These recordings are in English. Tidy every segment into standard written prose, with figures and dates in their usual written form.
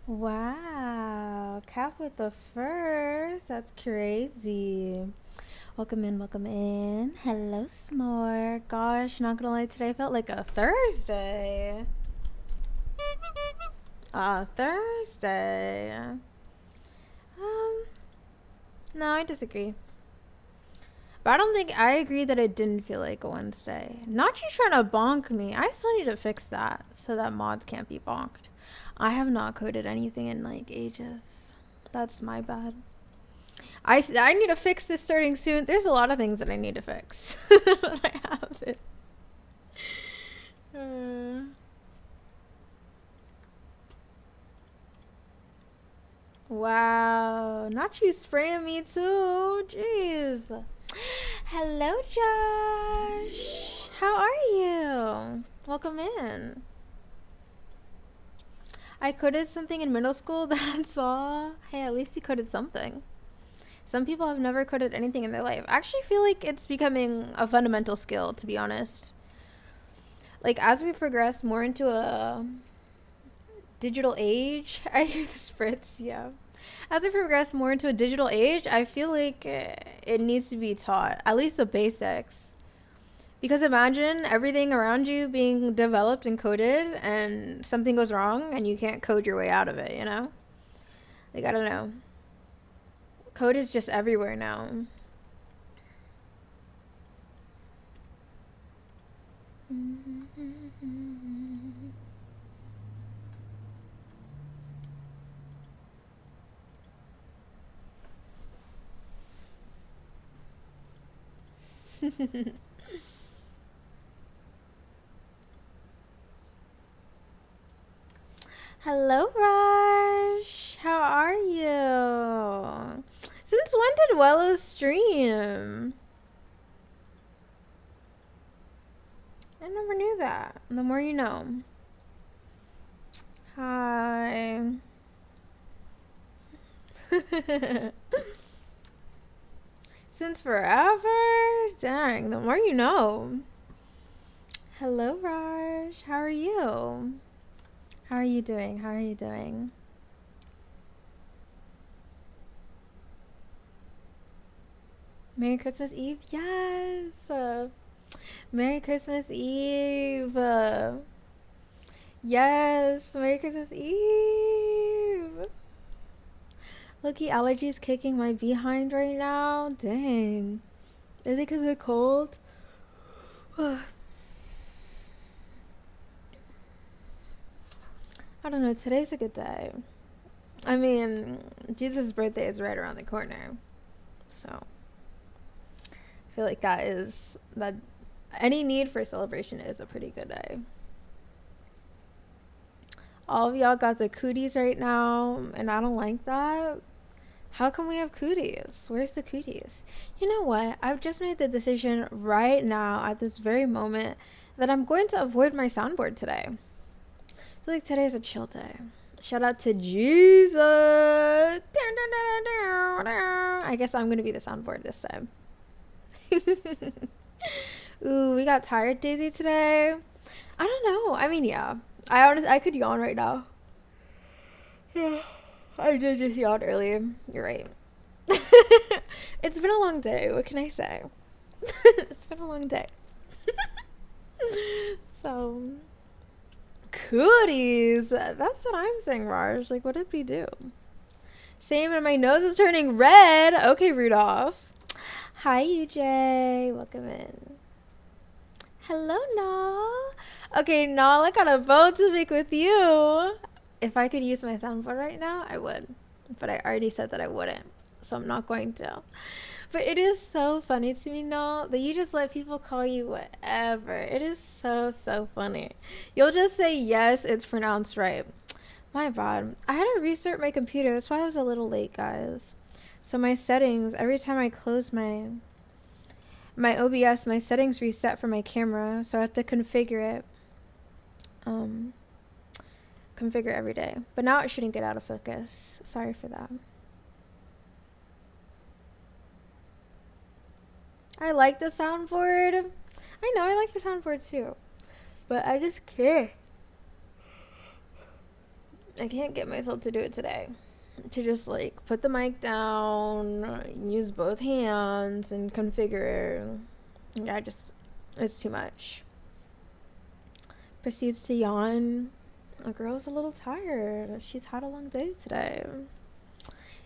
Wow, Cap with the first. That's crazy. Welcome in, welcome in. Hello, S'more. Gosh, not gonna lie, today felt like a Thursday. A Thursday. No, I disagree. But I don't think I agree that it didn't feel like a Wednesday. Not you trying to bonk me. I still need to fix that so that mods can't be bonked. I have not coded anything in like ages. That's my bad. I need to fix this starting soon. There's a lot of things that I need to fix. I have it. Wow. Not you spraying me too. Jeez. Hello, Josh. How are you? Welcome in. I coded something in middle school, that's all. Hey, at least you coded something. Some people have never coded anything in their life. I actually feel like it's becoming a fundamental skill, to be honest. Like, as we progress more into a digital age, I hear the spritz, yeah. As we progress more into a digital age, I feel like it needs to be taught, at least the basics. Because imagine everything around you being developed and coded, and something goes wrong, and you can't code your way out of it, you know? Like, I don't know. Code is just everywhere now. Hello, Raj. How are you? Since when did Wello stream? I never knew that. The more you know. Hi. Since forever? Dang, the more you know. Hello, Raj. How are you? How are you doing? How are you doing? Merry Christmas Eve? Yes. Merry Christmas Eve. Yes, Merry Christmas Eve. Loki allergies kicking my behind right now. Dang. Is it because of the cold? I don't know. Today's a good day. I mean, Jesus' birthday is right around the corner. So, I feel like that any need for celebration is a pretty good day. All of y'all got the cooties right now, and I don't like that. How come we have cooties? Where's the cooties? You know what? I've just made the decision right now at this very moment that I'm going to avoid my soundboard today. I feel like today is a chill day. Shout out to Jesus. I guess I'm going to be the soundboard this time. Ooh, we got tired Daisy today. I don't know. I mean, yeah. I could yawn right now. Yeah. I did just yawn earlier. You're right. It's been a long day. What can I say? It's been a long day. So, cooties. That's what I'm saying, Raj. Like, what did we do? Same, and my nose is turning red. Okay, Rudolph. Hi, UJ. Welcome in. Hello, Nall. Okay, Nall, I got a vote to make with you. If I could use my soundboard right now, I would. But I already said that I wouldn't. So I'm not going to. But it is so funny to me, Nall, that you just let people call you whatever. It is so, so funny. You'll just say, yes, it's pronounced right. My bad. I had to restart my computer. That's why I was a little late, guys. So my settings, every time I close my OBS, my settings reset for my camera. So I have to configure it. Configure every day. But now it shouldn't get out of focus. Sorry for that. I like the soundboard. I know I like the soundboard too. But I just can't. I can't get myself to do it today. To just like put the mic down, use both hands, and configure. Yeah, it's too much. Proceeds to yawn. A girl's a little tired. She's had a long day today.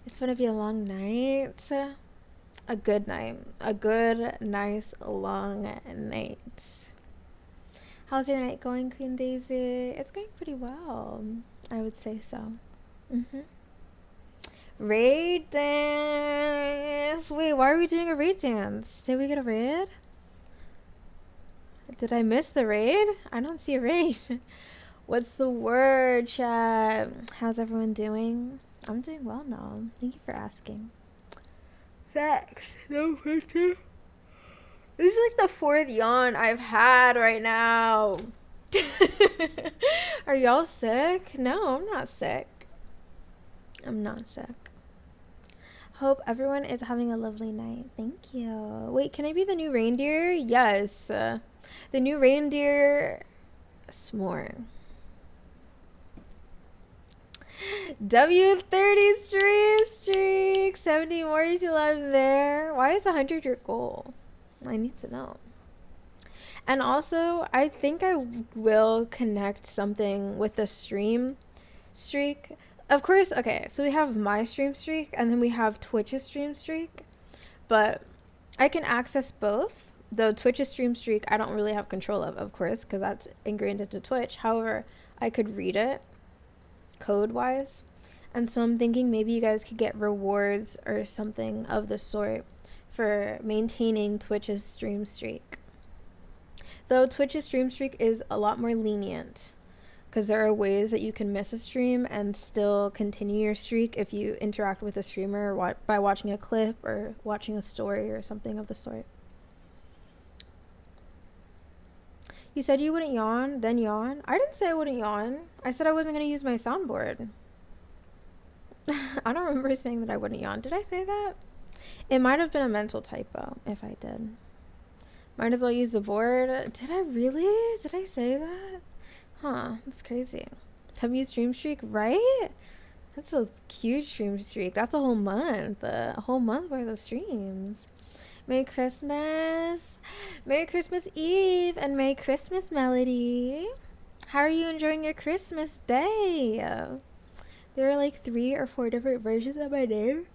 It's gonna be a long night. A good night. A good, nice, long night. How's your night going, Queen Daisy? It's going pretty well. I would say so. Raid dance. Wait, why are we doing a raid dance? Did we get a raid? Did I miss the raid? I don't see a raid. What's the word, chat? How's everyone doing? I'm doing well now. Thank you for asking. Facts. No pressure. This is like the fourth yawn I've had right now. Are y'all sick? No, I'm not sick. I'm not sick. Hope everyone is having a lovely night. Thank you. Wait, can I be the new reindeer? Yes. The new reindeer s'more. W30 streak. 70 more to live there. Why is 100 your goal? I need to know. And also, I think I will connect something with the stream streak. Of course, okay, so we have my stream streak and then we have Twitch's stream streak. But I can access both. Though Twitch's stream streak I don't really have control of course, because that's ingrained into Twitch. However, I could read it code-wise. And so I'm thinking maybe you guys could get rewards or something of the sort for maintaining Twitch's stream streak. Though Twitch's stream streak is a lot more lenient, because there are ways that you can miss a stream and still continue your streak if you interact with a streamer by watching a clip or watching a story or something of the sort. You said you wouldn't yawn, then yawn? I didn't say I wouldn't yawn. I said I wasn't going to use my soundboard. I don't remember saying that I wouldn't yawn. Did I say that? It might have been a mental typo if I did. Might as well use the board. Did I really? Did I say that? Huh, that's crazy. W stream streak, right? That's a huge stream streak. That's a whole month. A whole month worth of streams. Merry Christmas. Merry Christmas Eve and Merry Christmas, Melody. How are you enjoying your Christmas day? There are like 3 or 4 different versions of my name.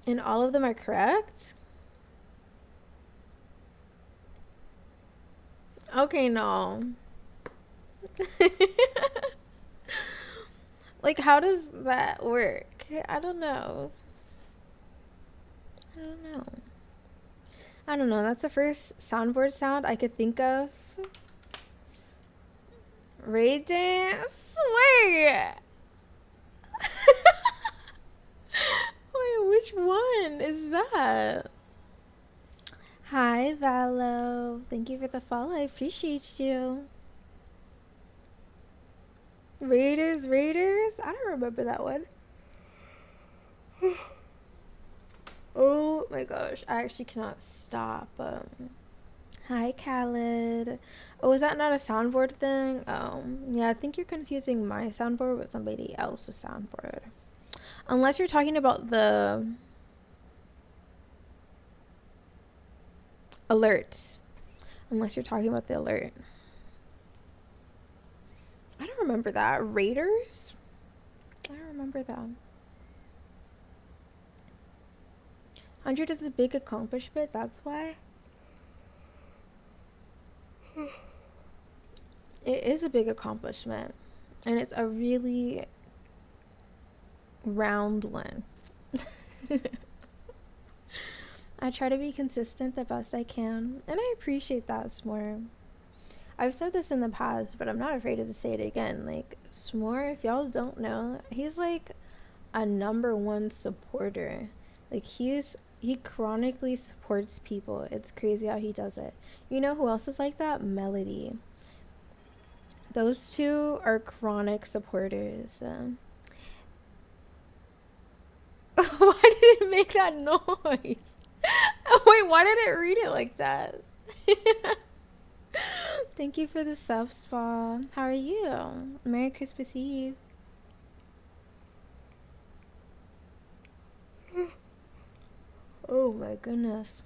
And all of them are correct? Okay, no. Like, how does that work? I don't know. That's the first soundboard sound I could think of. Raid dance? Wait. Wait, which one is that? Hi, Valo. Thank you for the follow. I appreciate you. Raiders? I don't remember that one. Oh my gosh, I actually cannot stop. Hi, Khaled. Oh, is that not a soundboard thing? Yeah, I think you're confusing my soundboard with somebody else's soundboard. Unless you're talking about the alert. Unless you're talking about the alert. I don't remember that. Raiders? I don't remember that. 100 is a big accomplishment, that's why. It is a big accomplishment. And it's a really round one. I try to be consistent the best I can, and I appreciate that, S'more. I've said this in the past, but I'm not afraid to say it again. Like, S'more, if y'all don't know, he's like a #1 supporter. Like, he chronically supports people. It's crazy how he does it. You know who else is like that? Melody. Those two are chronic supporters. Why did it make that noise? Wait, why did it read it like that? Thank you for the sub spa. How are you? Merry Christmas Eve. Oh my goodness.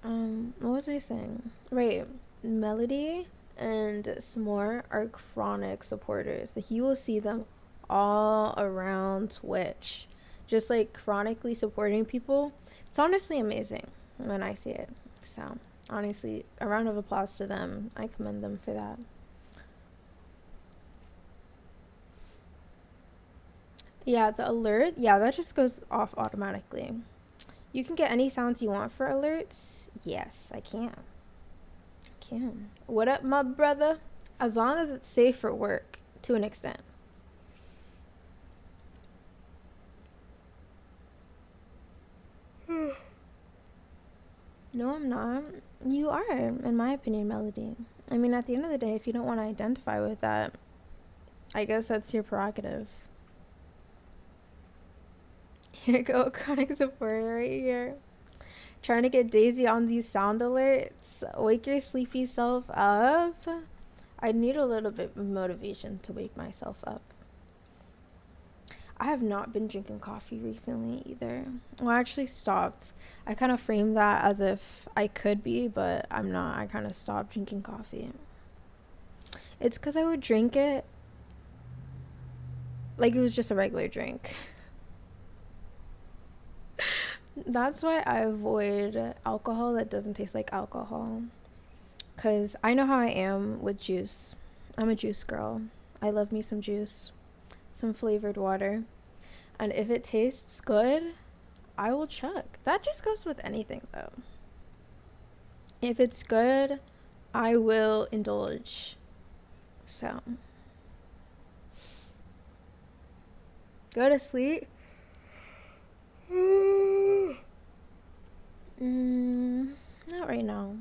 What was I saying? Right, Melody and S'more are chronic supporters. Like, you will see them all around Twitch, just like chronically supporting people. It's honestly amazing when I see it. So, honestly, a round of applause to them. I commend them for that. Yeah, the alert, yeah, that just goes off automatically. You can get any sounds you want for alerts. Yes, I can. Can. What up, my brother? As long as it's safe for work, to an extent. No, I'm not. You are, in my opinion, Melody. I mean, at the end of the day, if you don't want to identify with that, I guess that's your prerogative. Here you go, chronic supporter right here. Trying to get Daisy on these sound alerts. Wake your sleepy self up. I need a little bit of motivation to wake myself up. I have not been drinking coffee recently either. Well, I actually stopped. I kind of framed that as if I could be, but I'm not. I kind of stopped drinking coffee. It's because I would drink it like it was just a regular drink. That's why I avoid alcohol that doesn't taste like alcohol. Because I know how I am with juice. I'm a juice girl. I love me some juice, some flavored water. And if it tastes good, I will chug. That just goes with anything, though. If it's good, I will indulge. So, go to sleep. Not right now.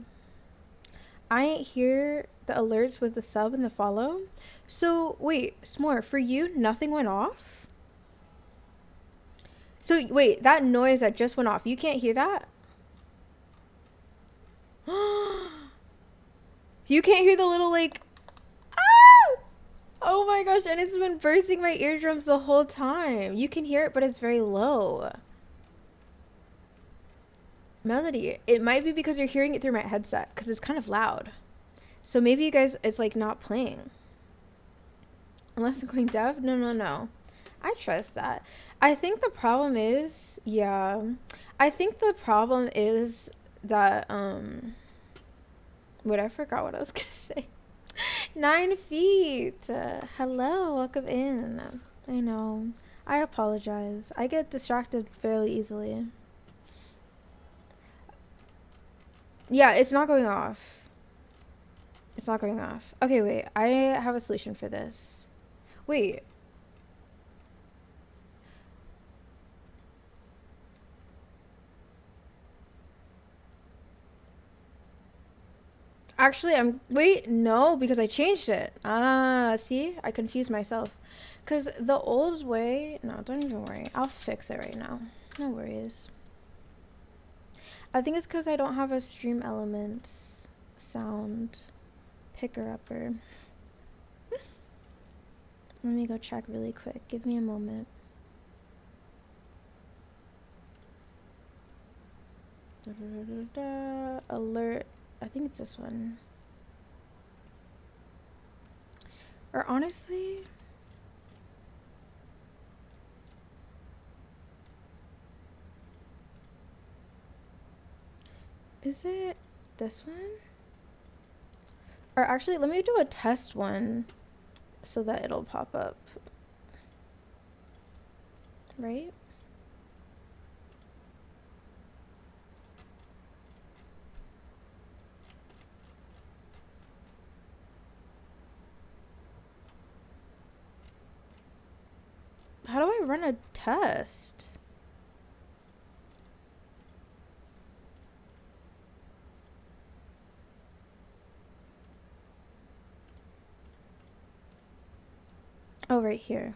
I ain't hear the alerts with the sub and the follow. So, wait, S'more, for you, nothing went off? So, wait, that noise that just went off, you can't hear that? You can't hear the little, like, ah! Oh my gosh, and it's been bursting my eardrums the whole time. You can hear it, but it's very low. Melody, it might be because you're hearing it through my headset, because it's kind of loud. So maybe you guys, it's like not playing. Unless I'm going deaf? No. I trust that. I think the problem is, yeah. I think the problem is that, wait, I forgot what I was gonna say. 9 feet. Hello, welcome in. I know. I apologize. I get distracted fairly easily. Yeah, it's not going off. It's not going off. Okay, wait. I have a solution for this. Wait. Actually, wait, no, because I changed it. Ah, see? I confused myself. Because the old way, no, don't even worry. I'll fix it right now. No worries. I think it's because I don't have a Stream Elements sound picker-upper. Let me go check really quick. Give me a moment. Alert. I think it's this one. Or honestly, is it this one? Or actually, let me do a test one so that it'll pop up. Right? How do I run a test? Oh, right here.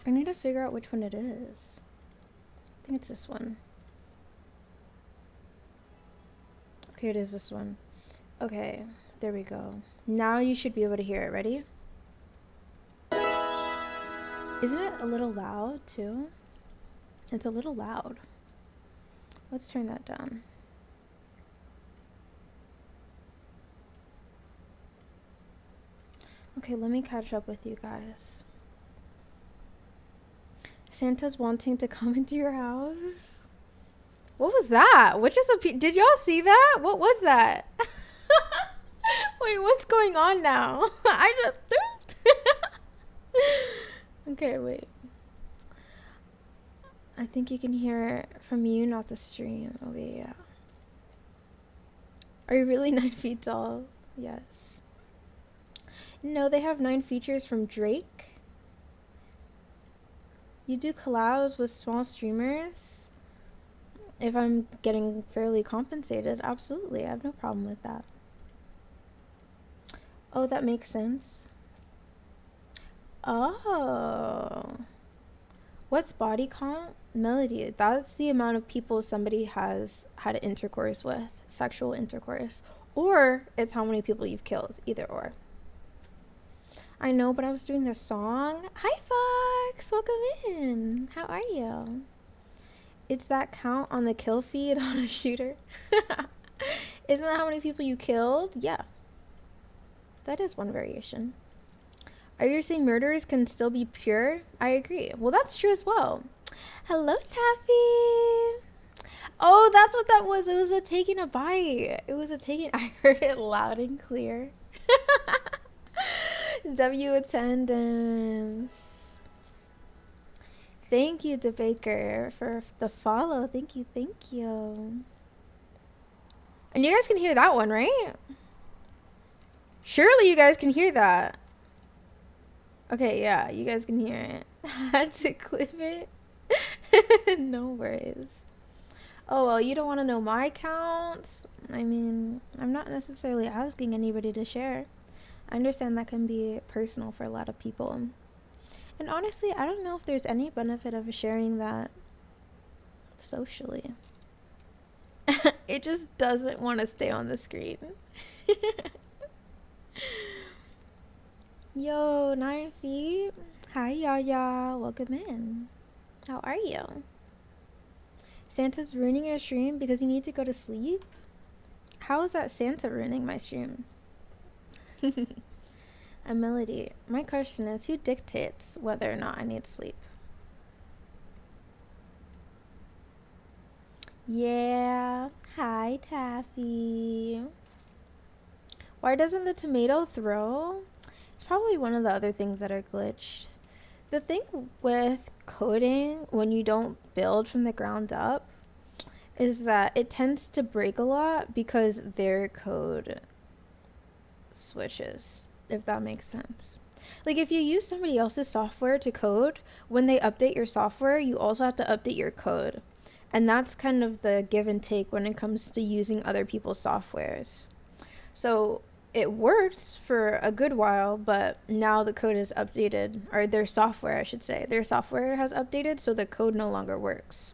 I need to figure out which one it is. I think it's this one. Okay, it is this one. Okay, there we go. Now you should be able to hear it. Ready? Isn't it a little loud too? It's a little loud. Let's turn that down. Okay, let me catch up with you guys. Santa's wanting to come into your house. What was that? What just did y'all see that? What was that? Wait, what's going on now? I just okay, wait. I think you can hear it from you, not the stream. Okay, yeah. Are you really 9 feet tall? Yes. No, they have 9 features from Drake. You do collabs with small streamers? If I'm getting fairly compensated, absolutely. I have no problem with that. Oh, that makes sense. Oh. What's body count? Melody. That's the amount of people somebody has had intercourse with, sexual intercourse. Or it's how many people you've killed, either or. I know, but I was doing this song. Hi, Fox. Welcome in. How are you? It's that count on the kill feed on a shooter. Isn't that how many people you killed? Yeah. That is one variation. Are you saying murderers can still be pure? I agree. Well, that's true as well. Hello, Taffy. Oh, that's what that was. It was a taking a bite. It was a taking. I heard it loud and clear. W attendance. Thank you, DeBaker, for the follow. Thank you, thank you. And you guys can hear that one, right? Surely you guys can hear that. Okay, yeah, you guys can hear it. I had to clip it. No worries. Oh, well, you don't want to know my counts? I mean, I'm not necessarily asking anybody to share. I understand that can be personal for a lot of people. And honestly, I don't know if there's any benefit of sharing that socially. It just doesn't want to stay on the screen. Yo, 9 feet. Hi, y'all. Welcome in. How are you? Santa's ruining your stream because you need to go to sleep? How is that Santa ruining my stream? A melody. My question is, who dictates whether or not I need sleep? Yeah. Hi, Taffy. Why doesn't the tomato throw? It's probably one of the other things that are glitched. The thing with coding, when you don't build from the ground up, is that it tends to break a lot because their code switches, if that makes sense. Like, if you use somebody else's software to code, when they update your software, you also have to update your code. And that's kind of the give and take when it comes to using other people's softwares. So it worked for a good while, but now the code is updated, or their software, I should say. Their software has updated, so the code no longer works.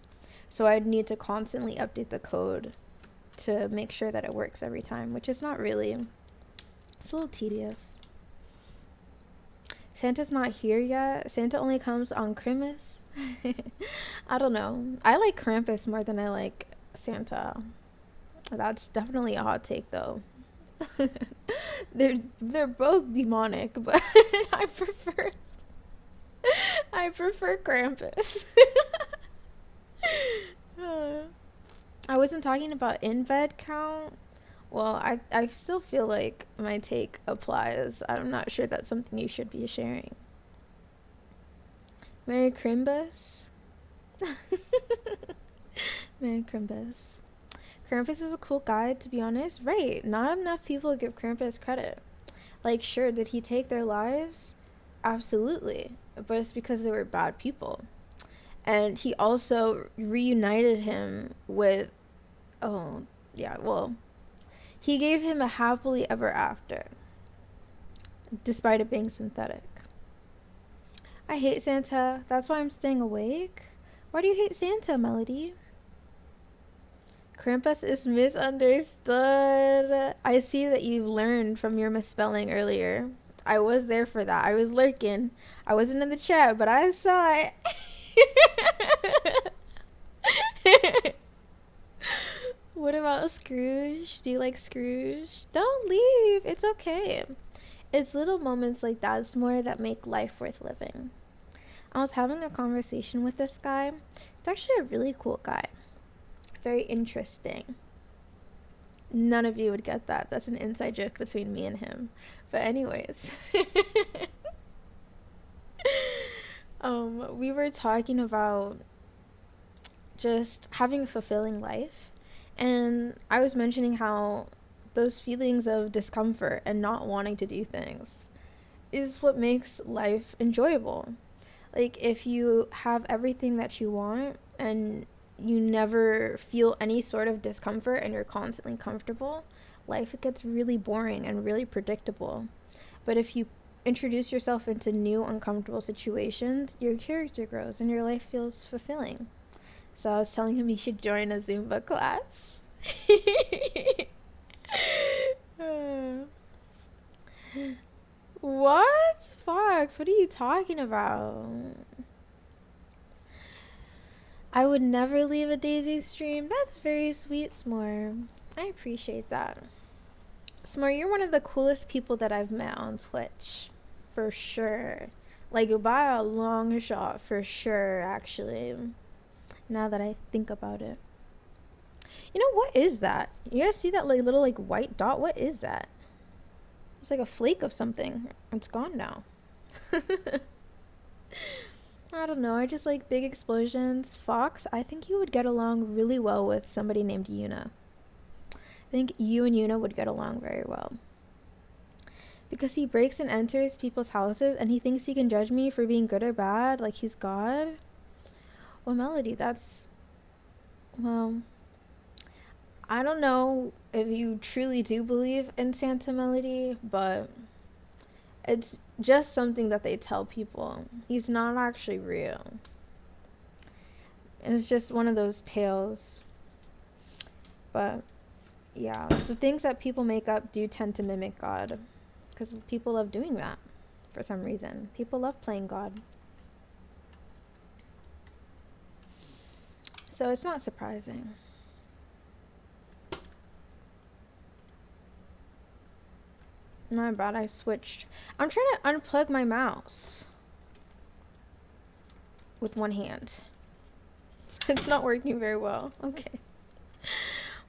So I'd need to constantly update the code to make sure that it works every time, which is not really... It's a little tedious. Santa's not here yet. Santa only comes on Christmas. I don't know. I like Krampus more than I like Santa. That's definitely a hot take, though. They're both demonic, but I prefer Krampus. I wasn't talking about in-bed count. Well, I still feel like my take applies. I'm not sure that's something you should be sharing. Merry Crimbus. Merry Crimbus. Krampus is a cool guy, to be honest. Right, not enough people give Krampus credit. Like, sure, did he take their lives? Absolutely. But it's because they were bad people. And he also reunited him with... Oh, yeah, well... He gave him a happily ever after, despite it being synthetic. I hate Santa. That's why I'm staying awake. Why do you hate Santa, Melody? Krampus is misunderstood. I see that you've learned from your misspelling earlier. I was there for that. I was lurking. I wasn't in the chat, but I saw it. What about Scrooge? Do you like Scrooge? Don't leave. It's okay. It's little moments like that, more that make life worth living. I was having a conversation with this guy. It's actually a really cool guy. Very interesting. None of you would get that. That's an inside joke between me and him. But anyways. We were talking about just having a fulfilling life. And I was mentioning how those feelings of discomfort and not wanting to do things is what makes life enjoyable. Like, if you have everything that you want and you never feel any sort of discomfort and you're constantly comfortable, life gets really boring and really predictable. But if you introduce yourself into new uncomfortable situations, your character grows and your life feels fulfilling. So I was telling him he should join a Zumba class. What? Fox, what are you talking about? I would never leave a Daisy stream. That's very sweet, S'more. I appreciate that. S'more, you're one of the coolest people that I've met on Twitch. For sure. Like, by a long shot, for sure, actually. Now that I think about it. You know, what is that? You guys see that like little like white dot? What is that? It's like a flake of something. It's gone now. I don't know. I just like big explosions. Fox, I think you would get along really well with somebody named Yuna. I think you and Yuna would get along very well. Because he breaks and enters people's houses and he thinks he can judge me for being good or bad, like he's God. Well, Melody, that's... Well, I don't know if you truly do believe in Santa, Melody, but it's just something that they tell people. He's not actually real. It's just one of those tales. But yeah, the things that people make up do tend to mimic God, because people love doing that for some reason. People love playing God. So it's not surprising. My bad, I switched. I'm trying to unplug my mouse with one hand. It's not working very well. Okay.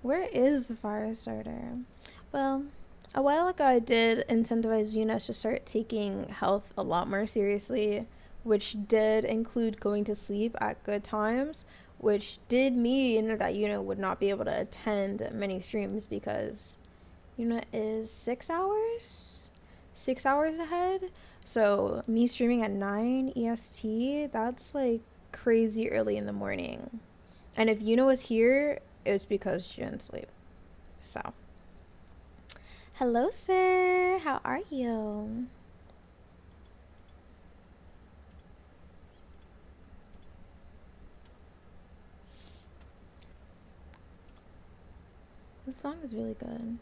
Where is the fire starter? Well, a while ago I did incentivize Yuna to start taking health a lot more seriously, which did include going to sleep at good times, which did mean that Yuna would not be able to attend many streams because Yuna is 6 hours? 6 hours ahead? So me streaming at 9 EST, that's like crazy early in the morning. And if Yuna was here, it's because she didn't sleep. So. Hello, sir. How are you? The song is really good.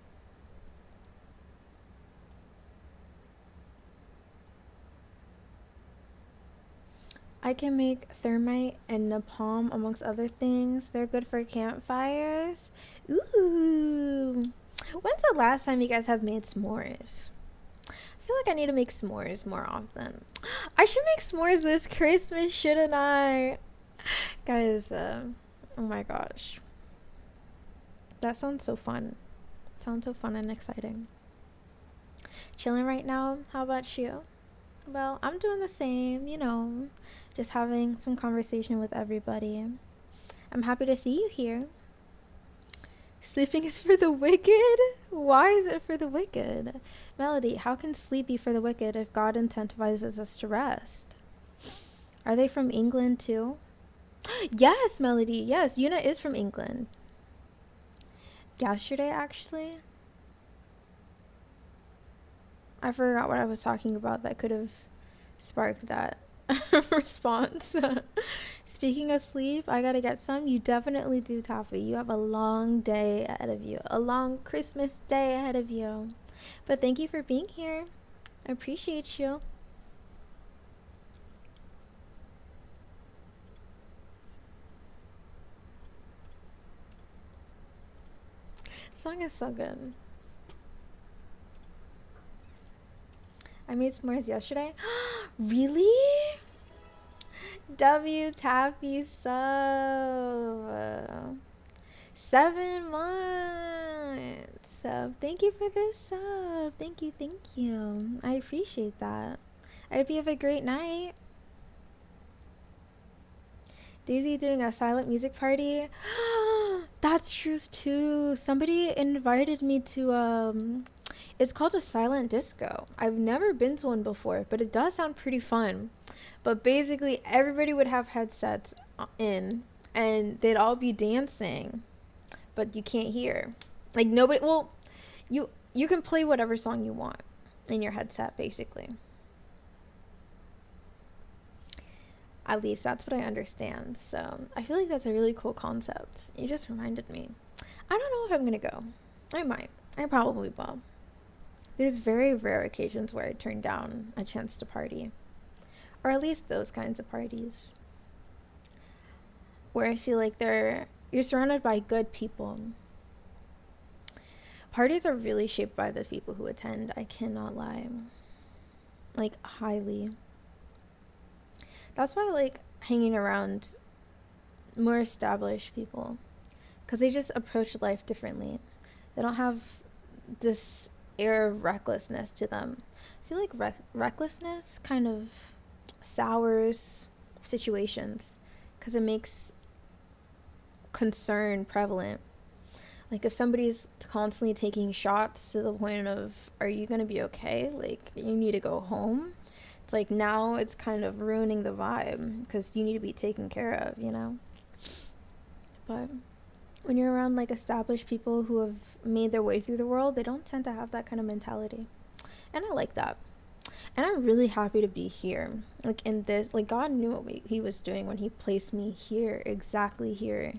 I can make thermite and napalm amongst other things. They're good for campfires. Ooh. When's the last time you guys have made s'mores? I feel like I need to make s'mores more often. I should make s'mores this Christmas, shouldn't I? Guys, oh my gosh. That sounds so fun. It sounds so fun and exciting. Chilling right now. How about you? Well, I'm doing the same, you know, just having some conversation with everybody. I'm happy to see you here. Sleeping is for the wicked? Why is it for the wicked? Melody, how can sleep be for the wicked if God incentivizes us to rest? Are they from England too? Yes, Melody. Yes, Yuna is from England. Yesterday, actually. I forgot what I was talking about that could have sparked that. response. Speaking of sleep, I gotta get some. You definitely do, Taffy. You have a long day ahead of you, a long Christmas day ahead of you. But thank you for being here. I appreciate you. The song is so good. I made s'mores yesterday. Really? W Taffy sub. 7 months. Thank you for this sub. Thank you, thank you. I appreciate that. I hope you have a great night. Daisy doing a silent music party. That's true too. Somebody invited me to it's called a silent disco. I've never been to one before, but it does sound pretty fun. But basically everybody would have headsets in and they'd all be dancing, but you can't hear. Like nobody, well, you can play whatever song you want in your headset basically. At least that's what I understand. So I feel like that's a really cool concept. You just reminded me. I don't know if I'm gonna go. I might. I probably will. There's very rare occasions where I turn down a chance to party. Or at least those kinds of parties. Where I feel like you're surrounded by good people. Parties are really shaped by the people who attend. I cannot lie. Like, highly. That's why I like hanging around more established people, because they just approach life differently. They don't have this air of recklessness to them. I feel like recklessness kind of sours situations because it makes concern prevalent. Like if somebody's constantly taking shots to the point of, are you going to be okay? Like you need to go home. It's like now it's kind of ruining the vibe because you need to be taken care of, you know? But when you're around like established people who have made their way through the world, they don't tend to have that kind of mentality. And I like that. And I'm really happy to be here. Like in this, like God knew what he was doing when he placed me here, exactly here.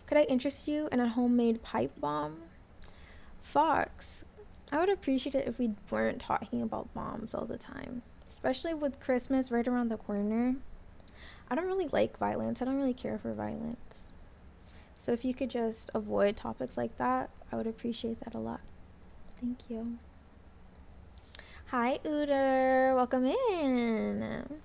Could I interest you in a homemade pipe bomb? Fox, I would appreciate it if we weren't talking about bombs all the time, especially with Christmas right around the corner. I don't really like violence. I don't really care for violence. So if you could just avoid topics like that, I would appreciate that a lot. Thank you. Hi, Uder. Welcome in.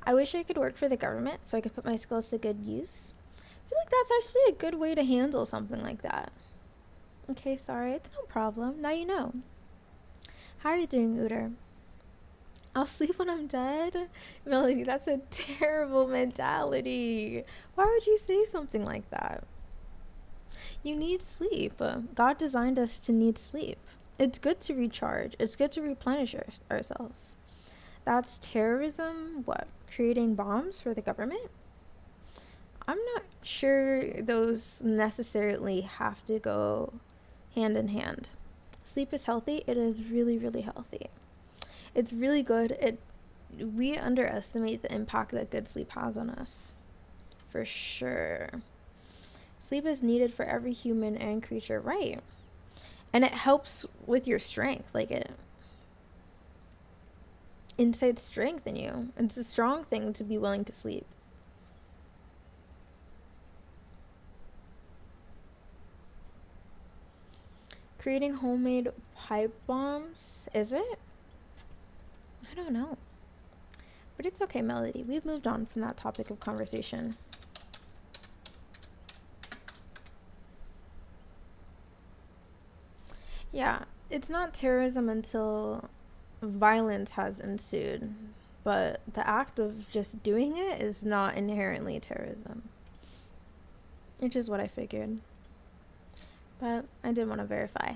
I wish I could work for the government so I could put my skills to good use. I feel like that's actually a good way to handle something like that. Okay, sorry. It's no problem. Now you know. How are you doing, Uder? I'll sleep when I'm dead? Melody, that's a terrible mentality. Why would you say something like that? You need sleep. God designed us to need sleep. It's good to recharge. It's good to replenish ourselves. That's terrorism? What? Creating bombs for the government? I'm not sure those necessarily have to go hand in hand. Sleep is healthy. It is really, really healthy. It's really good. We underestimate the impact that good sleep has on us. For sure. Sleep is needed for every human and creature, right? And it helps with your strength. Like it incites strength in you. It's a strong thing to be willing to sleep. Creating homemade pipe bombs, is it? I don't know. But it's okay, Melody. We've moved on from that topic of conversation. Yeah, it's not terrorism until violence has ensued. But the act of just doing it is not inherently terrorism. Which is what I figured. But I did want to verify.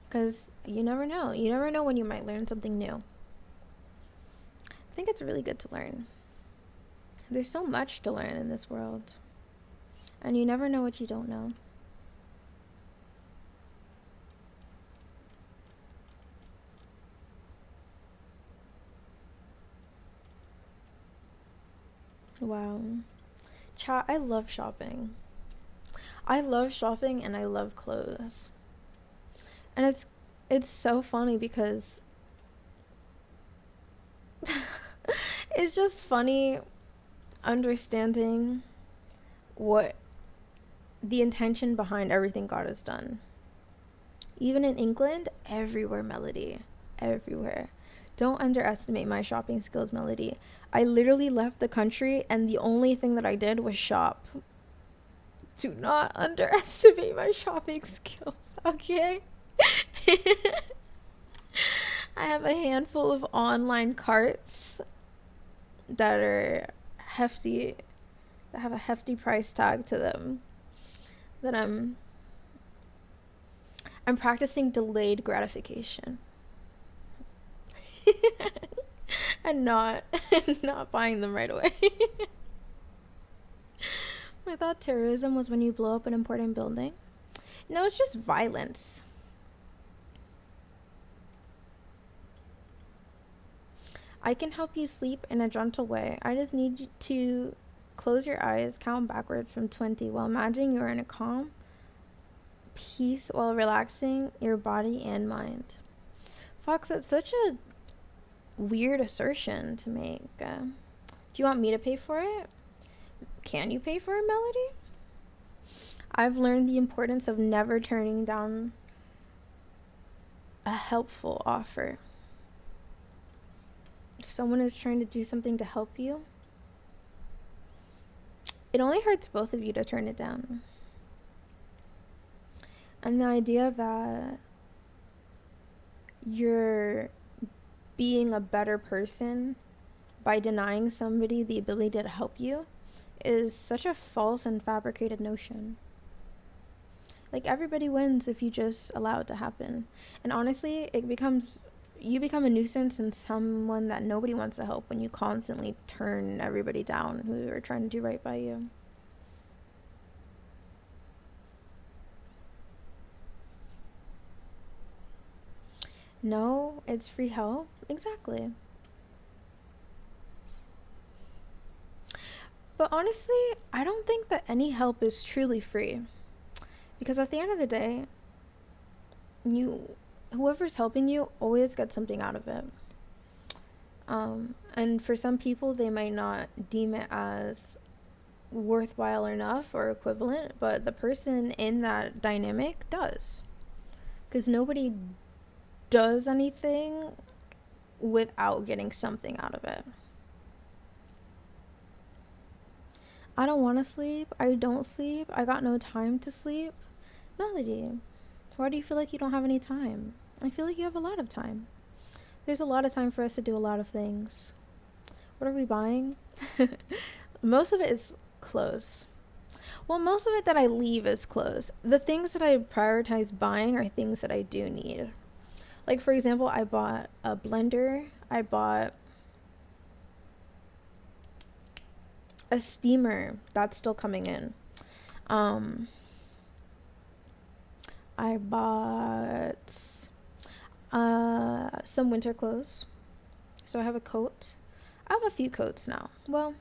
Because you never know. You never know when you might learn something new. I think it's really good to learn. There's so much to learn in this world. And you never know what you don't know. Wow. Chat, I love shopping. I love shopping and I love clothes. And it's so funny because it's just funny understanding what the intention behind everything God has done. Even in England, everywhere, Melody. Everywhere. Don't underestimate my shopping skills, Melody. I literally left the country and the only thing that I did was shop. Do not underestimate my shopping skills, okay? I have a handful of online carts that are hefty, that have a hefty price tag to them, that I'm practicing delayed gratification. And not not buying them right away. I thought terrorism was when you blow up an important building. No, it's just violence. I can help you sleep in a gentle way. I just need you to close your eyes, count backwards from 20 while imagining you're in a calm peace while relaxing your body and mind. Fox, that's such a weird assertion to make. Do you want me to pay for it? Can you pay for it, Melody? I've learned the importance of never turning down a helpful offer. If someone is trying to do something to help you, it only hurts both of you to turn it down. And the idea that you're being a better person by denying somebody the ability to help you is such a false and fabricated notion. Like, everybody wins if you just allow it to happen. And honestly, you become a nuisance and someone that nobody wants to help when you constantly turn everybody down who are trying to do right by you. No, it's free help. Exactly. But honestly, I don't think that any help is truly free. Because at the end of the day, whoever's helping you always gets something out of it. And for some people, they might not deem it as worthwhile enough or equivalent, but the person in that dynamic does. Because nobody does anything without getting something out of it. I don't want to sleep. I don't sleep. I got no time to sleep. Melody, why do you feel like you don't have any time? I feel like you have a lot of time. There's a lot of time for us to do a lot of things. What are we buying? Most of it is clothes. Well, most of it that I leave is clothes. The things that I prioritize buying are things that I do need. Like, for example, I bought a blender. I bought a steamer. That's still coming in. I bought some winter clothes. So I have a coat. I have a few coats now. Well,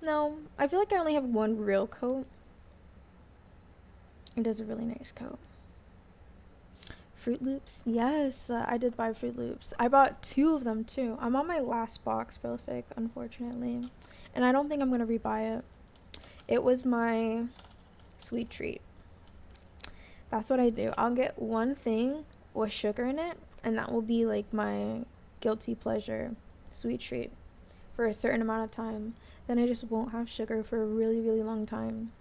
no, I feel like I only have one real coat. It is a really nice coat. Fruit Loops? Yes, I did buy Fruit Loops. I bought 2 of them too. I'm on my last box, Prolific, unfortunately. And I don't think I'm going to rebuy it. It was my sweet treat. That's what I do. I'll get one thing with sugar in it, and that will be like my guilty pleasure sweet treat for a certain amount of time. Then I just won't have sugar for a really, really long time.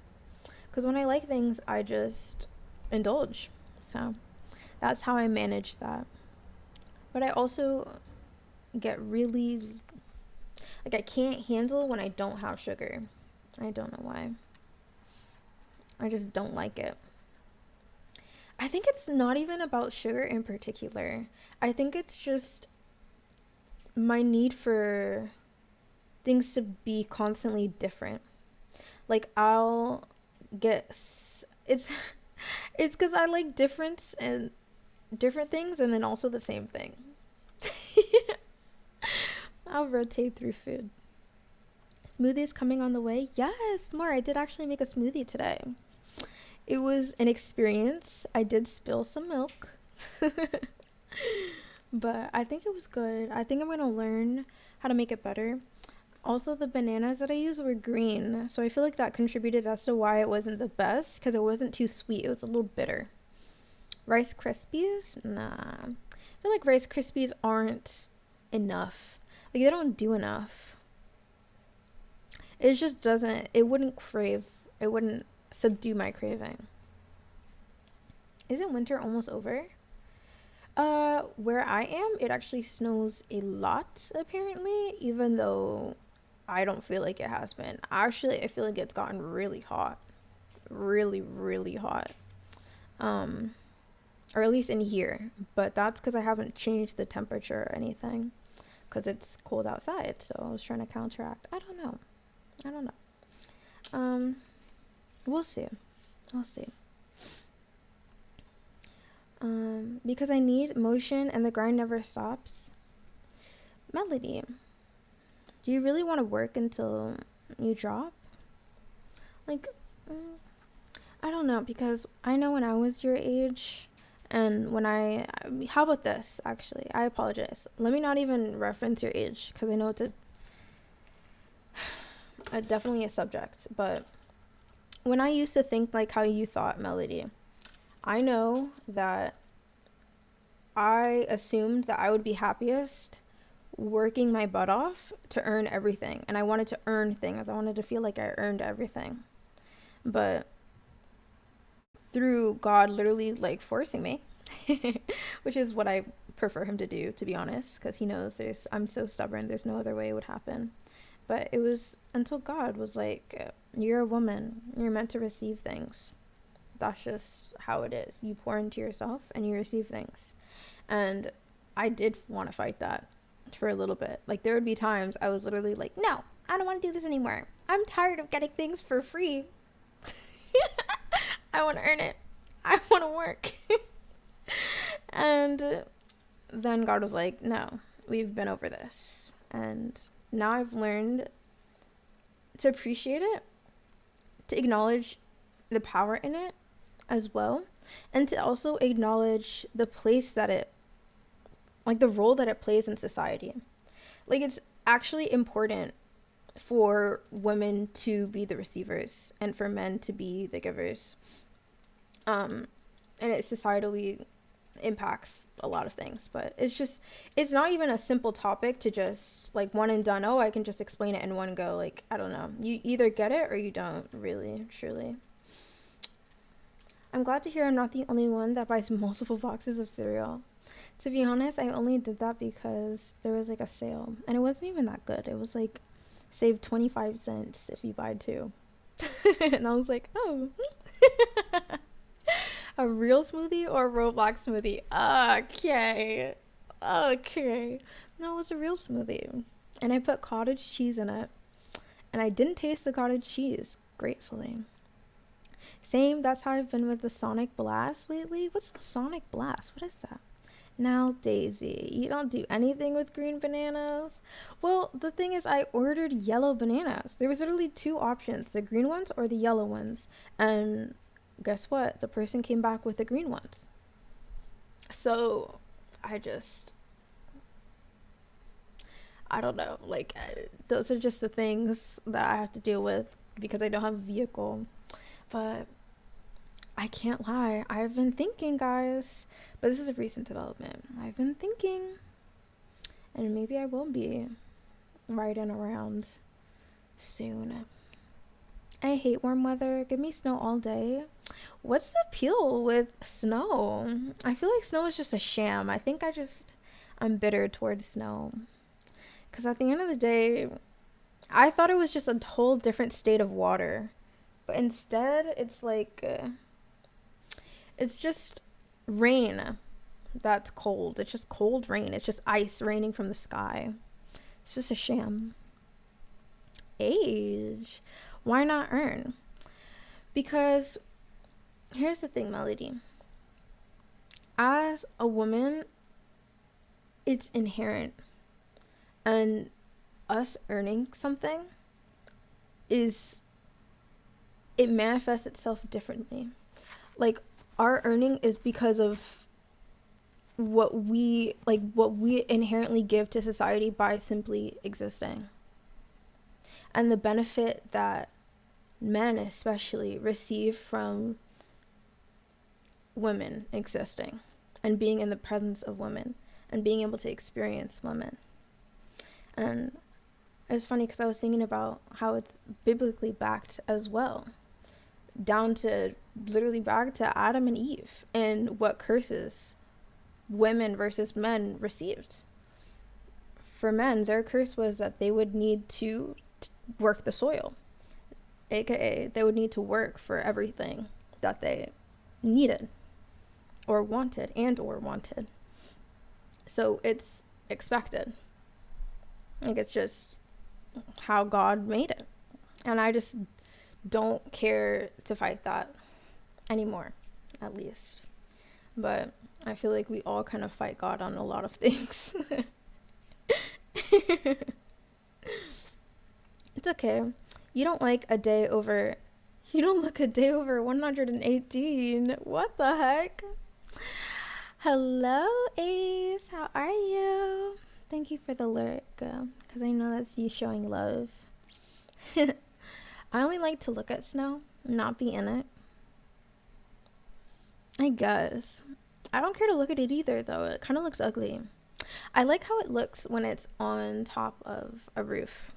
Because when I like things, I just indulge. So that's how I manage that. But I also get really, like, I can't handle when I don't have sugar. I don't know why. I just don't like it. I think it's not even about sugar in particular. I think it's just my need for things to be constantly different. Like, I'll get it's because I like difference and different things and then also the same thing. I'll rotate through food. Smoothies coming on the way. Yes, more. I did actually make a smoothie today. It was an experience. I did spill some milk. But I think it was good. I think I'm going to learn how to make it better. Also, the bananas that I used were green, so I feel like that contributed as to why it wasn't the best, because it wasn't too sweet. It was a little bitter. Rice Krispies? Nah. I feel like Rice Krispies aren't enough. Like, they don't do enough. It just doesn't, it wouldn't subdue my craving. Isn't winter almost over? Where I am, it actually snows a lot, apparently, even though I don't feel like it has been. Actually, I feel like it's gotten really hot. Really, really hot. Or at least in here. But that's because I haven't changed the temperature or anything. Because it's cold outside, so I was trying to counteract. I don't know. We'll see. I'll see. Because I need motion and the grind never stops. Melody, do you really want to work until you drop? Like, I don't know, because I know when I was your age, and how about this, actually? I apologize. Let me not even reference your age, because I know it's definitely a subject, but when I used to think like how you thought, Melody, I know that I assumed that I would be happiest working my butt off to earn everything. And I wanted to earn things. I wanted to feel like I earned everything. But through God literally like forcing me, which is what I prefer him to do, to be honest, because he knows I'm so stubborn. There's no other way it would happen. But it was until God was like, you're a woman. You're meant to receive things. That's just how it is. You pour into yourself and you receive things. And I did want to fight that for a little bit. Like, there would be times I was literally like, no, I don't want to do this anymore. I'm tired of getting things for free. I want to earn it. I want to work. And then God was like, no, we've been over this. And now I've learned to appreciate it, to acknowledge the power in it as well, and to also acknowledge the place that the role that it plays in society. Like, it's actually important for women to be the receivers and for men to be the givers. And it societally impacts a lot of things, but it's not even a simple topic to just like one and done. Oh, I can just explain it in one go. Like, I don't know. You either get it or you don't, really, truly. I'm glad to hear I'm not the only one that buys multiple boxes of cereal. To be honest, I only did that because there was like a sale, and it wasn't even that good. It was like save 25 cents if you buy 2. And I was like, oh. A real smoothie or a Roblox smoothie? Okay. No, it was a real smoothie. And I put cottage cheese in it. And I didn't taste the cottage cheese, gratefully. Same, that's how I've been with the Sonic Blast lately. What's the Sonic Blast? What is that? Now, Daisy, you don't do anything with green bananas? Well, the thing is, I ordered yellow bananas. There was literally 2 options, the green ones or the yellow ones. And guess what? The person came back with the green ones. So, I don't know. Like, those are just the things that I have to deal with because I don't have a vehicle. But I can't lie. I've been thinking, guys. But this is a recent development. I've been thinking. And maybe I will be riding around soon. I hate warm weather. Give me snow all day. What's the appeal with snow? I feel like snow is just a sham. I think I'm bitter towards snow. Because at the end of the day, I thought it was just a whole different state of water. But instead, it's like, it's just rain that's cold. It's just cold rain. It's just ice raining from the sky. It's just a sham. Age. Why not earn? Because here's the thing, Melody. As a woman, it's inherent. And us earning something is, it manifests itself differently. Like, our earning is because of what we inherently give to society by simply existing, and the benefit that men especially receive from women existing and being in the presence of women and being able to experience women. And it's funny because I was thinking about how it's biblically backed as well, down to literally back to Adam and Eve and what curses women versus men received. For men, their curse was that they would need to work the soil, aka they would need to work for everything that they needed or wanted. So it's expected. Like, it's just how God made it. And I just don't care to fight that anymore, at least. But I feel like we all kind of fight God on a lot of things. It's okay. You don't look a day over 118. What the heck? Hello, Ace. How are you? Thank you for the lurk, because I know that's you showing love. I only like to look at snow, not be in it. I guess. I don't care to look at it either, though. It kind of looks ugly. I like how it looks when it's on top of a roof.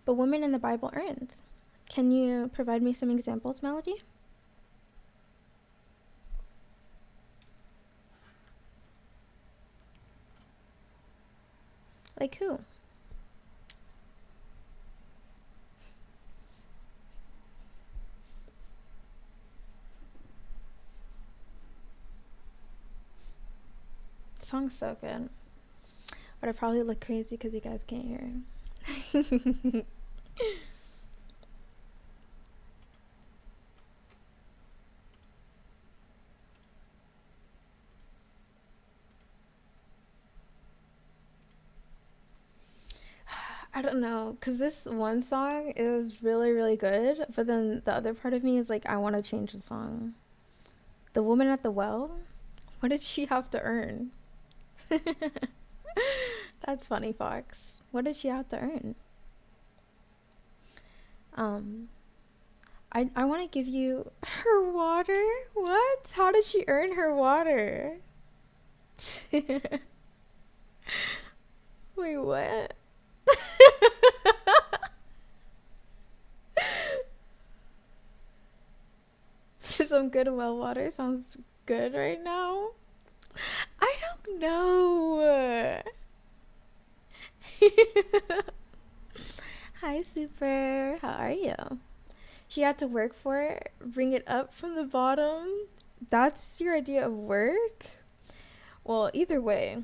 But women in the Bible earned. Can you provide me some examples, Melody? Like who? The song's so good. But I probably look crazy because you guys can't hear it. I don't know, because this one song is really, really good, but then the other part of me is like, I want to change the song. The woman at the well? What did she have to earn? That's funny, Fox. What did she have to earn? I want to give you her water? What? How did she earn her water? Wait, what? Some good well water sounds good right now. I don't know. Hi, Super. How are you? She had to work for it, bring it up from the bottom. That's your idea of work? Well, either way,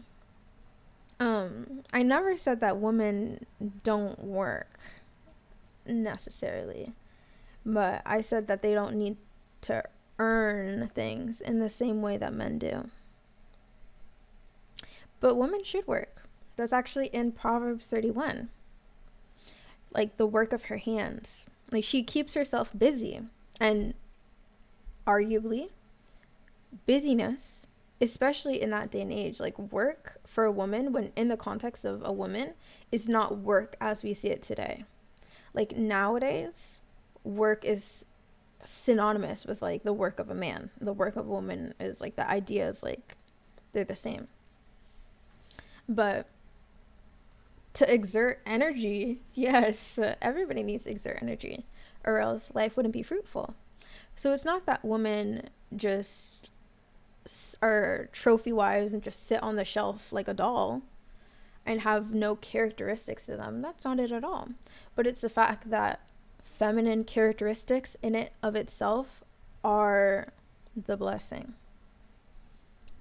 I never said that women don't work necessarily, but I said that they don't need to earn things in the same way that men do. But women should work. That's actually in Proverbs 31. Like, the work of her hands. Like, she keeps herself busy. And arguably, busyness, especially in that day and age, like, work for a woman, when in the context of a woman, is not work as we see it today. Like, nowadays, work is synonymous with, like, the work of a man. The work of a woman is, like, the idea is, like, they're the same. But to exert energy, yes, everybody needs to exert energy, or else life wouldn't be fruitful. So it's not that women just are trophy wives and just sit on the shelf like a doll and have no characteristics to them. That's not it at all. But it's the fact that feminine characteristics in it of itself are the blessing.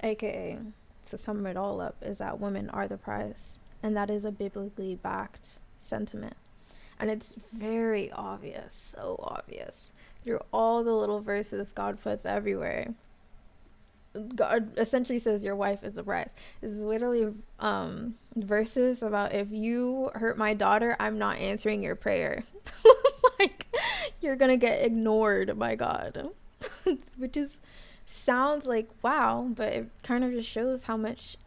AKA, to sum it all up, is that women are the prize. And that is a biblically backed sentiment. And it's very obvious, so obvious, through all the little verses God puts everywhere. God essentially says your wife is a prize. This is literally verses about, if you hurt my daughter, I'm not answering your prayer. Like, you're gonna get ignored by God. Which is sounds like wow, but it kind of just shows how much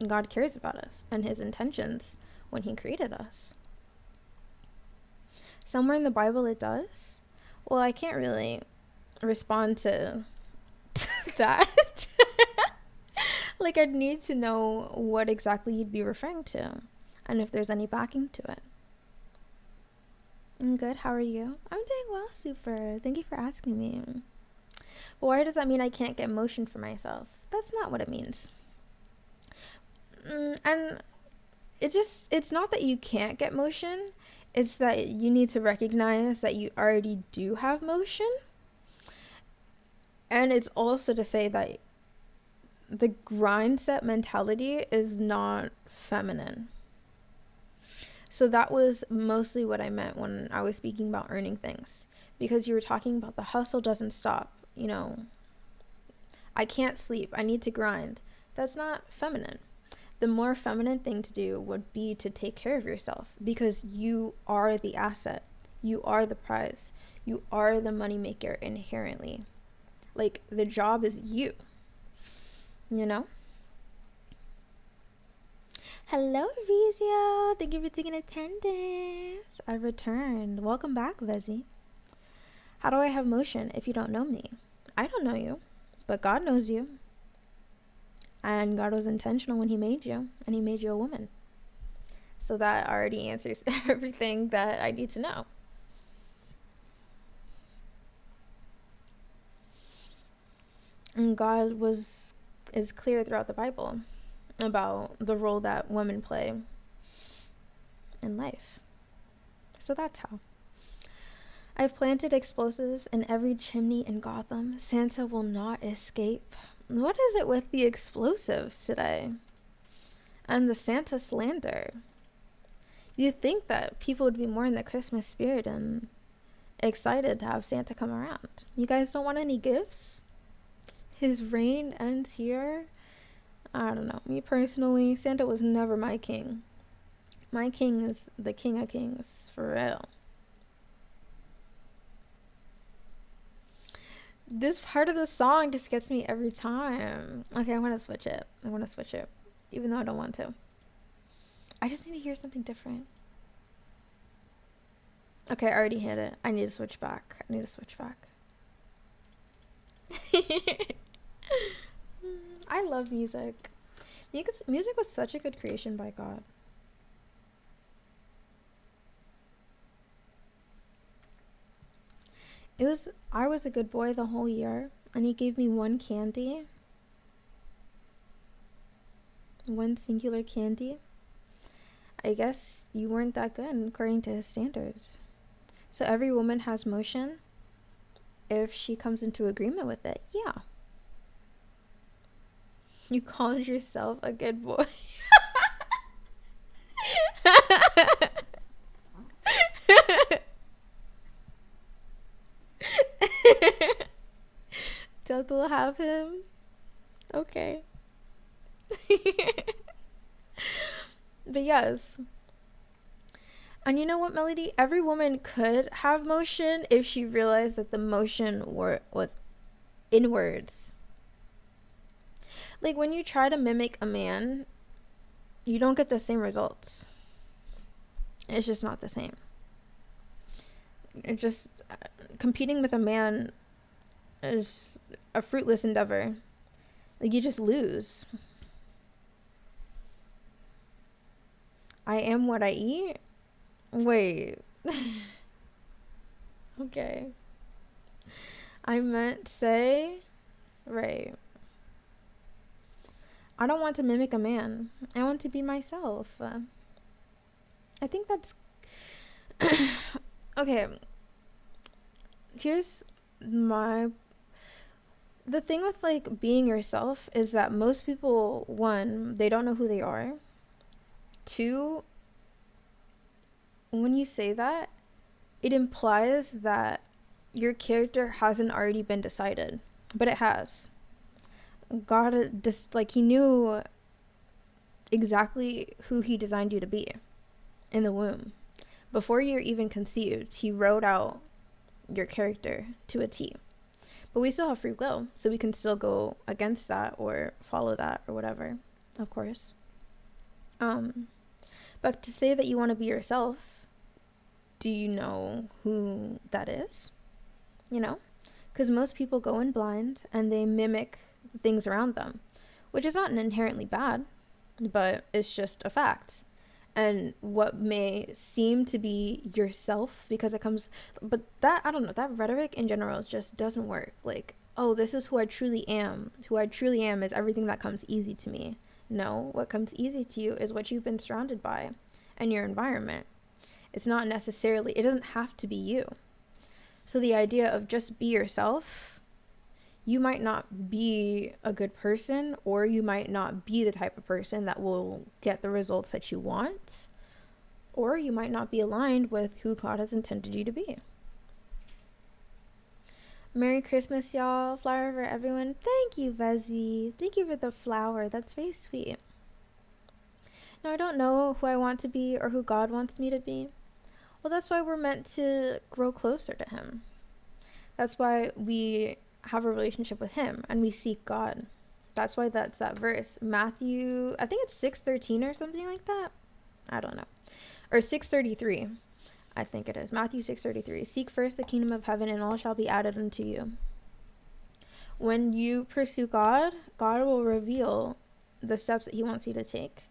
God cares about us and his intentions when he created us. Somewhere in the Bible it does. Well, I can't really respond to that. Like, I'd need to know what exactly you'd be referring to and if there's any backing to it. I'm good. How are you? I'm doing well, super. Thank you for asking me. But why does that mean I can't get motion for myself? That's not what it means. And it's not that you can't get motion. It's that you need to recognize that you already do have motion. And it's also to say that the grind set mentality is not feminine. So that was mostly what I meant when I was speaking about earning things. Because you were talking about the hustle doesn't stop. You know, I can't sleep. I need to grind. That's not feminine. The more feminine thing to do would be to take care of yourself, because you are the asset. You are the prize. You are the moneymaker inherently. Like, the job is you. You know? Hello, Rizio. Thank you for taking attendance. I've returned. Welcome back, Vezi. How do I have motion if you don't know me? I don't know you, but God knows you. And God was intentional when he made you, and he made you a woman. So that already answers everything that I need to know. And God is clear throughout the Bible about the role that women play in life. So that's how. I've planted explosives in every chimney in Gotham. Santa will not escape. What is it with the explosives today? And the Santa slander. You'd think that people would be more in the Christmas spirit and excited to have Santa come around. You guys don't want any gifts? His reign ends here. I don't know. Me personally, Santa was never my king. My king is the King of Kings, for real. This part of the song just gets me every time. Okay, I want to switch it. Even though I don't want to. I just need to hear something different. Okay, I already hit it. I need to switch back. I love music. Music was such a good creation by God. I was a good boy the whole year, and he gave me one candy. One singular candy. I guess you weren't that good according to his standards. So every woman has motion if she comes into agreement with it. Yeah. You called yourself a good boy. Death will have him. Okay. But yes. And you know what, Melody? Every woman could have motion if she realized that the motion was inwards. Like, when you try to mimic a man, you don't get the same results. It's just not the same. It just competing with a man is a fruitless endeavor. Like, you just lose. I am what I eat? Wait. Okay. I meant say, right. I don't want to mimic a man. I want to be myself. I think that's... Okay. Here's the thing with, like, being yourself is that most people, one, they don't know who they are. Two, when you say that, it implies that your character hasn't already been decided, but it has. God just like he knew exactly who he designed you to be in the womb. Before you're even conceived, he wrote out your character to a T. But we still have free will, so we can still go against that or follow that or whatever, of course. But to say that you want to be yourself, do you know who that is? You know? Because most people go in blind and they mimic things around them, which is not inherently bad, but it's just a fact. And what may seem to be yourself because it comes, but that, I don't know, that rhetoric in general just doesn't work. Like, oh, this is who I truly am. Who I truly am is everything that comes easy to me. No, what comes easy to you is what you've been surrounded by and your environment. It's not necessarily, it doesn't have to be you. So the idea of just be yourself, you might not be a good person, or you might not be the type of person that will get the results that you want, or you might not be aligned with who God has intended you to be. Merry Christmas, y'all. Flower for everyone. Thank you, Vezi. Thank you for the flower. That's very sweet. Now, I don't know who I want to be or who God wants me to be. Well, that's why we're meant to grow closer to him. That's why we have a relationship with him and we seek God. That's why that's that verse. Matthew, I think it's 6:13 or something like that. I don't know. Or 6:33. I think it is. Matthew 6:33. Seek first the kingdom of heaven and all shall be added unto you. When you pursue God, God will reveal the steps that he wants you to take,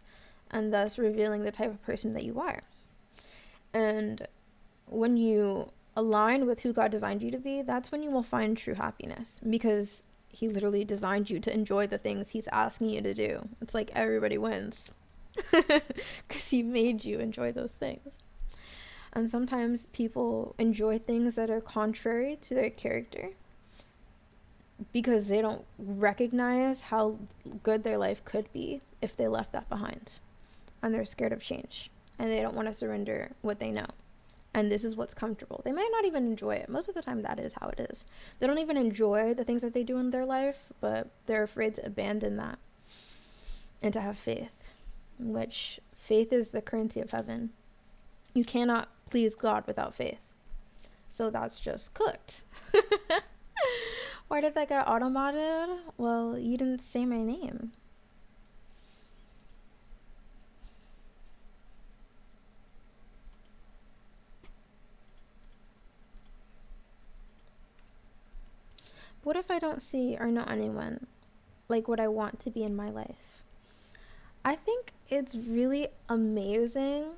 and thus revealing the type of person that you are. And when you align with who God designed you to be, that's when you will find true happiness, because he literally designed you to enjoy the things he's asking you to do. It's like everybody wins because he made you enjoy those things. And sometimes people enjoy things that are contrary to their character because they don't recognize how good their life could be if they left that behind. And they're scared of change. And they don't want to surrender what they know. And this is what's comfortable. They might not even enjoy it. Most of the time, that is how it is. They don't even enjoy the things that they do in their life, but they're afraid to abandon that and to have faith, which faith is the currency of heaven. You cannot please God without faith. So that's just cooked. Why did that get automated? Well, you didn't say my name. What if I don't see or know anyone like what I want to be in my life? I think it's really amazing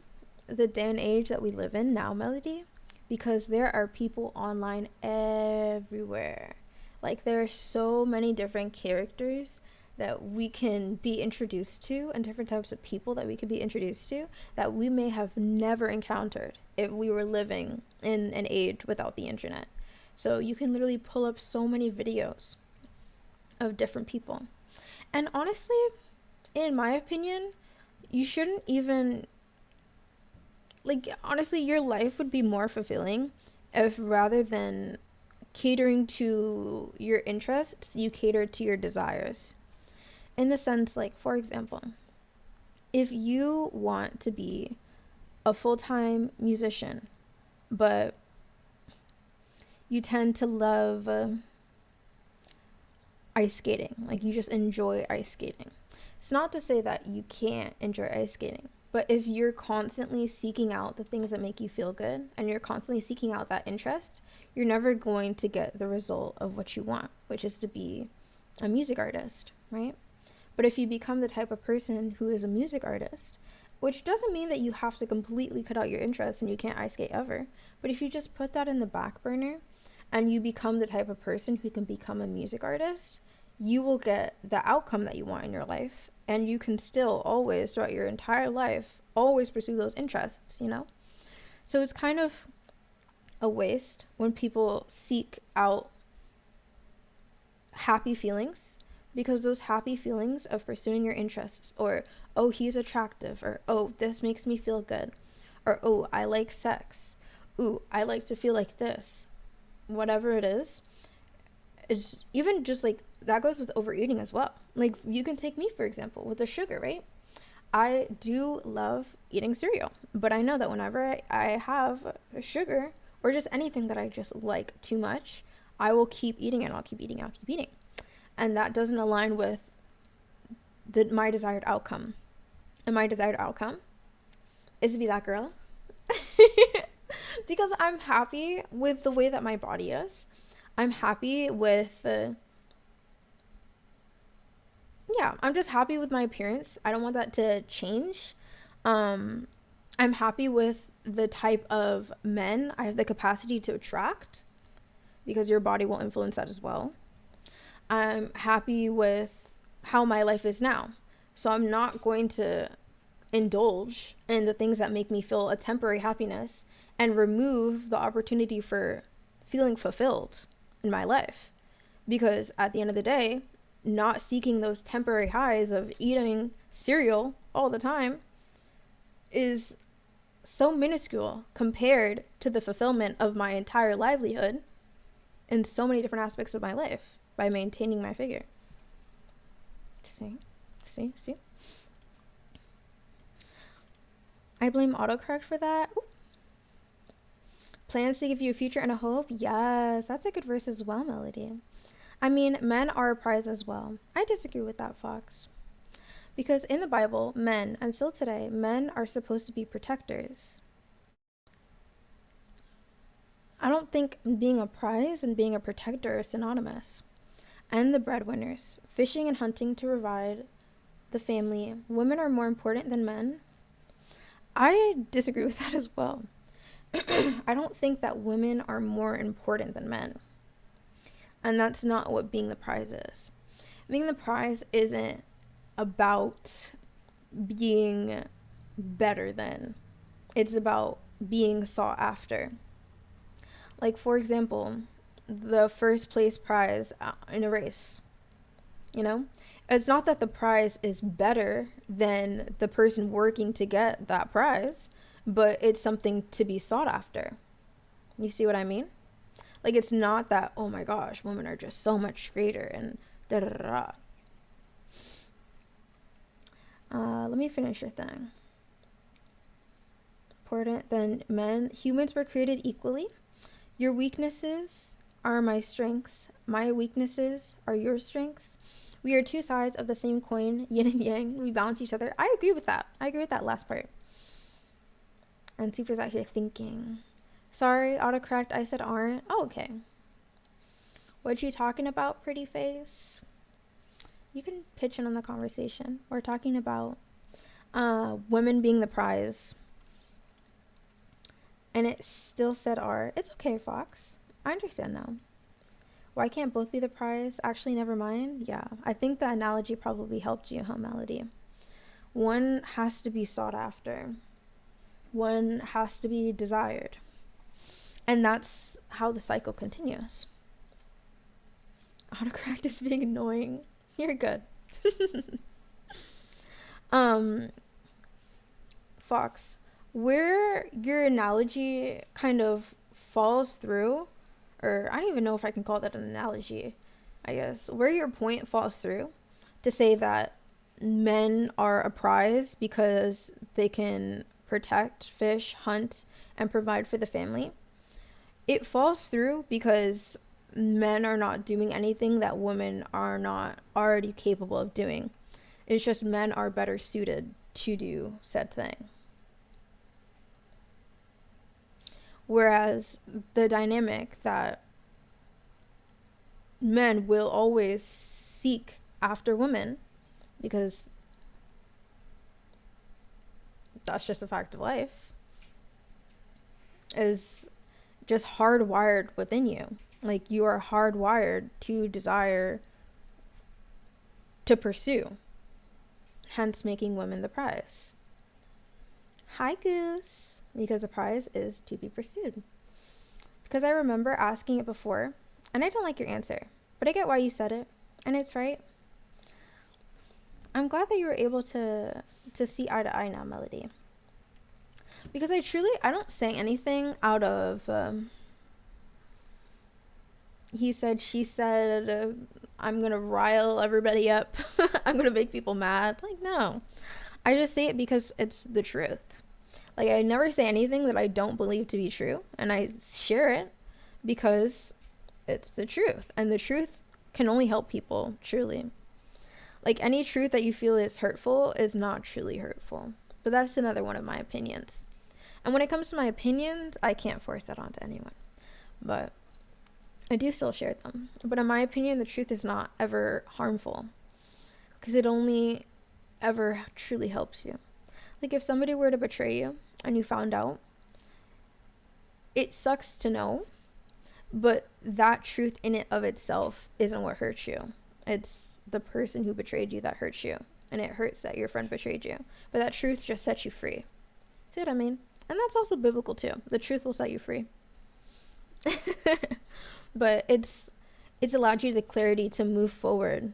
the day and age that we live in now, Melody, because there are people online everywhere. Like, there are so many different characters that we can be introduced to, and different types of people that we could be introduced to that we may have never encountered if we were living in an age without the internet. So you can literally pull up so many videos of different people. And honestly, in my opinion, you shouldn't even, like, honestly, your life would be more fulfilling if, rather than catering to your interests, you cater to your desires. In the sense, like, for example, if you want to be a full-time musician, but you tend to love ice skating, like you just enjoy ice skating. It's not to say that you can't enjoy ice skating, but if you're constantly seeking out the things that make you feel good and you're constantly seeking out that interest, you're never going to get the result of what you want, which is to be a music artist, right? But if you become the type of person who is a music artist, which doesn't mean that you have to completely cut out your interest and you can't ice skate ever, but if you just put that in the back burner and you become the type of person who can become a music artist, you will get the outcome that you want in your life, and you can still always, throughout your entire life, always pursue those interests, you know? So it's kind of a waste when people seek out happy feelings, because those happy feelings of pursuing your interests, or, oh, he's attractive, or, oh, this makes me feel good, or, oh, I like sex, ooh, I like to feel like this, whatever it is, it's even just like that goes with overeating as well. Like, you can take me, for example, with the sugar, right? I do love eating cereal, but I know that whenever I have sugar or just anything that I just like too much, I will keep eating it. I'll keep eating. I'll keep eating. And that doesn't align with my desired outcome. And my desired outcome is to be that girl. Because I'm happy with the way that my body is. I'm happy with yeah, I'm just happy with my appearance. I don't want that to change. I'm happy with the type of men I have the capacity to attract, because your body will influence that as well. I'm happy with how my life is now. So I'm not going to indulge in the things that make me feel a temporary happiness and remove the opportunity for feeling fulfilled in my life. Because at the end of the day, not seeking those temporary highs of eating cereal all the time is so minuscule compared to the fulfillment of my entire livelihood in so many different aspects of my life by maintaining my figure. See? I blame autocorrect for that. Ooh. Plans to give you a future and a hope? Yes, that's a good verse as well, Melody. I mean, men are a prize as well. I disagree with that, Fox. Because in the Bible, men, and still today, men are supposed to be protectors. I don't think being a prize and being a protector are synonymous. And the breadwinners, fishing and hunting to provide the family. Women are more important than men. I disagree with that as well. I don't think that women are more important than men. And that's not what being the prize is. Being the prize isn't about being better than. It's about being sought after. Like, for example, the first place prize in a race. You know? It's not that the prize is better than the person working to get that prize, but it's something to be sought after. You see what I mean? Like, it's not that, oh my gosh, women are just so much greater and da da da da. Let me finish your thing. Important than men. Humans were created equally. Your weaknesses are my strengths. My weaknesses are your strengths. We are two sides of the same coin, yin and yang. We balance each other. I agree with that. I agree with that last part. And Super's out here thinking. Sorry, autocorrect, I said aren't. Oh, okay. What you talking about, pretty face? You can pitch in on the conversation. We're talking about women being the prize. And it still said are. It's okay, Fox. I understand now. Why can't both be the prize? Actually, never mind. Yeah, I think the analogy probably helped you, huh, Melody? One has to be sought after. One has to be desired. And that's how the cycle continues. Autocorrect is being annoying. You're good. Fox, where your analogy kind of falls through, or I don't even know if I can call that an analogy, I guess, where your point falls through to say that men are a prize because they can protect, fish, hunt, and provide for the family. It falls through because men are not doing anything that women are not already capable of doing. It's just men are better suited to do said thing. Whereas the dynamic that men will always seek after women, because that's just a fact of life, is just hardwired within you. Like, you are hardwired to desire to pursue, hence making women the prize. Hi, Goose. Because the prize is to be pursued. Because I remember asking it before, and I don't like your answer, but I get why you said it, and it's right. I'm glad that you were able to see eye to eye now, Melody. Because I don't say anything out of he said, she said, I'm gonna rile everybody up. I'm gonna make people mad. Like, no. I just say it because it's the truth. Like, I never say anything that I don't believe to be true, and I share it because it's the truth, and the truth can only help people, truly. Like, any truth that you feel is hurtful is not truly hurtful. But that's another one of my opinions. And when it comes to my opinions, I can't force that onto anyone. But I do still share them. But in my opinion, the truth is not ever harmful, because it only ever truly helps you. Like, if somebody were to betray you and you found out, it sucks to know, but that truth in it of itself isn't what hurts you. It's the person who betrayed you that hurts you, and it hurts that your friend betrayed you. But that truth just sets you free. See what I mean? And that's also biblical too. The truth will set you free. But it's allowed you the clarity to move forward,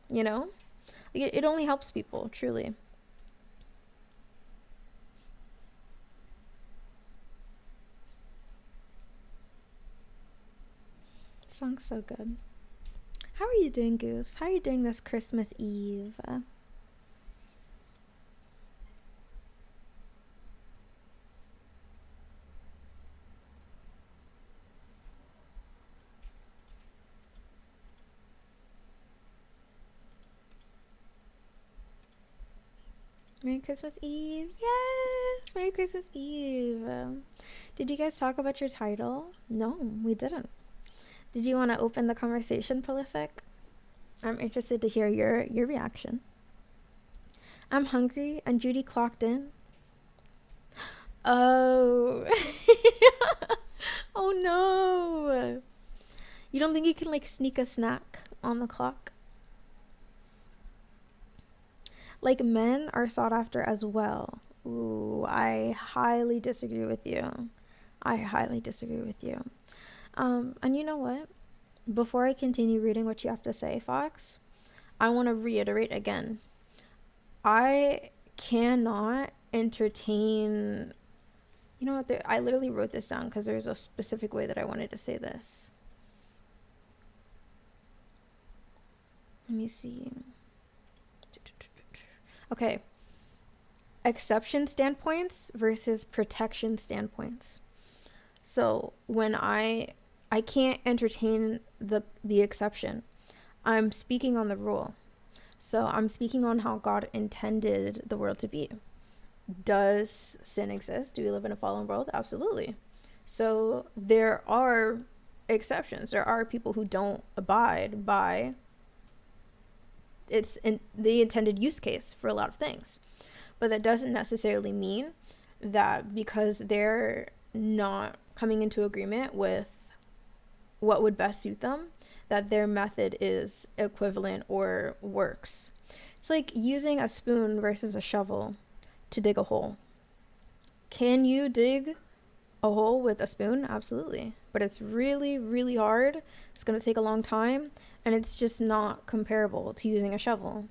you know? It only helps people, truly. Song's so good. How are you doing, Goose? How are you doing this Christmas Eve? Merry Christmas Eve. Yes, Merry Christmas Eve. Did you guys talk about your title? No, we didn't. Did you want to open the conversation, Prolific? I'm interested to hear your reaction. I'm hungry, and Judy clocked in. Oh. Oh no. You don't think you can like sneak a snack on the clock? Like, men are sought after as well. Ooh, I highly disagree with you. I highly disagree with you. And you know what? Before I continue reading what you have to say, Fox, I want to reiterate again. I cannot entertain... You know what? I literally wrote this down because there's a specific way that I wanted to say this. Let me see. Okay. Exception standpoints versus protection standpoints. So when I can't entertain the exception. I'm speaking on the rule. So I'm speaking on how God intended the world to be. Does sin exist? Do we live in a fallen world? Absolutely. So there are exceptions. There are people who don't abide by the intended use case for a lot of things. But that doesn't necessarily mean that because they're not coming into agreement with what would best suit them, that their method is equivalent or works. It's like using a spoon versus a shovel to dig a hole. Can you dig a hole with a spoon? Absolutely. But it's really, really hard. It's going to take a long time, and it's just not comparable to using a shovel.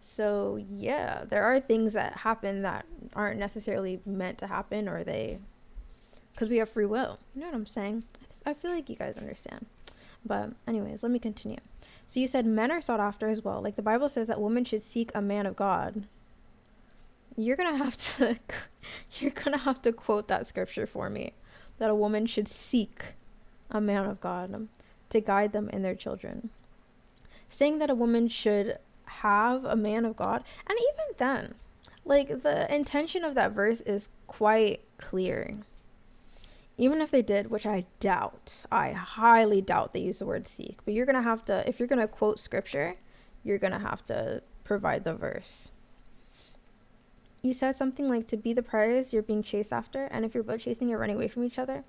So yeah, there are things that happen that aren't necessarily meant to happen, or because we have free will. You know what I'm saying? I feel like you guys understand. But anyways, let me continue. So you said men are sought after as well. Like the Bible says that women should seek a man of God. You're gonna have to quote that scripture for me, that a woman should seek a man of God to guide them and their children. Saying that a woman should have a man of God, and even then, like the intention of that verse is quite clear. Even if they did, which I highly doubt they use the word seek, but you're gonna have to, if you're gonna quote scripture, you're gonna have to provide the verse. You said something like, to be the prize, you're being chased after, and if you're both chasing, you're running away from each other.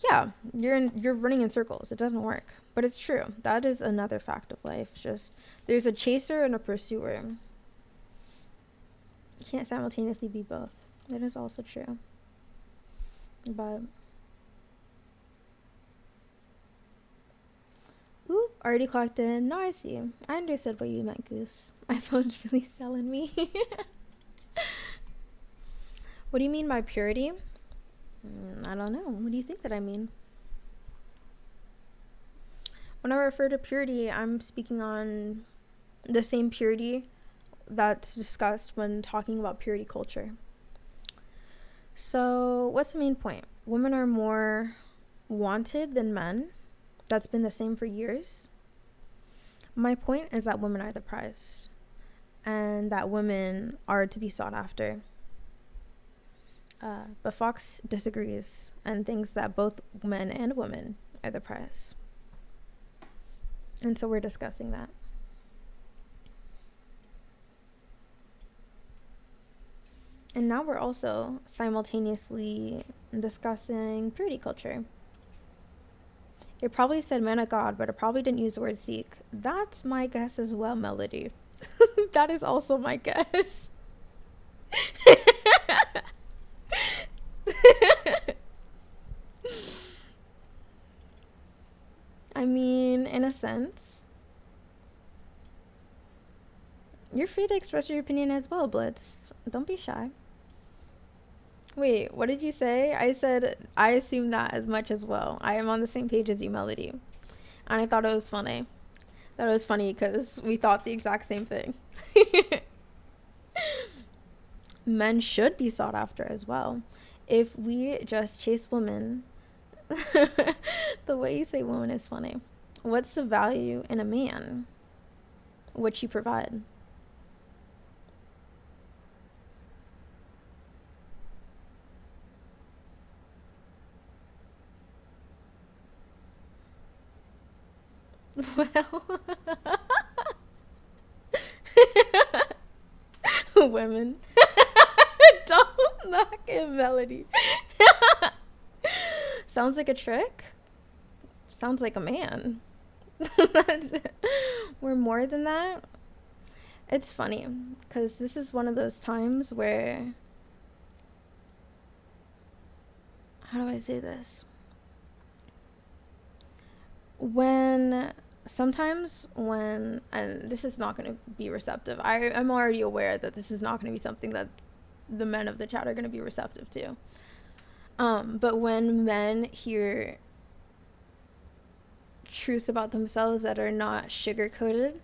Yeah, you're running in circles. It doesn't work, but it's true. That is another fact of life. Just there's a chaser and a pursuer. You can't simultaneously be both. That is also true. But ooh, already clocked in. No, I see. I understood what you meant, Goose. My phone's really selling me. What do you mean by purity? I don't know. What do you think that I mean? When I refer to purity, I'm speaking on the same purity that's discussed when talking about purity culture. So what's the main point? Women are more wanted than men. That's been the same for years. My point is that women are the prize, and that women are to be sought after. But Fox disagrees and thinks that both men and women are the prize. And so we're discussing that. And now we're also simultaneously discussing purity culture. It probably said man of God, but it probably didn't use the word seek. That's my guess as well, Melody. That is also my guess. I mean, in a sense, you're free to express your opinion as well, Blitz. Don't be shy. Wait, what did you say? I said I assume that as much as well. I am on the same page as you, Melody. And I thought it was funny. That was funny because we thought the exact same thing. Men should be sought after as well. If we just chase women, the way you say woman is funny. What's the value in a man? What you provide? Well, women. Don't knock it, Melody. Sounds like a trick. Sounds like a man. We're more than that. It's funny because this is one of those times where, how do I say this? Sometimes when, and this is not going to be receptive. I'm already aware that this is not going to be something that the men of the chat are going to be receptive to. But when men hear truths about themselves that are not sugar-coated,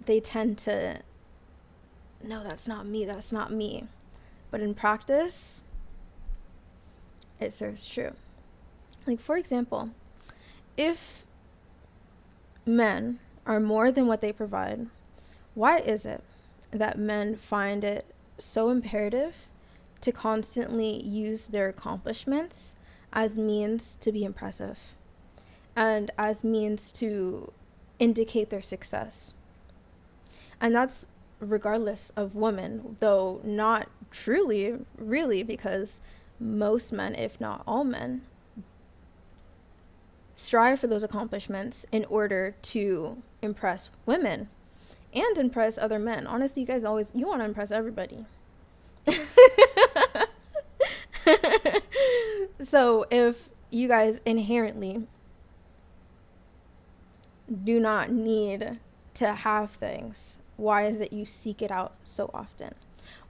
they tend to, no, that's not me, that's not me. But in practice, it serves true. Like, for example, if men are more than what they provide, why is it that men find it so imperative to constantly use their accomplishments as means to be impressive and as means to indicate their success? And that's regardless of women, though not truly, really, because most men, if not all men, strive for those accomplishments in order to impress women and impress other men. Honestly, you want to impress everybody. So if you guys inherently do not need to have things, why is it you seek it out so often?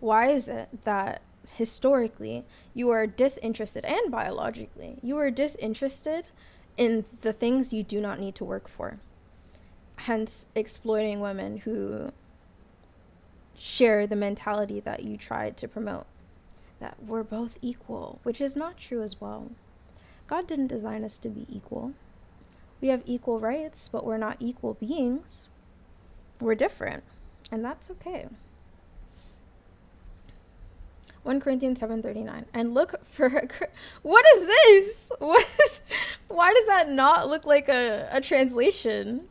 Why is it that historically you are disinterested, and biologically you are disinterested in the things you do not need to work for, hence exploiting women who share the mentality that you tried to promote, that we're both equal, which is not true as well. God didn't design us to be equal. We have equal rights, but we're not equal beings. We're different, and that's okay. 1 Corinthians 7:39. And look for what is this? Why does that not look like a translation?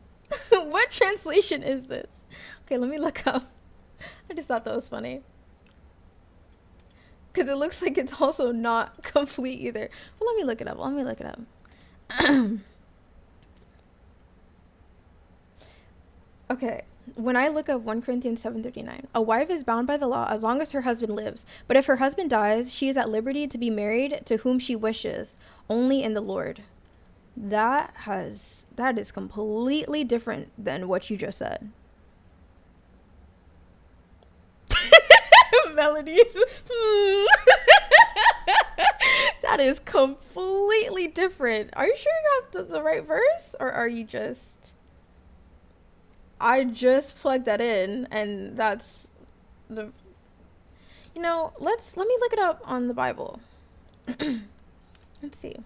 What translation is this? Okay, let me look up. I just thought that was funny, because it looks like it's also not complete either. Well, let me look it up. Okay, when I look up 1 Corinthians 7:39, a wife is bound by the law as long as her husband lives. But if her husband dies, she is at liberty to be married to whom she wishes, only in the Lord. That is completely different than what you just said. Melodies. That is completely completely different. Are you sure you have the right verse, or are you just... I just plugged that in, and that's the... You know, let me look it up on the Bible. Let's see.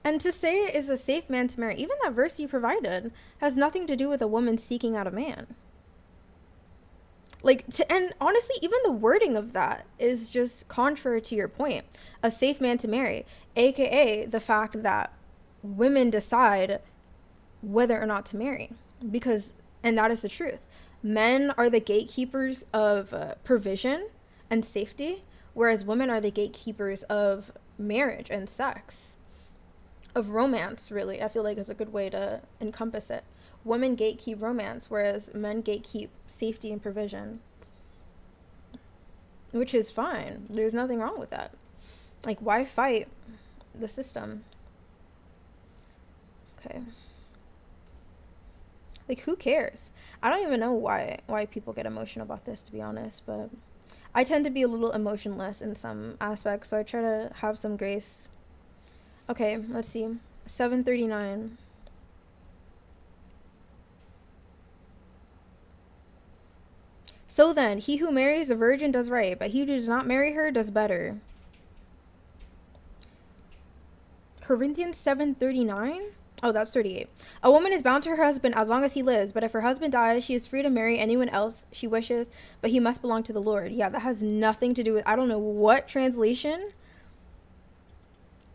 And to say is a safe man to marry, even that verse you provided has nothing to do with a woman seeking out a man. Like, and honestly, even the wording of that is just contrary to your point. A safe man to marry, aka the fact that women decide whether or not to marry, because, and that is the truth. Men are the gatekeepers of provision and safety, whereas women are the gatekeepers of marriage and sex, of romance, really. I feel like is a good way to encompass it. Women gatekeep romance, whereas men gatekeep safety and provision, which is fine. There's nothing wrong with that. Like, why fight the system? Okay. Like, who cares? I don't even know why people get emotional about this, to be honest, but I tend to be a little emotionless in some aspects, so I try to have some grace. Okay, let's see. 739. So then, he who marries a virgin does right, but he who does not marry her does better. Corinthians 7:39. Oh, that's 38. A woman is bound to her husband as long as he lives, but if her husband dies, she is free to marry anyone else she wishes, but he must belong to the Lord. Yeah, that has nothing to do with, I don't know what translation.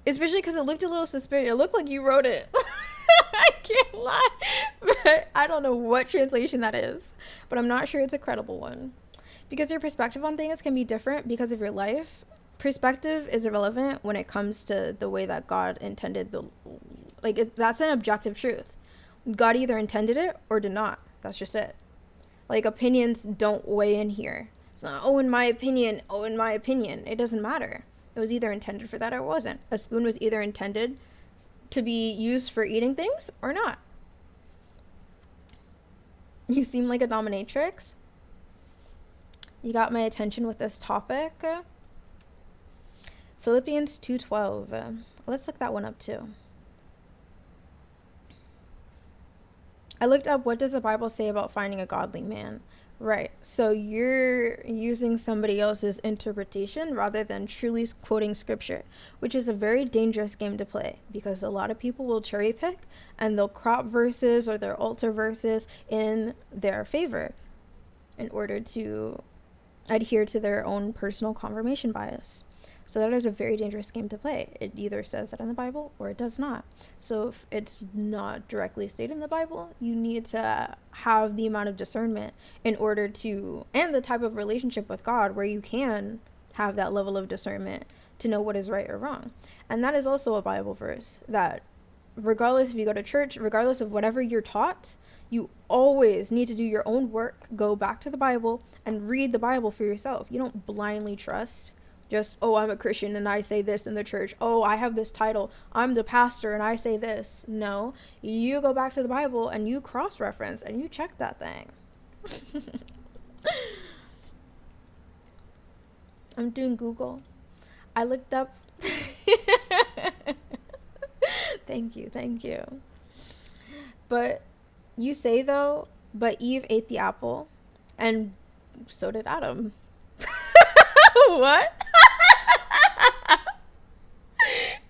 Especially because it looked a little suspicious. It looked like you wrote it. I can't lie. But I don't know what translation that is. But I'm not sure it's a credible one. Because your perspective on things can be different because of your life. Perspective is irrelevant when it comes to the way that God intended the... Like, that's an objective truth. God either intended it or did not. That's just it. Like, opinions don't weigh in here. It's not, oh, in my opinion, oh, in my opinion. It doesn't matter. It was either intended for that or it wasn't. A spoon was either intended to be used for eating things or not. You seem like a dominatrix. You got my attention with this topic. Philippians 2:12. Let's look that one up too. I looked up, what does the Bible say about finding a godly man? Right. So you're using somebody else's interpretation rather than truly quoting scripture, which is a very dangerous game to play because a lot of people will cherry pick and they'll crop verses or they'll alter verses in their favor in order to adhere to their own personal confirmation bias. So that is a very dangerous game to play. It either says that in the Bible or it does not. So if it's not directly stated in the Bible, you need to have the amount of discernment in order to, and the type of relationship with God where you can have that level of discernment to know what is right or wrong. And that is also a Bible verse that regardless if you go to church, regardless of whatever you're taught, you always need to do your own work, go back to the Bible and read the Bible for yourself. You don't blindly trust just, oh, I'm a Christian and I say this in the church. Oh, I have this title. I'm the pastor and I say this. No, you go back to the Bible and you cross-reference and you check that thing. I'm doing Google. I looked up. Thank you. But you say though, but Eve ate the apple and so did Adam. What?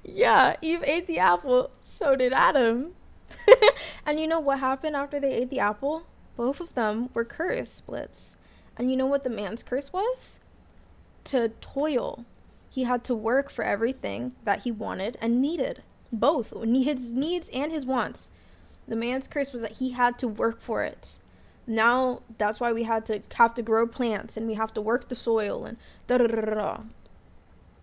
Yeah, Eve ate the apple, so did Adam. And you know what happened after they ate the apple? Both of them were curse splits. And you know what the man's curse was? To toil. He had to work for everything that he wanted and needed. Both, his needs and his wants. The man's curse was that he had to work for it. Now, that's why we have to grow plants and we have to work the soil and da-da-da-da-da.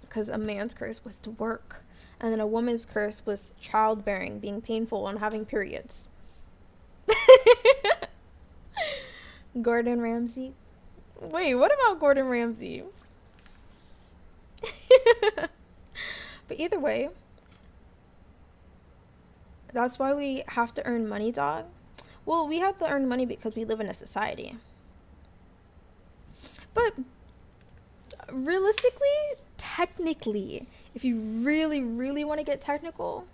Because a man's curse was to work. And then a woman's curse was childbearing, being painful, and having periods. Gordon Ramsay. Wait, what about Gordon Ramsay? But either way, that's why we have to earn money, dog. Well, we have to earn money because we live in a society. But realistically, technically, if you really, really want to get technical,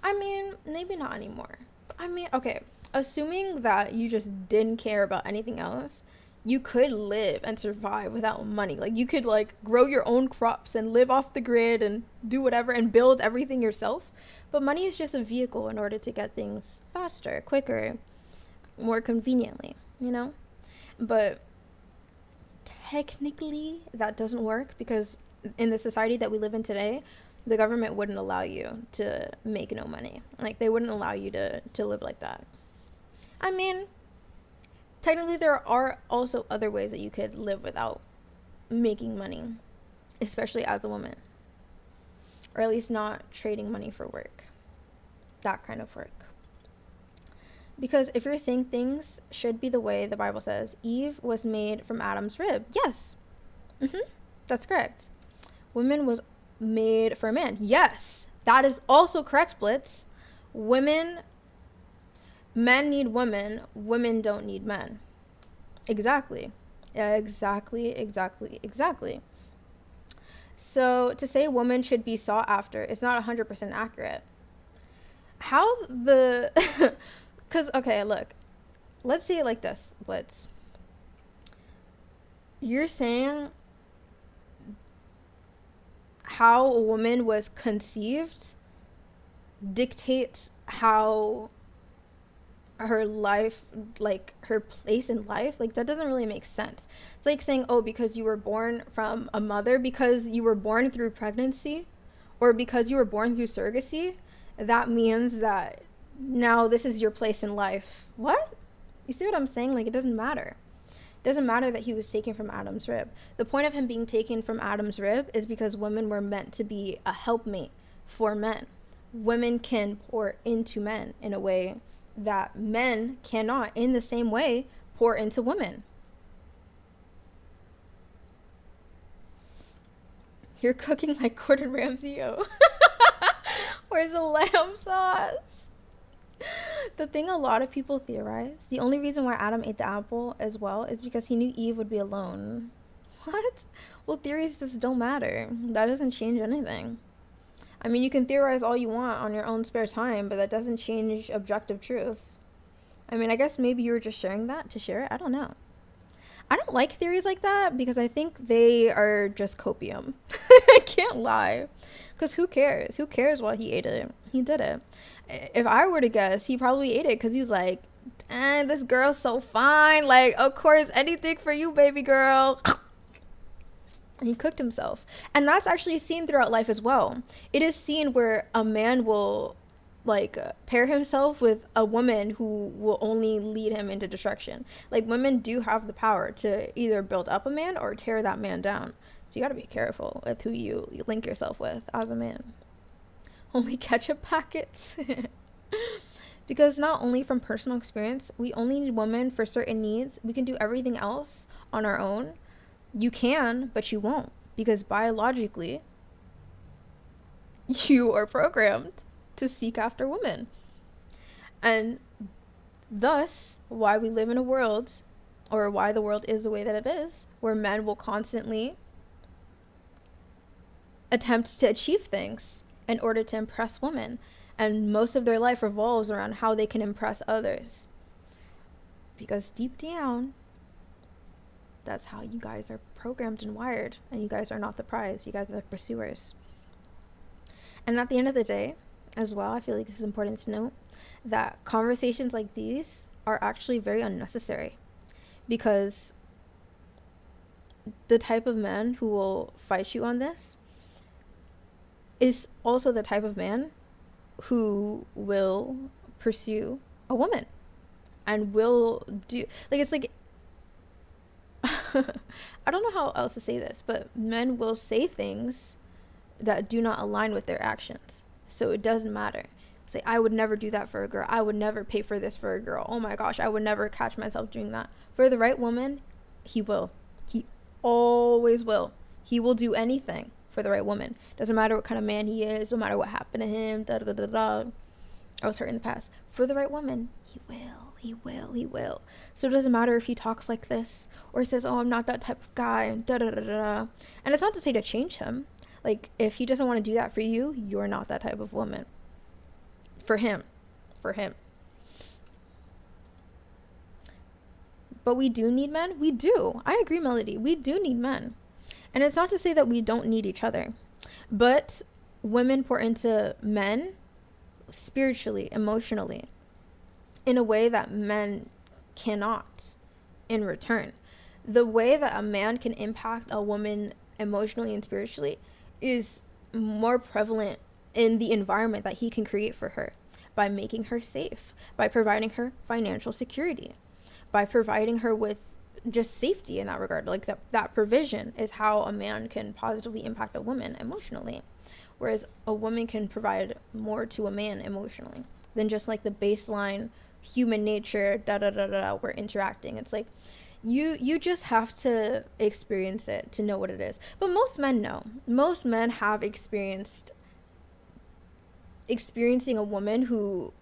I mean, maybe not anymore. I mean, okay, assuming that you just didn't care about anything else, you could live and survive without money. Like, you could, like, grow your own crops and live off the grid and do whatever and build everything yourself. But money is just a vehicle in order to get things faster, quicker, more conveniently, you know? But technically, that doesn't work because in the society that we live in today, the government wouldn't allow you to make no money. Like, they wouldn't allow you to live like that. I mean, technically, there are also other ways that you could live without making money, especially as a woman. Or at least not trading money for work. That kind of work. Because if you're saying things should be the way the Bible says, Eve was made from Adam's rib. Yes. That's correct. Woman was made for a man. Yes. That is also correct, Blitz. Men need women. Women don't need men. Exactly. Exactly. So to say woman should be sought after is not 100% accurate. How the... Because, okay, look. Let's see it like this, Blitz. You're saying how a woman was conceived dictates how her life, like her place in life, like that doesn't really make sense. It's like saying, oh, because you were born from a mother, because you were born through pregnancy, or because you were born through surrogacy, that means that now this is your place in life. What? You see what I'm saying? Like, it doesn't matter. It doesn't matter that he was taken from Adam's rib. The point of him being taken from Adam's rib is because women were meant to be a helpmate for men. Women can pour into men in a way that men cannot, in the same way, pour into women. You're cooking like Gordon Ramsay, yo. Where's the lamb sauce? The thing a lot of people theorize, the only reason why Adam ate the apple as well is because he knew Eve would be alone. What? Well, theories just don't matter. That doesn't change anything. I mean, you can theorize all you want on your own spare time, but that doesn't change objective truths. I mean, I guess maybe you were just sharing that to share it. I don't know. I don't like theories like that because I think they are just copium. I can't lie. Because who cares? Who cares why he ate it? He did it. If I were to guess, he probably ate it because he was like, dang, this girl's so fine. Like, of course, anything for you, baby girl. And he cooked himself. And that's actually seen throughout life as well. It is seen where a man will like pair himself with a woman who will only lead him into destruction. Like, women do have the power to either build up a man or tear that man down. So you got to be careful with who you link yourself with as a man. Only ketchup packets. Because not only from personal experience, we only need women for certain needs. We can do everything else on our own. You can, but you won't. Because biologically, you are programmed to seek after women. And thus, why we live in a world, or why the world is the way that it is, where men will constantly attempt to achieve things in order to impress women. And most of their life revolves around how they can impress others. Because deep down, that's how you guys are programmed and wired. And you guys are not the prize. You guys are the pursuers. And at the end of the day, as well, I feel like this is important to note, that conversations like these are actually very unnecessary. Because the type of man who will fight you on this is also the type of man who will pursue a woman and will do, like, it's like, I don't know how else to say this, but men will say things that do not align with their actions. So it doesn't matter. Say, I would never do that for a girl. I would never pay for this for a girl. Oh my gosh, I would never catch myself doing that. For the right woman, he will. He always will. He will do anything for the right woman. Doesn't matter what kind of man he is. No matter what happened to him. I was hurt in the past. For the right woman, he will. He will. He will. So it doesn't matter if he talks like this or says, "Oh, I'm not that type of guy." Da da da da. And it's not to say to change him. Like, if he doesn't want to do that for you, you're not that type of woman. For him. For him. But we do need men. We do. I agree, Melody. We do need men. And it's not to say that we don't need each other. But women pour into men spiritually, emotionally, in a way that men cannot in return. The way that a man can impact a woman emotionally and spiritually is more prevalent in the environment that he can create for her, by making her safe, by providing her financial security, by providing her with just safety in that regard. Like that provision is how a man can positively impact a woman emotionally, whereas a woman can provide more to a man emotionally than just like the baseline human nature, da da da da, we're interacting. It's like you just have to experience it to know what it is. But most men know. Most men have experiencing a woman who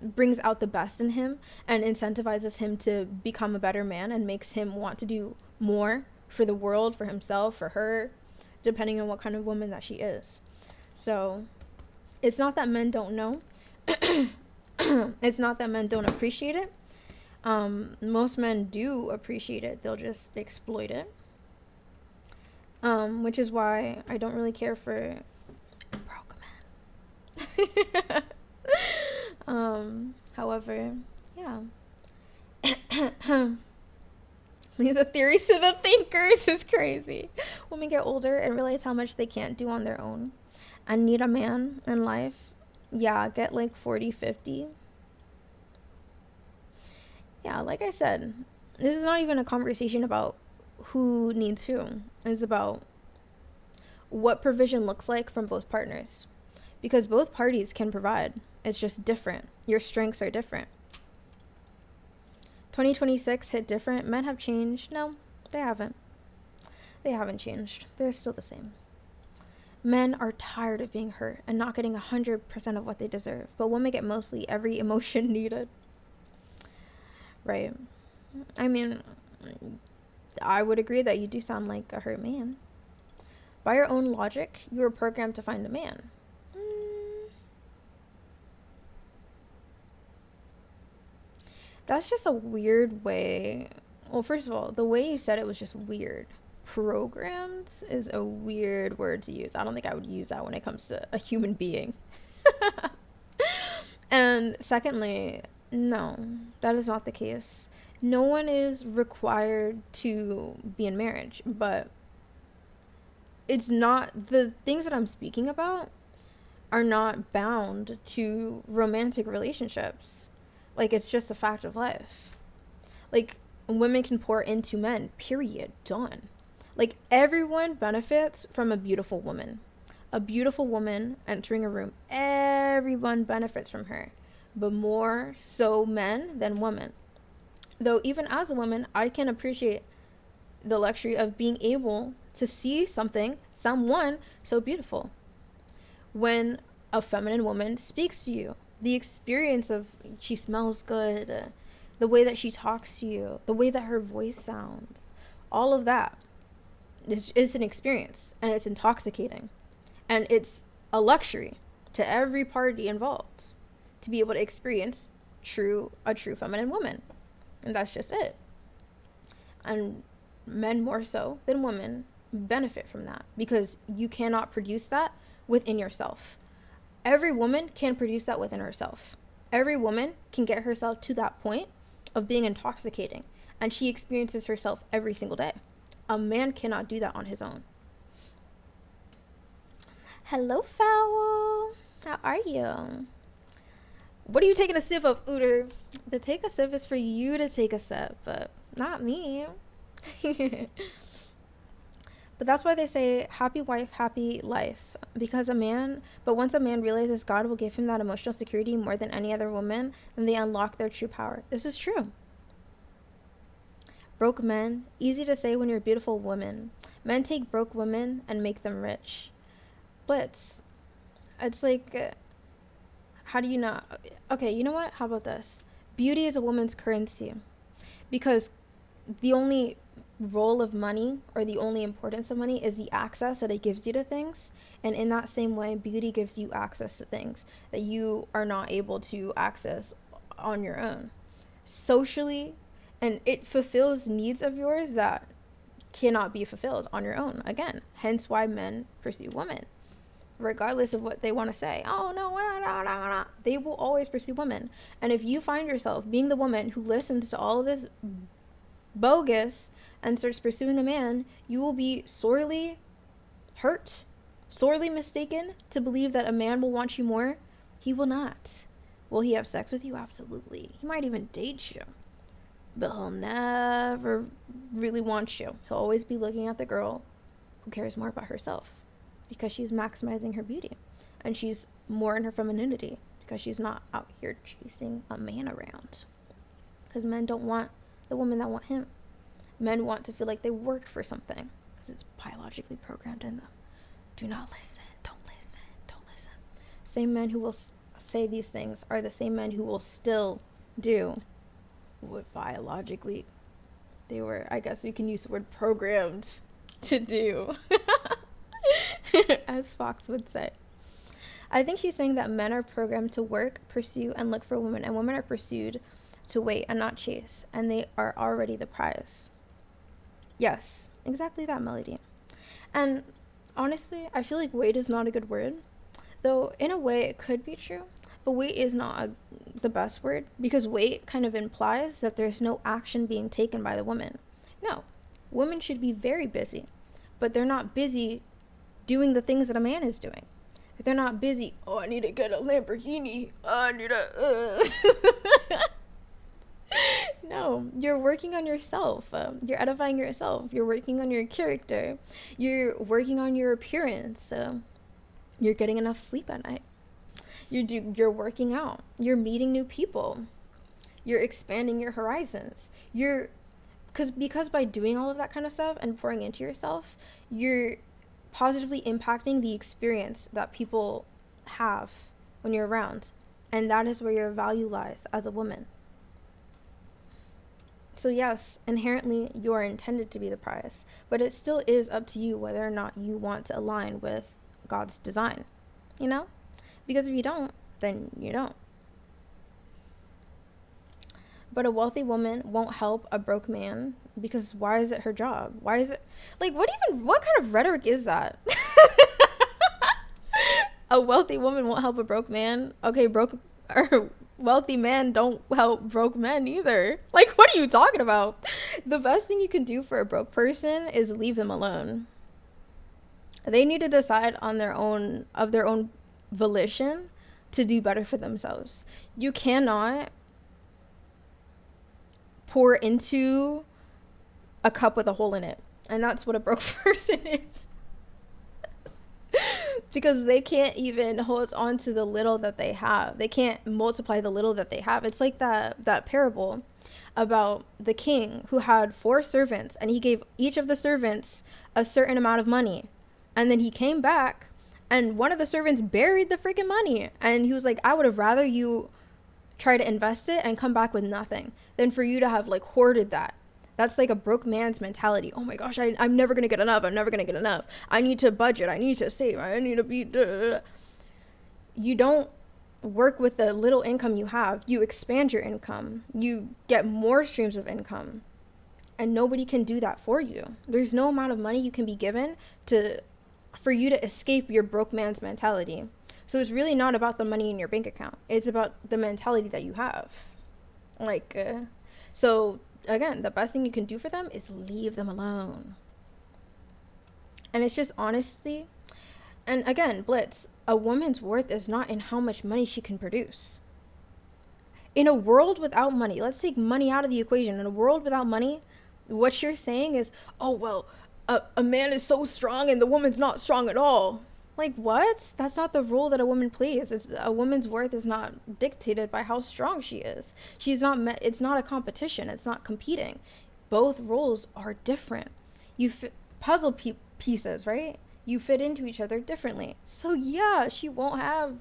brings out the best in him and incentivizes him to become a better man and makes him want to do more for the world, for himself, for her, depending on what kind of woman that she is. So it's not that men don't know. It's not that men don't appreciate it. Most men do appreciate it. They'll just exploit it. Which is why I don't really care for broke men. However, yeah. Leave the theories to the thinkers is crazy. Women get older and realize how much they can't do on their own and need a man in life. Yeah, get like 40, 50. Yeah, like I said, this is not even a conversation about who needs who. It's about what provision looks like from both partners. Because both parties can provide. It's just different. Your strengths are different. 2026 hit different. Men have changed. No, they haven't. They haven't changed. They're still the same. Men are tired of being hurt and not getting 100% of what they deserve. But women get mostly every emotion needed. Right. I mean, I would agree that you do sound like a hurt man. By your own logic, you were programmed to find a man. That's just a weird way. Well, first of all, the way you said it was just weird. Programmed is a weird word to use. I don't think I would use that when it comes to a human being. And secondly, no, that is not the case. No one is required to be in marriage, but it's not, the things that I'm speaking about are not bound to romantic relationships. Like, it's just a fact of life. Like, women can pour into men, period, done. Like, everyone benefits from a beautiful woman. A beautiful woman entering a room, everyone benefits from her. But more so men than women. Though even as a woman, I can appreciate the luxury of being able to see someone so beautiful. When a feminine woman speaks to you, the experience of she smells good, the way that she talks to you, the way that her voice sounds, all of that is an experience, and it's intoxicating, and it's a luxury to every party involved to be able to experience a true feminine woman. And that's just it. And men more so than women benefit from that, because you cannot produce that within yourself. Every woman can produce that within herself. Every woman can get herself to that point of being intoxicating, and she experiences herself every single day. A man cannot do that on his own. Hello, Fowl. How are you? What are you taking a sip of, Uter? The take a sip is for you to take a sip, but not me. But that's why they say happy wife, happy life. Because once a man realizes God will give him that emotional security more than any other woman, then they unlock their true power. This is true. Broke men, easy to say when you're a beautiful woman. Men take broke women and make them rich. But it's like, How do you not? Okay, you know what? How about this? Beauty is a woman's currency, because the only role of money, or the only importance of money, is the access that it gives you to things. And in that same way, beauty gives you access to things that you are not able to access on your own socially, and it fulfills needs of yours that cannot be fulfilled on your own. Again, hence why men pursue women, regardless of what they want to say. Oh no, no, no, no. They will always pursue women. And if you find yourself being the woman who listens to all of this bogus and starts pursuing a man, you will be sorely hurt, sorely mistaken to believe that a man will want you more. He will not. Will he have sex with you? Absolutely. He might even date you, but he'll never really want you. He'll always be looking at the girl who cares more about herself, because she's maximizing her beauty, and she's more in her femininity, because she's not out here chasing a man around. Because men don't want the women that want him. Men want to feel like they worked for something, because it's biologically programmed in them. Do not listen. Don't listen. Don't listen. Same men who will say these things are the same men who will still do what biologically they were, I guess we can use the word, programmed to do. As Fox would say. I think she's saying that men are programmed to work, pursue, and look for women, and women are pursued to wait and not chase, and they are already the prize. Yes, exactly that, Melody. And honestly, I feel like wait is not a good word, though in a way it could be true, but wait is not the best word, because wait kind of implies that there's no action being taken by the woman. No, women should be very busy, but they're not busy doing the things that a man is doing. If they're not busy, oh, I need to get a Lamborghini, I need a No, you're working on yourself. You're edifying yourself. You're working on your character. You're working on your appearance. You're getting enough sleep at night. You're working out. You're meeting new people. You're expanding your horizons. Because by doing all of that kind of stuff and pouring into yourself, you're positively impacting the experience that people have when you're around. And that is where your value lies as a woman. So yes, inherently you are intended to be the prize, but it still is up to you whether or not you want to align with God's design, you know? Because if you don't, then you don't. But a wealthy woman won't help a broke man, because why is it her job? Why is it, like, what kind of rhetoric is that? A wealthy woman won't help a broke man. Okay, wealthy men don't help broke men either. Like, what are you talking about? The best thing you can do for a broke person is leave them alone. They need to decide on their own volition to do better for themselves. You cannot pour into a cup with a hole in it, and that's what a broke person is. Because they can't even hold on to the little that they have. They can't multiply the little that they have. It's like that parable about the king who had 4 servants, and he gave each of the servants a certain amount of money. And then he came back, and one of the servants buried the freaking money. And he was like, I would have rather you try to invest it and come back with nothing than for you to have, like, hoarded that. That's like a broke man's mentality. Oh my gosh, I'm never going to get enough. I'm never going to get enough. I need to budget. I need to save. I need to be... You don't work with the little income you have. You expand your income. You get more streams of income. And nobody can do that for you. There's no amount of money you can be given for you to escape your broke man's mentality. So it's really not about the money in your bank account. It's about the mentality that you have. So... Again, the best thing you can do for them is leave them alone. And it's just honesty. And again, Blitz, a woman's worth is not in how much money she can produce. In a world without money, let's take money out of the equation. In a world without money, what you're saying is, oh, well, a man is so strong and the woman's not strong at all. Like, what? That's not the role that a woman plays. A woman's worth is not dictated by how strong she is. It's not a competition. It's not competing. Both roles are different. Puzzle pieces, right? You fit into each other differently. So yeah, she won't have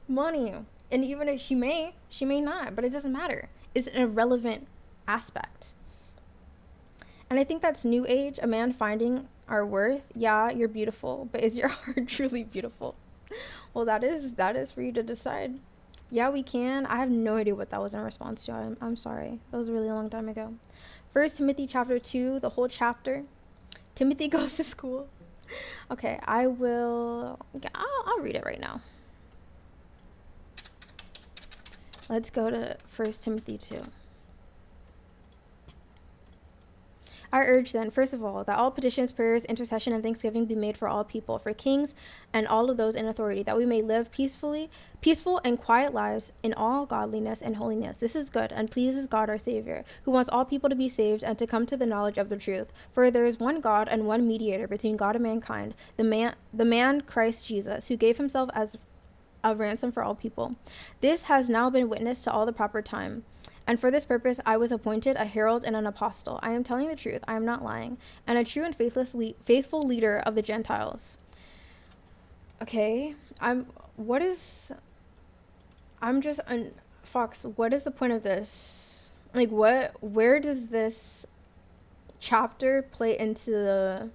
money And even if she may not, but it doesn't matter. It's an irrelevant aspect. And I think that's new age, a man finding our worth. Yeah, you're beautiful, but is your heart truly beautiful? Well, that is for you to decide. Yeah, we can. I have no idea what that was in response to. I'm sorry. That was a really long time ago. First Timothy chapter 2, the whole chapter. Timothy goes to school. Okay, I'll read it right now. Let's go to First Timothy 2. I urge then, first of all, that all petitions, prayers, intercession, and thanksgiving be made for all people, for kings and all of those in authority, that we may live peaceful and quiet lives in all godliness and holiness. This is good and pleases God our Savior, who wants all people to be saved and to come to the knowledge of the truth. For there is one God and one mediator between God and mankind, the man Christ Jesus, who gave himself as a ransom for all people. This has now been witnessed to all the proper time. And for this purpose I was appointed a herald and an apostle. I am telling the truth, I am not lying, and a true and faithful leader of the Gentiles. Okay, Fox, what is the point of this? Like, where does this chapter play into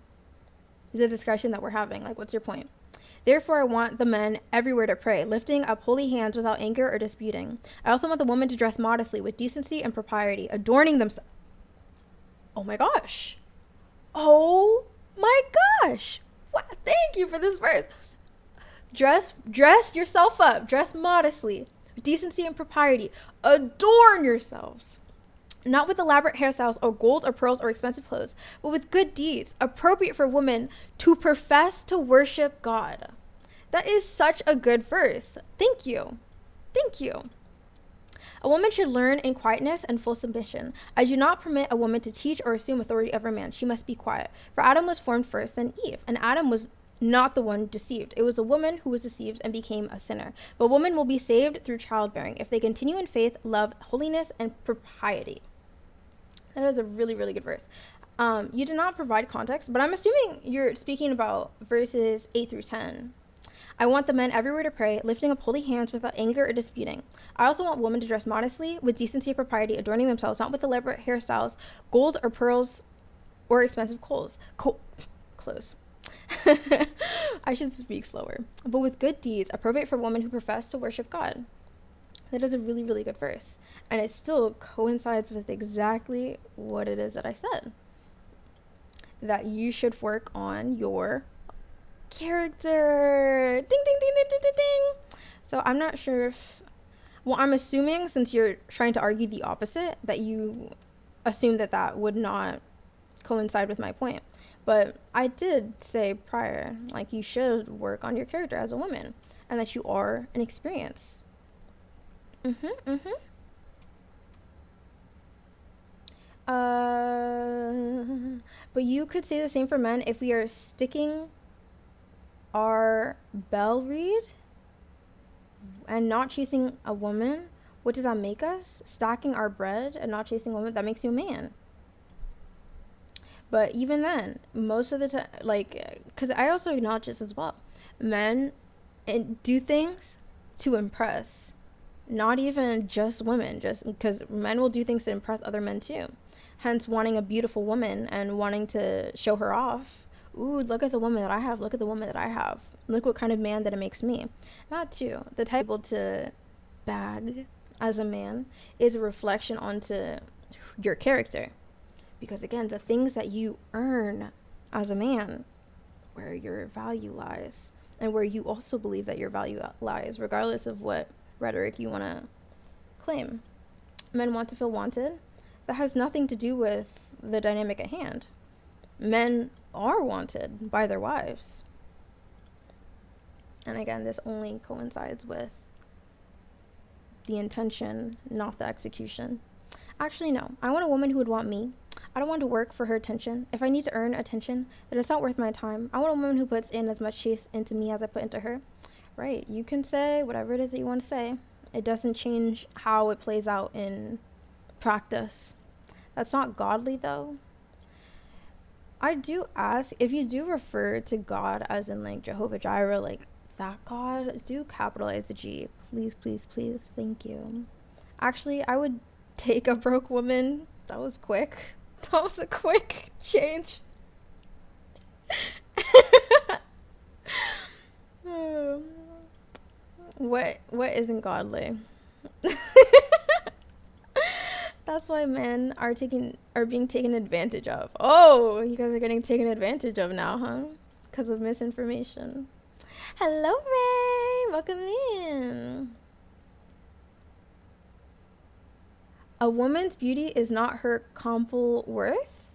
the discussion that we're having? Like, what's your point? Therefore, I want the men everywhere to pray, lifting up holy hands without anger or disputing. I also want the women to dress modestly with decency and propriety, adorning themselves. Oh my gosh. Oh my gosh. What? Thank you for this verse. Dress yourself up. Dress modestly, with decency and propriety. Adorn yourselves. Not with elaborate hairstyles or gold or pearls or expensive clothes, but with good deeds, appropriate for women to profess to worship God. That is such a good verse. Thank you. Thank you. A woman should learn in quietness and full submission. I do not permit a woman to teach or assume authority over man. She must be quiet. For Adam was formed first, then Eve. And Adam was not the one deceived. It was a woman who was deceived and became a sinner. But women will be saved through childbearing if they continue in faith, love, holiness, and propriety. That is a really, really good verse. You did not provide context, but I'm assuming you're speaking about verses 8 through 10. I want the men everywhere to pray, lifting up holy hands without anger or disputing. I also want women to dress modestly, with decency and propriety, adorning themselves, not with elaborate hairstyles, gold or pearls, or expensive clothes. I should speak slower. But with good deeds, appropriate for women who profess to worship God. That is a really, really good verse. And it still coincides with exactly what it is that I said. That you should work on your character. Ding, ding, ding, ding, ding, ding, ding. So I'm not sure if... Well, I'm assuming, since you're trying to argue the opposite, that you assume that would not coincide with my point. But I did say prior, like, you should work on your character as a woman. And that you are an experience. But you could say the same for men if we are sticking our bell reed and not chasing a woman. What does that make us? Stacking our bread and not chasing a woman, that makes you a man. But even then, most of the time, like, because I also acknowledge this as well, men do things to impress. Not even just women, just because men will do things to impress other men too. Hence, wanting a beautiful woman and wanting to show her off. Ooh, look at the woman that I have. Look at the woman that I have. Look what kind of man that it makes me. That too. The type able to bag as a man is a reflection onto your character. Because again, the things that you earn as a man, where your value lies, and where you also believe that your value lies, regardless of what rhetoric you want to claim. Men want to feel wanted. That has nothing to do with the dynamic at hand. Men are wanted by their wives. And again, this only coincides with the intention, not the execution. Actually, no. I want a woman who would want me. I don't want to work for her attention. If I need to earn attention, then it's not worth my time. I want a woman who puts in as much chase into me as I put into her. Right, you can say whatever it is that you want to say. It doesn't change how it plays out in practice. That's not godly, though. I do ask, if you do refer to God as in, like, Jehovah Jireh, like that God, do capitalize the G. Please, please, please. Thank you. Actually, I would take a broke woman. That was quick. That was a quick change. What isn't godly? That's why men are being taken advantage of. Oh, you guys are getting taken advantage of now, huh? Because of misinformation. Hello, Ray. Welcome in. A woman's beauty is not her comple worth?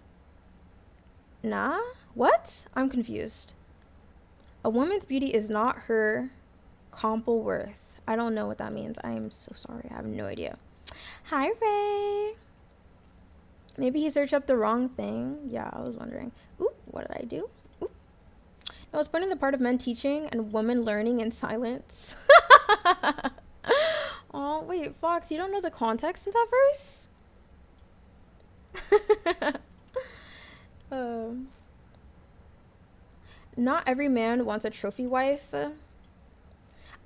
Nah? What? I'm confused. A woman's beauty is not her comple worth. I don't know what that means. I am so sorry. I have no idea. Hi, Ray. Maybe he searched up the wrong thing. Yeah, I was wondering. Ooh, what did I do? Ooh. I was putting the part of men teaching and women learning in silence. Oh, wait, Fox, you don't know the context of that verse? Not every man wants a trophy wife.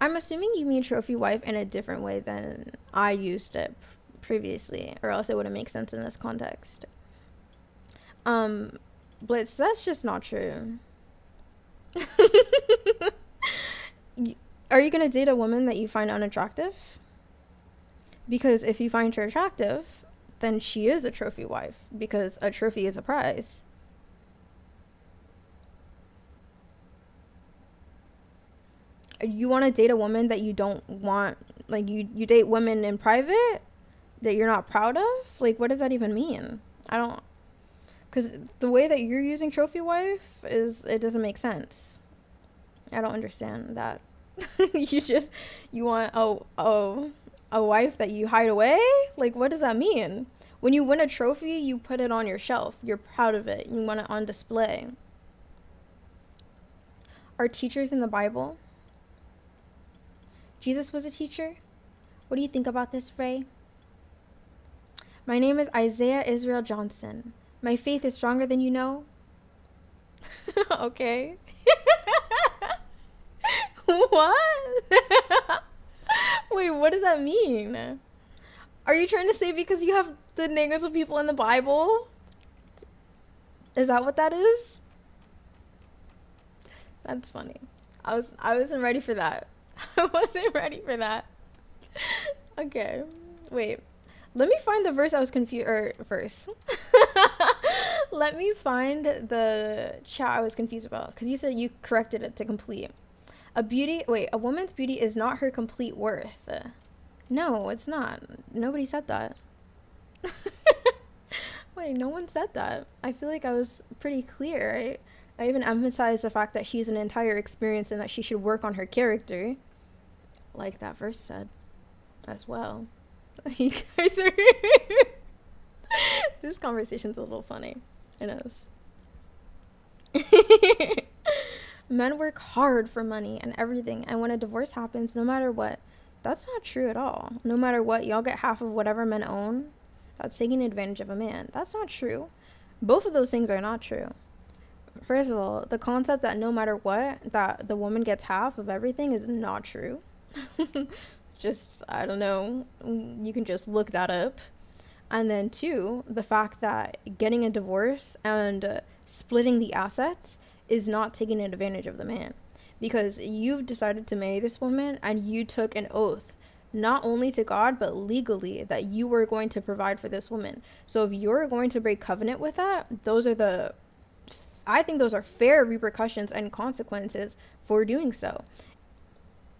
I'm assuming you mean trophy wife in a different way than I used it previously, or else it wouldn't make sense in this context. Blitz, that's just not true. Are you gonna date a woman that you find unattractive? Because if you find her attractive, then she is a trophy wife, because a trophy is a prize. You want to date a woman that you don't want, like you date women in private that you're not proud of? Like, what does that even mean? I don't, because the way that you're using trophy wife it doesn't make sense. I don't understand that. you want a wife that you hide away? Like, what does that mean? When you win a trophy, you put it on your shelf. You're proud of it. You want it on display. Are teachers in the Bible? Jesus was a teacher? What do you think about this, Ray? My name is Isaiah Israel Johnson. My faith is stronger than you know. Okay. What? Wait, what does that mean? Are you trying to say because you have the names of people in the Bible? Is that what that is? That's funny. I wasn't ready for that. I wasn't ready for that. Okay. Wait. Let me find the verse I was confused verse. Let me find the chat I was confused about, because you said you corrected it to complete. A woman's beauty is not her complete worth. No, it's not. Nobody said that. Wait, no one said that. I feel like I was pretty clear, right? I even emphasized the fact that she's an entire experience and that she should work on her character, like that verse said as well. You guys are this conversation's a little funny. It is. Men work hard for money and everything, and when a divorce happens, no matter what, that's not true at all. No matter what, y'all get half of whatever men own. That's taking advantage of a man. That's not true. Both of those things are not true. First of all, the concept that no matter what, that the woman gets half of everything is not true. Just, I don't know, you can just look that up. And then two, the fact that getting a divorce and splitting the assets is not taking advantage of the man, because you've decided to marry this woman and you took an oath, not only to God, but legally, that you were going to provide for this woman. So if you're going to break covenant with that, I think those are fair repercussions and consequences for doing so.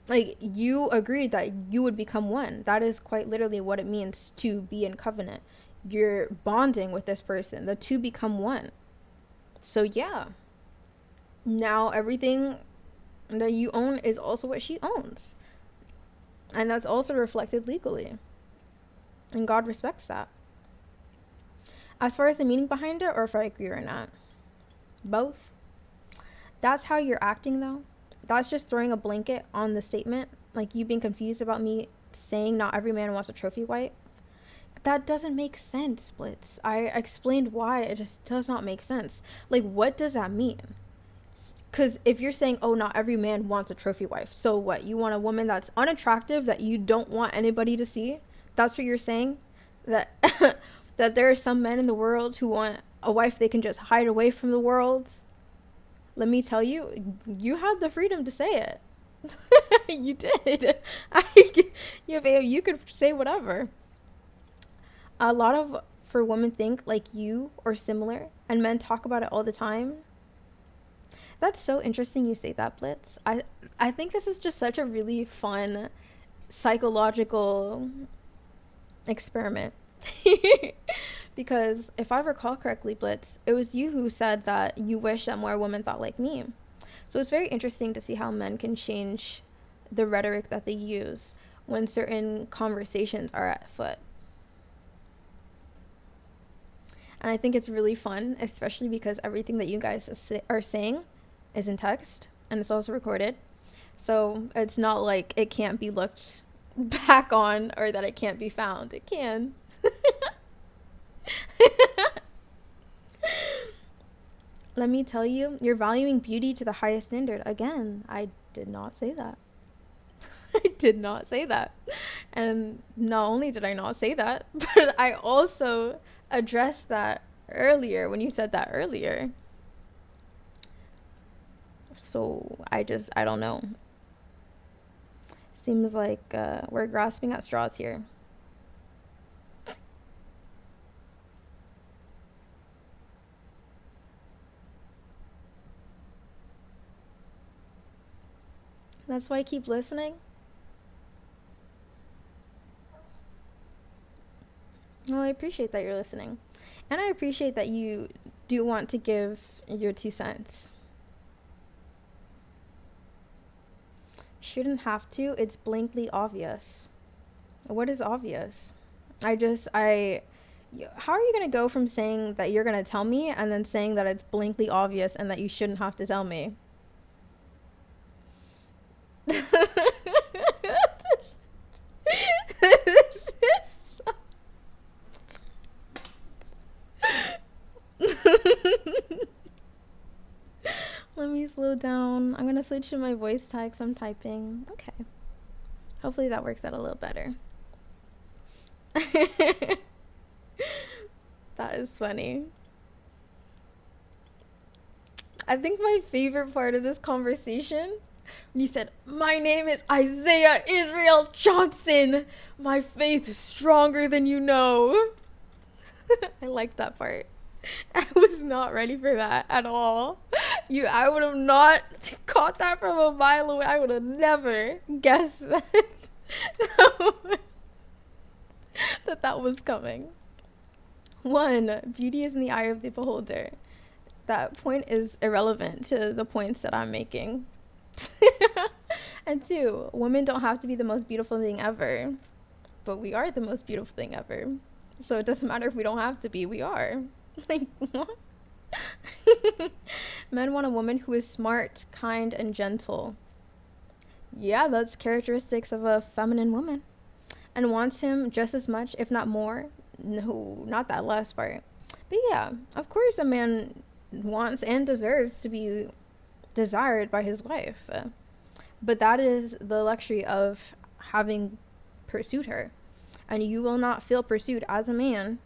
Like, you agreed that you would become one. That is quite literally what it means to be in covenant. You're bonding with this person. The two become one. So yeah. Now everything that you own is also what she owns. And that's also reflected legally. And God respects that. As far as the meaning behind it, or if I agree or not. Both. That's how you're acting, though. That's just throwing a blanket on the statement. Like, you being confused about me saying not every man wants a trophy wife. That doesn't make sense, Blitz. I explained why. It just does not make sense. Like, what does that mean? Because if you're saying, oh, not every man wants a trophy wife, so what? You want a woman that's unattractive that you don't want anybody to see? That's what you're saying? That that there are some men in the world who want a wife they can just hide away from the world? Let me tell you, you had the freedom to say it. You did. You could say whatever. A lot of for women think like you or similar, and men talk about it all the time. That's so interesting you say that, Blitz. I think this is just such a really fun psychological experiment. Because if I recall correctly, Blitz, it was you who said that you wish that more women thought like me. So it's very interesting to see how men can change the rhetoric that they use when certain conversations are at foot. And I think it's really fun, especially because everything that you guys are saying is in text and it's also recorded. So it's not like it can't be looked back on or that it can't be found. It can. Let me tell you, you're valuing beauty to the highest standard. Again, I did not say that. I did not say that. And not only did I not say that, but I also addressed that earlier when you said that earlier. So I don't know. Seems like we're grasping at straws here. That's why I keep listening. Well, I appreciate that you're listening. And I appreciate that you do want to give your 2 cents. Shouldn't have to. It's blankly obvious. What is obvious? How are you going to go from saying that you're going to tell me and then saying that it's blankly obvious and that you shouldn't have to tell me? This is Let me slow down. I'm gonna switch to my voice text. I'm typing. Okay. Hopefully that works out a little better. That is funny. I think my favorite part of this conversation, when you said, my name is Isaiah Israel Johnson. My faith is stronger than you know. I liked that part. I was not ready for that at all. I would have not caught that from a mile away. I would have never guessed that was coming. 1, beauty is in the eye of the beholder. That point is irrelevant to the points that I'm making. And 2, women don't have to be the most beautiful thing ever, but we are the most beautiful thing ever. So it doesn't matter if we don't have to be, we are. Like, what? Men want a woman who is smart, kind, and gentle. Yeah, that's characteristics of a feminine woman. And wants him just as much, if not more. No, not that last part. But yeah, of course a man wants and deserves to be desired by his wife. But that is the luxury of having pursued her. And you will not feel pursued as a man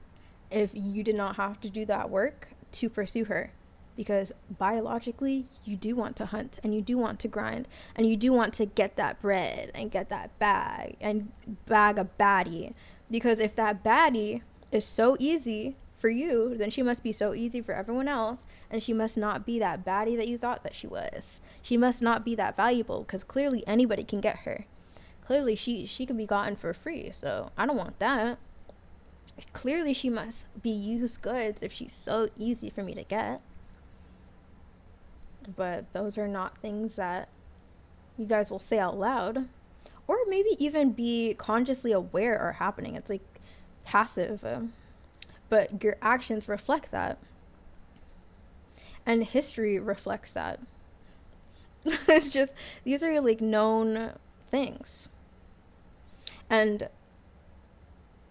if you did not have to do that work to pursue her. Because biologically, you do want to hunt and you do want to grind and you do want to get that bread and get that bag and bag a baddie. Because if that baddie is so easy for you, then she must be so easy for everyone else, and she must not be that baddie that you thought that she was. She must not be that valuable, because clearly anybody can get her. Clearly she can be gotten for free, so I don't want that. Clearly she must be used goods if she's so easy for me to get. But those are not things that you guys will say out loud, or maybe even be consciously aware are happening. It's like passive, but your actions reflect that, and history reflects that. It's just, these are like known things, and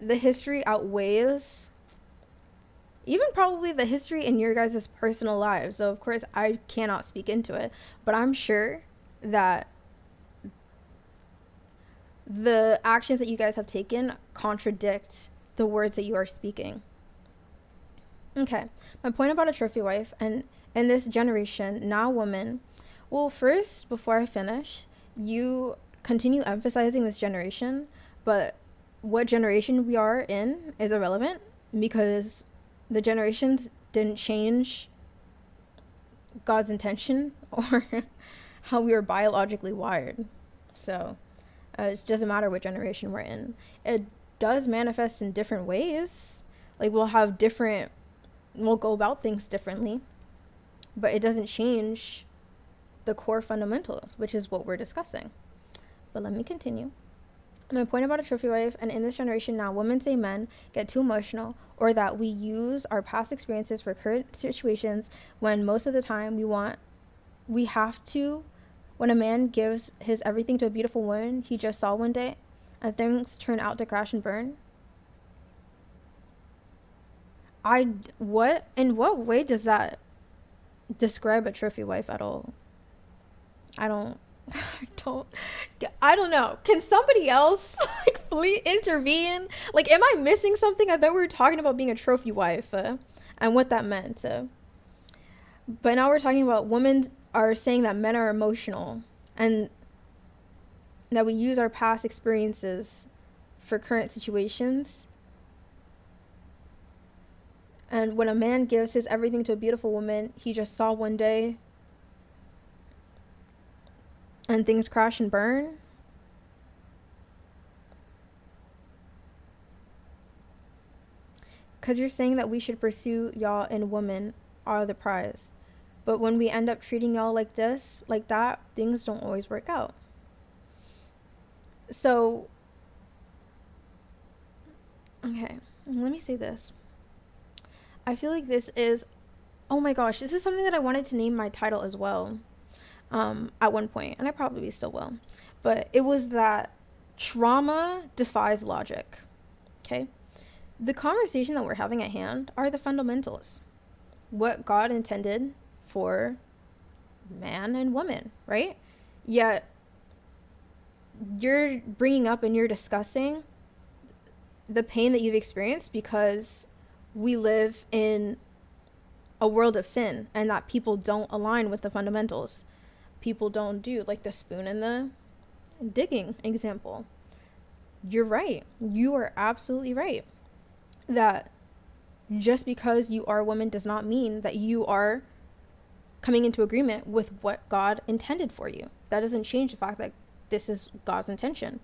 the history outweighs even probably the history in your guys' personal lives. So, of course, I cannot speak into it, but I'm sure that the actions that you guys have taken contradict the words that you are speaking. Okay, my point about a trophy wife and in this generation, now woman. Well, first, before I finish, you continue emphasizing this generation, but what generation we are in is irrelevant because the generations didn't change God's intention or how we were biologically wired. So it doesn't matter what generation we're in. It does manifest in different ways. Like we'll go about things differently, but it doesn't change the core fundamentals, which is what we're discussing. But let me continue. My point about a trophy wife, and in this generation now, women say men get too emotional, or that we use our past experiences for current situations when most of the time we have to. When a man gives his everything to a beautiful woman he just saw one day, and things turn out to crash and burn. In what way does that describe a trophy wife at all? I don't know. Can somebody else like please intervene? Like, am I missing something? I thought we were talking about being a trophy wife and what that meant. But now we're talking about women are saying that men are emotional and that we use our past experiences for current situations. And when a man gives his everything to a beautiful woman he just saw one day and things crash and burn. Because you're saying that we should pursue y'all and women are the prize. But when we end up treating y'all like this, like that, things don't always work out. So, okay, let me say this. I feel like this is, oh my gosh, this is something that I wanted to name my title as well. At one point, and I probably still will, but it was that trauma defies logic. Okay, the conversation that we're having at hand are the fundamentals, what God intended for man and woman, right? Yet you're bringing up and you're discussing the pain that you've experienced because we live in a world of sin and that people don't align with the fundamentals. People don't do, like the spoon and the digging example. You're right. You are absolutely right. That just because you are a woman does not mean that you are coming into agreement with what God intended for you. That doesn't change the fact that this is God's intention.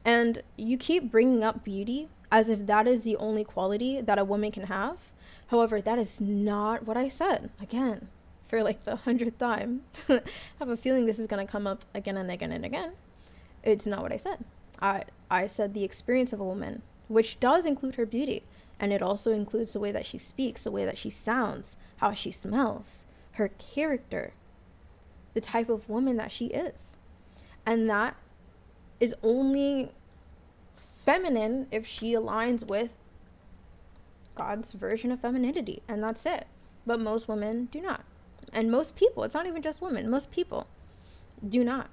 And you keep bringing up beauty as if that is the only quality that a woman can have. However, that is not what I said. Again, for like the 100th time. I have a feeling this is going to come up again and again and again. It's not what I said. I said the experience of a woman, which does include her beauty. And it also includes the way that she speaks, the way that she sounds, how she smells, her character, the type of woman that she is. And that is only feminine if she aligns with God's version of femininity. And that's it. But most women do not. And most people, it's not even just women, most people do not.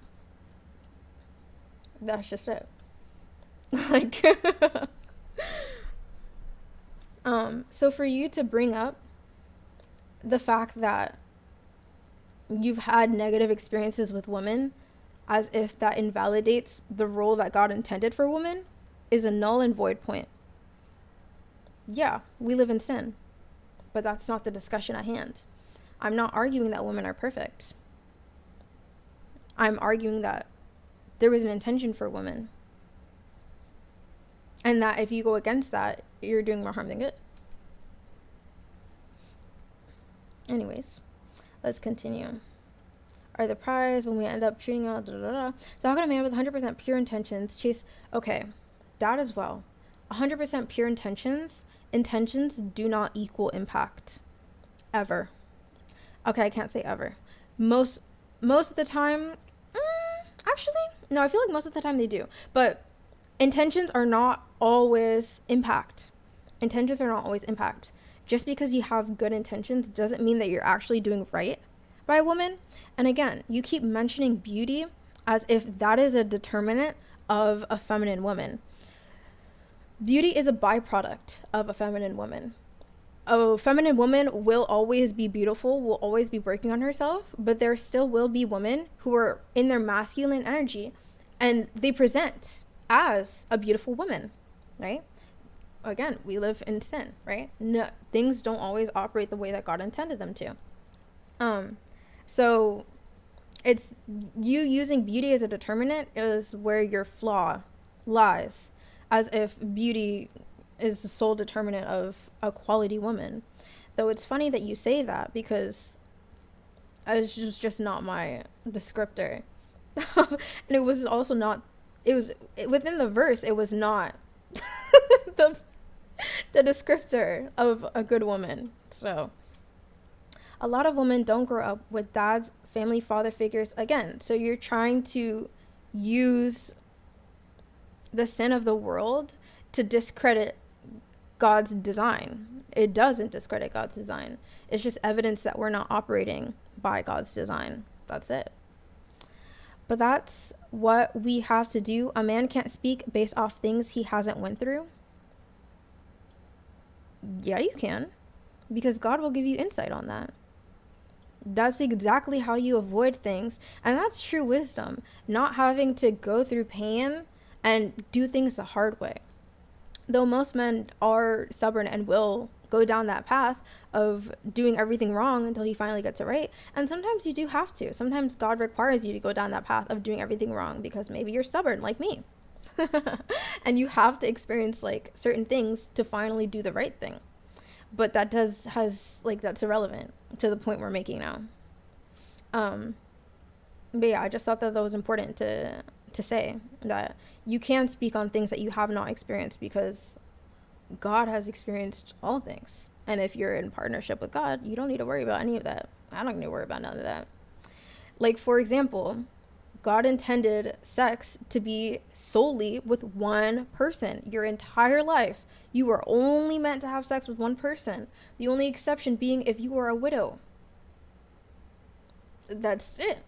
That's just it. Like, so for you to bring up the fact that you've had negative experiences with women as if that invalidates the role that God intended for women is a null and void point. Yeah, we live in sin, but that's not the discussion at hand. I'm not arguing that women are perfect. I'm arguing that there was an intention for women. And that if you go against that, you're doing more harm than good. Anyways, let's continue. Are the prize when we end up treating out, talking to a man with 100% pure intentions, chase, okay, that as well. 100% pure intentions do not equal impact. Ever. Okay, I can't say ever. Most of the time, actually, no, I feel like most of the time they do. But intentions are not always impact. Intentions are not always impact. just because you have good intentions doesn't mean that you're actually doing right by a woman. And again, you keep mentioning beauty as if that is a determinant of a feminine woman. Beauty is a byproduct of a feminine woman. A feminine woman will always be beautiful, will always be working on herself, but there still will be women who are in their masculine energy and they present as a beautiful woman, right? Again, we live in sin, right? No, things don't always operate the way that God intended them to. So it's you using beauty as a determinant is where your flaw lies, as if beauty is the sole determinant of a quality woman. Though it's funny that you say that, because it's just not my descriptor. And it was also not, it was within the verse, it was not the descriptor of a good woman. So a lot of women don't grow up with dads, family, father figures. Again, so you're trying to use the sin of the world to discredit God's design. It doesn't discredit God's design. It's just evidence that we're not operating by God's design. That's it. But that's what we have to do. A man can't speak based off things he hasn't went through. Yeah, you can, because God will give you insight on that. That's exactly how you avoid things. And that's true wisdom, not having to go through pain and do things the hard way. Though most men are stubborn and will go down that path of doing everything wrong until he finally gets it right. And sometimes you do have to. Sometimes God requires you to go down that path of doing everything wrong because maybe you're stubborn like me. And you have to experience like certain things to finally do the right thing. But that's irrelevant to the point we're making now. But yeah, I just thought that was important to say, that you can speak on things that you have not experienced, because God has experienced all things. And if you're in partnership with God, you don't need to worry about any of that. I don't need to worry about none of that. Like, for example, God intended sex to be solely with one person your entire life. You were only meant to have sex with one person. The only exception being if you were a widow. That's it.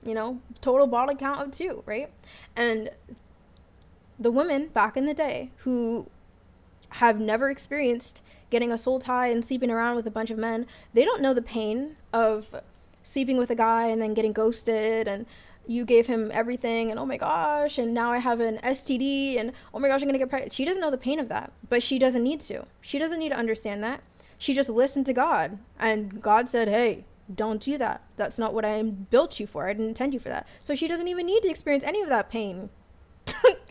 You know, total body count of 2, right? And the women back in the day who have never experienced getting a soul tie and sleeping around with a bunch of men, they don't know the pain of sleeping with a guy and then getting ghosted, and you gave him everything, and oh my gosh, and now I have an STD, and oh my gosh, I'm gonna get pregnant. She doesn't know the pain of that, but she doesn't need to. She doesn't need to understand that. She just listened to God, and God said, hey, don't do that. That's not what I built you for. I didn't intend you for that. So she doesn't even need to experience any of that pain.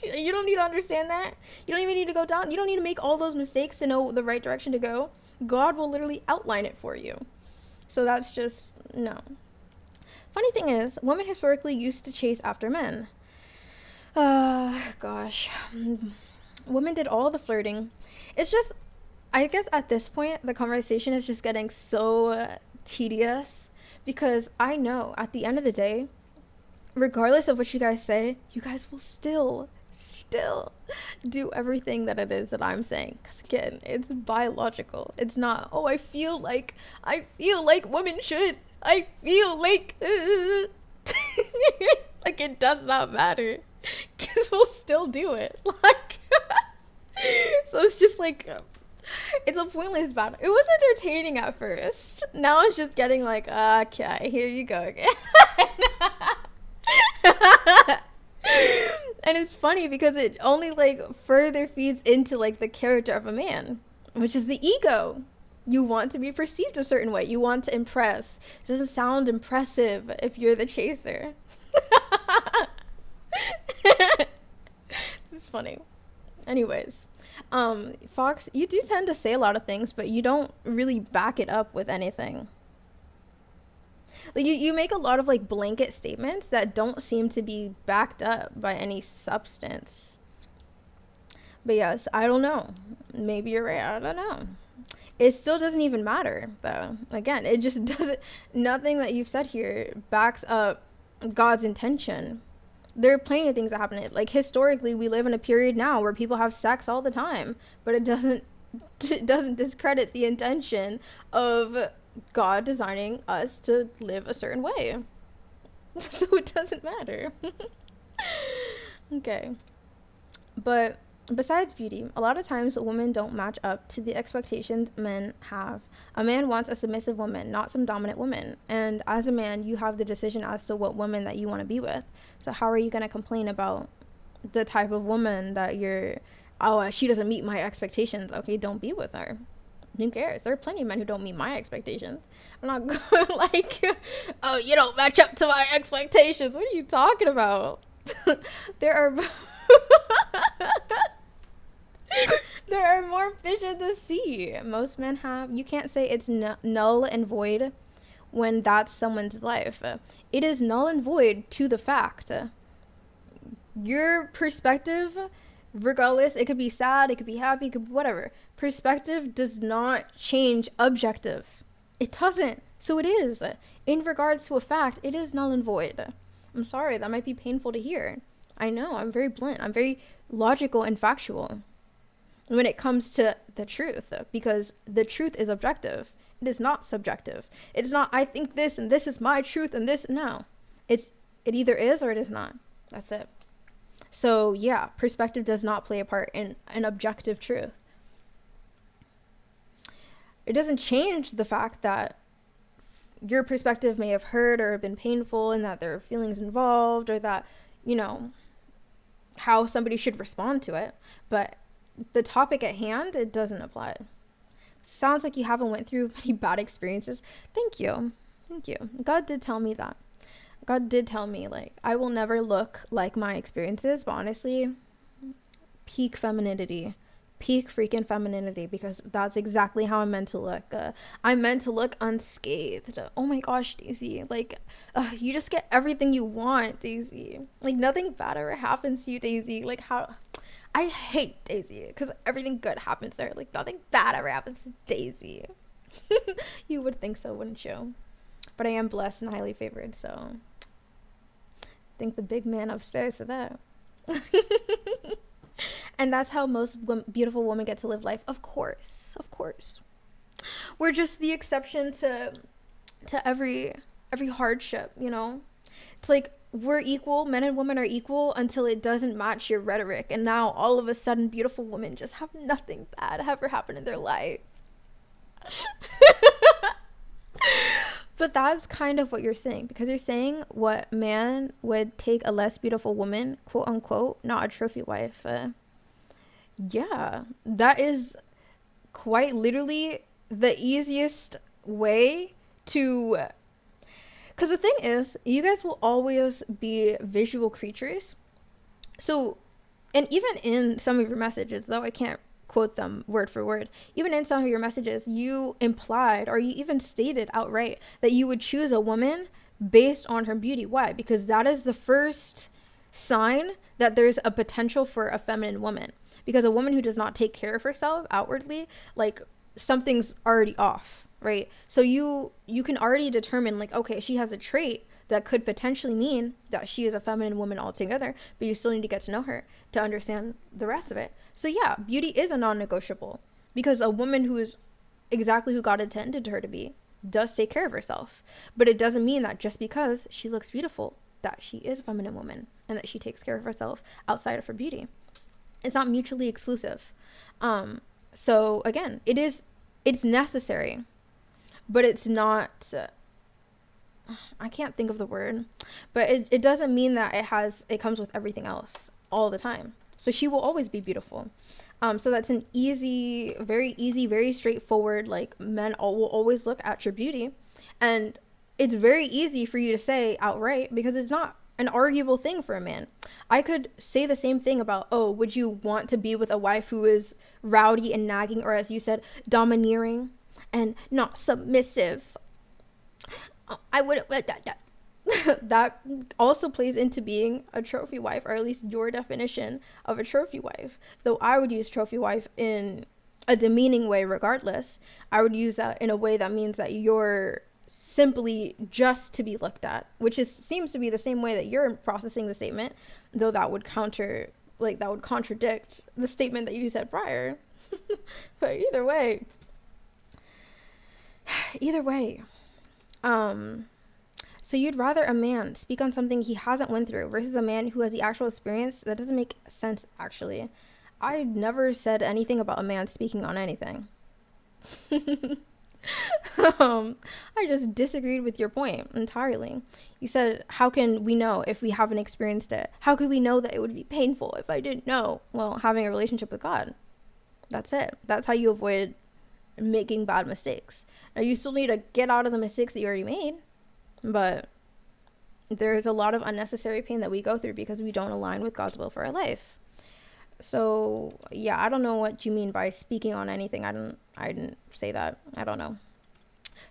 You don't need to understand that. You don't even need to go down. You don't need to make all those mistakes to know the right direction to go. God will literally outline it for you. So that's just, no. Funny thing is, women historically used to chase after men. Gosh. Women did all the flirting. It's just, I guess at this point, the conversation is just getting so tedious, because I know at the end of the day, regardless of what you guys say, you guys will still do everything that it is that I'm saying, because again, it's biological. It's not, oh, I feel like women should, I feel like like, it does not matter, because we'll still do it. Like so it's just like, it's a pointless battle. It was entertaining at first. Now it's just getting like, okay, here you go again. And it's funny because it only like further feeds into like the character of a man, which is the ego. You want to be perceived a certain way. You want to impress. It doesn't sound impressive if you're the chaser. This is funny. Anyways, Fox, you do tend to say a lot of things, but you don't really back it up with anything. Like, you make a lot of like blanket statements that don't seem to be backed up by any substance. But yes, I don't know. Maybe you're right. I don't know. It still doesn't even matter, though. Again, it just doesn't. Nothing that you've said here backs up God's intention. There are plenty of things that happen. Like, historically, we live in a period now where people have sex all the time, but it doesn't doesn't discredit the intention of God designing us to live a certain way. So it doesn't matter. Okay. But besides beauty, a lot of times women don't match up to the expectations men have. A man wants a submissive woman, not some dominant woman. And as a man, you have the decision as to what woman that you want to be with. So how are you going to complain about the type of woman that she doesn't meet my expectations? Okay, don't be with her. Who cares? There are plenty of men who don't meet my expectations. I'm not going like, oh, you don't match up to my expectations. What are you talking about? There are there are more fish in the sea. Most men have. You can't say it's null and void when that's someone's life. It is null and void to the fact. Your perspective, regardless, it could be sad, it could be happy, it could be whatever. Perspective does not change objective. It doesn't. So it is. In regards to a fact, it is null and void. I'm sorry, that might be painful to hear. I know, I'm very blunt. I'm very logical and factual when it comes to the truth, because the truth is objective. It is not subjective. It's not, I think this and this is my truth and this, no. It either is or it is not. That's it. So yeah, perspective does not play a part in an objective truth. It doesn't change the fact that your perspective may have hurt or been painful and that there are feelings involved, or that, how somebody should respond to it. But the topic at hand, it doesn't apply. Sounds like you haven't went through many bad experiences. Thank you. God did tell me that. God did tell me, like, I will never look like my experiences, but honestly, peak femininity, peak freaking femininity, because that's exactly how I'm meant to look. I'm meant to look unscathed. Oh my gosh, Daisy, like, you just get everything you want, Daisy. Like, nothing bad ever happens to you, Daisy. Like, how I hate Daisy because everything good happens to her. Like, nothing bad ever happens to Daisy. You would think so, wouldn't you? But I am blessed and highly favored, so thank the big man upstairs for that. And that's how most beautiful women get to live life. Of course. We're just the exception to every hardship, It's like we're equal, men and women are equal until it doesn't match your rhetoric. And now all of a sudden beautiful women just have nothing bad ever happen in their life. But that's kind of what you're saying, because you're saying what man would take a less beautiful woman, quote unquote, not a trophy wife. Yeah, that is quite literally the easiest way to, because the thing is, you guys will always be visual creatures. So, and even in some of your messages, though I can't quote them word for word, even in some of your messages, you implied, or you even stated outright, that you would choose a woman based on her beauty. Why? Because that is the first sign that there's a potential for a feminine woman. Because a woman who does not take care of herself outwardly, like, something's already off, right? So you can already determine, like, okay, she has a trait that could potentially mean that she is a feminine woman altogether, but you still need to get to know her to understand the rest of it. So yeah, beauty is a non-negotiable, because a woman who is exactly who God intended her to be does take care of herself. But it doesn't mean that just because she looks beautiful, that she is a feminine woman and that she takes care of herself outside of her beauty. It's not mutually exclusive. So again, it's necessary, but it's not, I can't think of the word, but it doesn't mean that it comes with everything else all the time. So she will always be beautiful. So that's an easy, very straightforward, like, men will always look at your beauty. And it's very easy for you to say outright, because it's not an arguable thing for a man. I could say the same thing about, oh, would you want to be with a wife who is rowdy and nagging, or as you said, domineering and not submissive? I would that also plays into being a trophy wife, or at least your definition of a trophy wife. Though I would use trophy wife in a demeaning way regardless. I would use that in a way that means that you're simply just to be looked at, which seems to be the same way that you're processing the statement, though that would contradict the statement that you said prior. But either way, so you'd rather a man speak on something he hasn't went through versus a man who has the actual experience? That doesn't make sense, actually. I never said anything about a man speaking on anything. I just disagreed with your point entirely. You said, how can we know if we haven't experienced it? How could we know that it would be painful if I didn't know? Well, having a relationship with God. That's it. That's how you avoid making bad mistakes. Now, you still need to get out of the mistakes that you already made, but there's a lot of unnecessary pain that we go through because we don't align with God's will for our life. So yeah, I don't know what you mean by speaking on anything. I didn't say that. I don't know.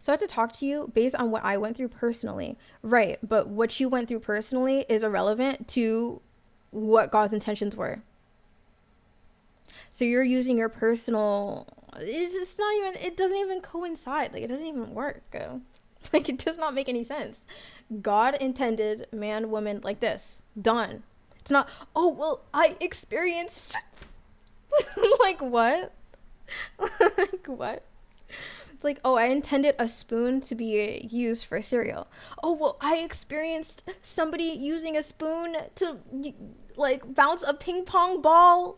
So I have to talk to you based on what I went through personally. Right, but what you went through personally is irrelevant to what God's intentions were. So you're using your personal, it doesn't even coincide. Like, it doesn't even work. Like, it does not make any sense. God intended man, woman like this. Done. It's not, oh, well, I experienced. Like, what? Like, what? It's like, oh, I intended a spoon to be used for cereal. Oh, well, I experienced somebody using a spoon to, like, bounce a ping pong ball.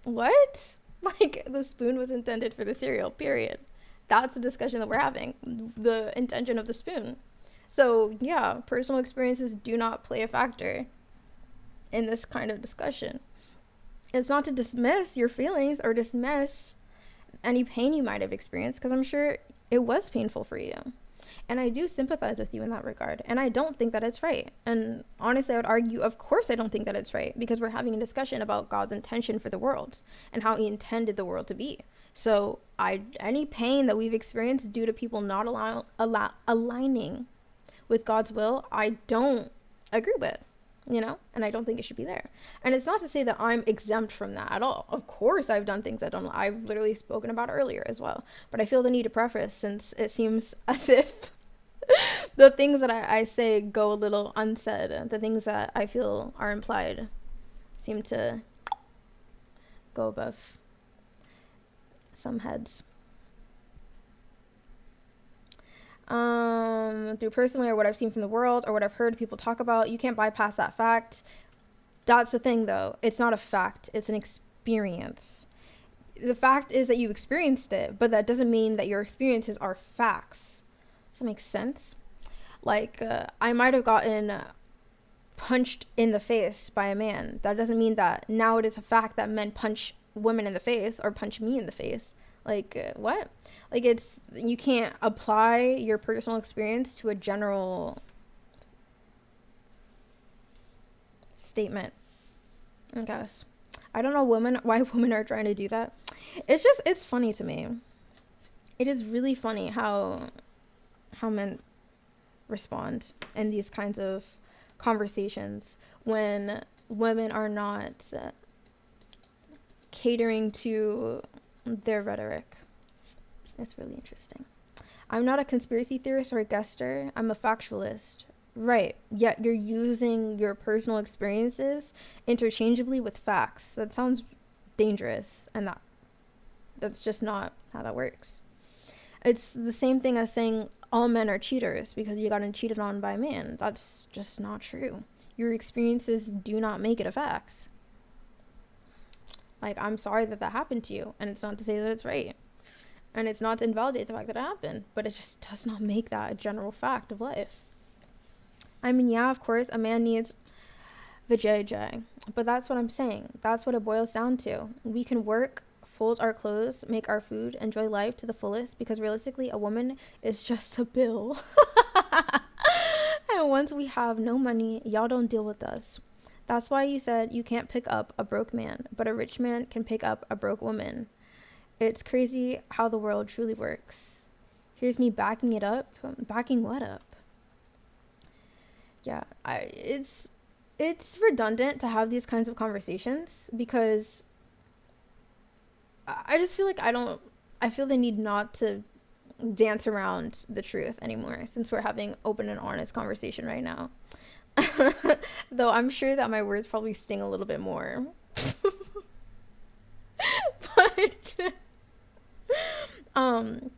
What? Like, the spoon was intended for the cereal, period. That's the discussion that we're having. The intention of the spoon. So, yeah, personal experiences do not play a factor in this kind of discussion. It's not to dismiss your feelings or dismiss any pain you might have experienced, because I'm sure it was painful for you. And I do sympathize with you in that regard. And I don't think that it's right. And honestly, I would argue, of course, I don't think that it's right, because we're having a discussion about God's intention for the world and how he intended the world to be. So any pain that we've experienced due to people not aligning with God's will, I don't agree with, and I don't think it should be there. And it's not to say that I'm exempt from that at all. Of course, I've done things I've literally spoken about earlier as well. But I feel the need to preface, since it seems as if the things that I say go a little unsaid. The things that I feel are implied seem to go above some heads. Through personally or what I've seen from the world or what I've heard people talk about, you can't bypass that fact. That's the thing, though. It's not a fact. It's an experience. The fact is that you experienced it, but that doesn't mean that your experiences are facts. Does that make sense? Like, I might have gotten punched in the face by a man. That doesn't mean that now it is a fact that men punch women in the face or punch me in the face. Like, what? Like, you can't apply your personal experience to a general statement, I guess. I don't know why women are trying to do that. It's funny to me. It is really funny how men respond in these kinds of conversations when women are not catering to their rhetoric. It's really interesting. I'm not a conspiracy theorist or a guesser. I'm a factualist. Right. Yet you're using your personal experiences interchangeably with facts. That sounds dangerous, and that's just not how that works. It's the same thing as saying all men are cheaters because you got cheated on by a man. That's just not true. Your experiences do not make it a fact. Like, I'm sorry that happened to you, and it's not to say that it's right. And it's not to invalidate the fact that it happened, but it just does not make that a general fact of life. I mean, yeah, of course, a man needs vajayjay, but that's what I'm saying. That's what it boils down to. We can work, fold our clothes, make our food, enjoy life to the fullest, because realistically, a woman is just a bill. And once we have no money, y'all don't deal with us. That's why you said you can't pick up a broke man, but a rich man can pick up a broke woman. It's crazy how the world truly works. Here's me backing it up. Backing what up? Yeah, it's redundant to have these kinds of conversations because I just feel like I feel the need not to dance around the truth anymore, since we're having open and honest conversation right now. Though I'm sure that my words probably sting a little bit more. But Um,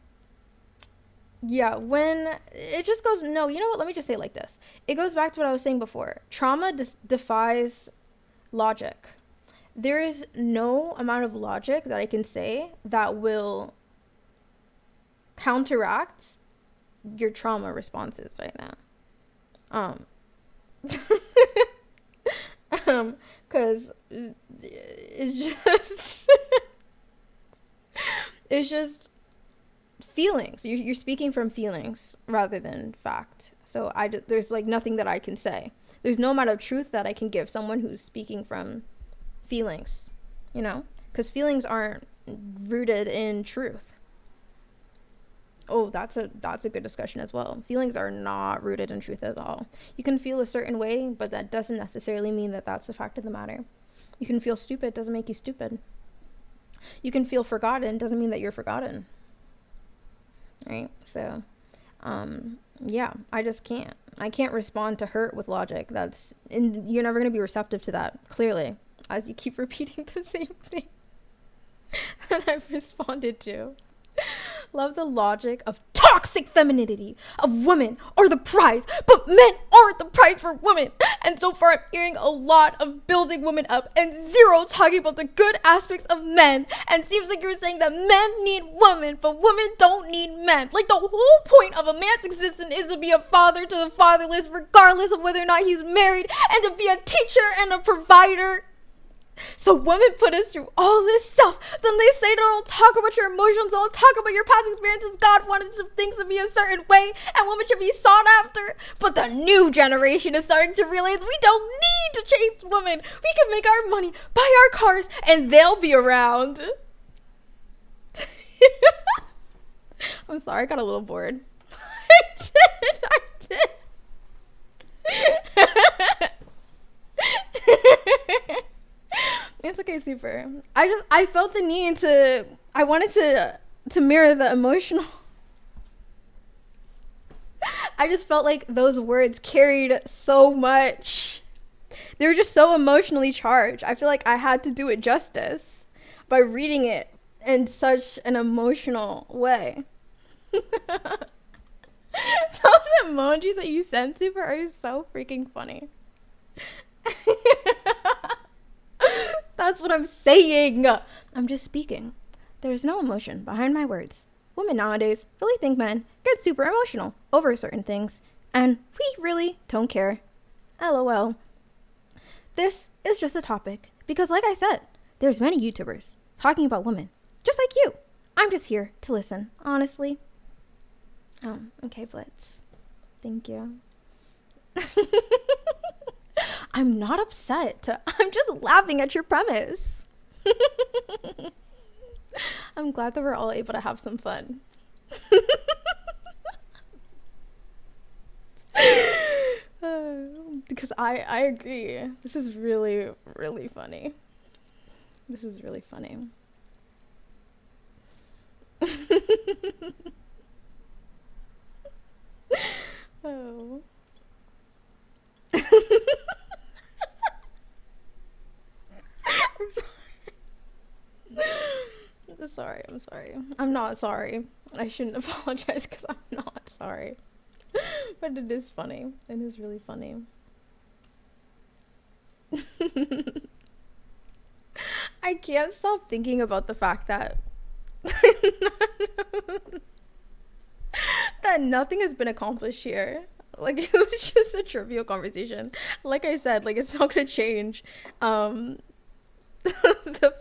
yeah, when it just goes, no, you know what? Let me just say it like this. It goes back to what I was saying before. Trauma defies logic. There is no amount of logic that I can say that will counteract your trauma responses right now. Because it's just it's just feelings. You're speaking from feelings rather than fact. So there's like nothing that I can say. There's no amount of truth that I can give someone who's speaking from feelings, you know, because feelings aren't rooted in truth. Oh, that's a good discussion as well. Feelings are not rooted in truth at all. You can feel a certain way, but that doesn't necessarily mean that that's the fact of the matter. You can feel stupid, doesn't make you stupid. You can feel forgotten, doesn't mean that you're forgotten. Right? So, yeah, I just can't. I can't respond to hurt with logic. And you're never going to be receptive to that, clearly, as you keep repeating the same thing that I've responded to. Love the logic of toxic femininity, of women are the prize, but men aren't the prize for women. And so far I'm hearing a lot of building women up and zero talking about the good aspects of men. And seems like you're saying that men need women, but women don't need men. Like the whole point of a man's existence is to be a father to the fatherless, regardless of whether or not he's married, and to be a teacher and a provider. So women put us through all this stuff. Then they say don't talk about your emotions, don't talk about your past experiences. God wanted some things to be a certain way, and women should be sought after. But the new generation is starting to realize we don't need to chase women. We can make our money, buy our cars, and they'll be around. I'm sorry, I got a little bored. I did. It's okay, super. I felt the need I wanted to mirror the emotional. I just felt like those words carried so much. They were just so emotionally charged. I feel like I had to do it justice by reading it in such an emotional way. Those emojis that you sent, super, are so freaking funny. That's what I'm saying. I'm just speaking. There's no emotion behind my words. Women nowadays really think men get super emotional over certain things, and we really don't care. LOL. This is just a topic because, like I said, there's many YouTubers talking about women, just like you. I'm just here to listen, honestly. Okay, Blitz. Thank you. I'm not upset. I'm just laughing at your premise. I'm glad that we're all able to have some fun. Because I agree. This is really, really funny. This is really funny. Oh. I'm sorry. I'm not sorry. I shouldn't apologize because I'm not sorry. But it is funny. It is really funny. I can't stop thinking about the fact that that nothing has been accomplished here. Like, it was just a trivial conversation. Like I said, like, it's not gonna change the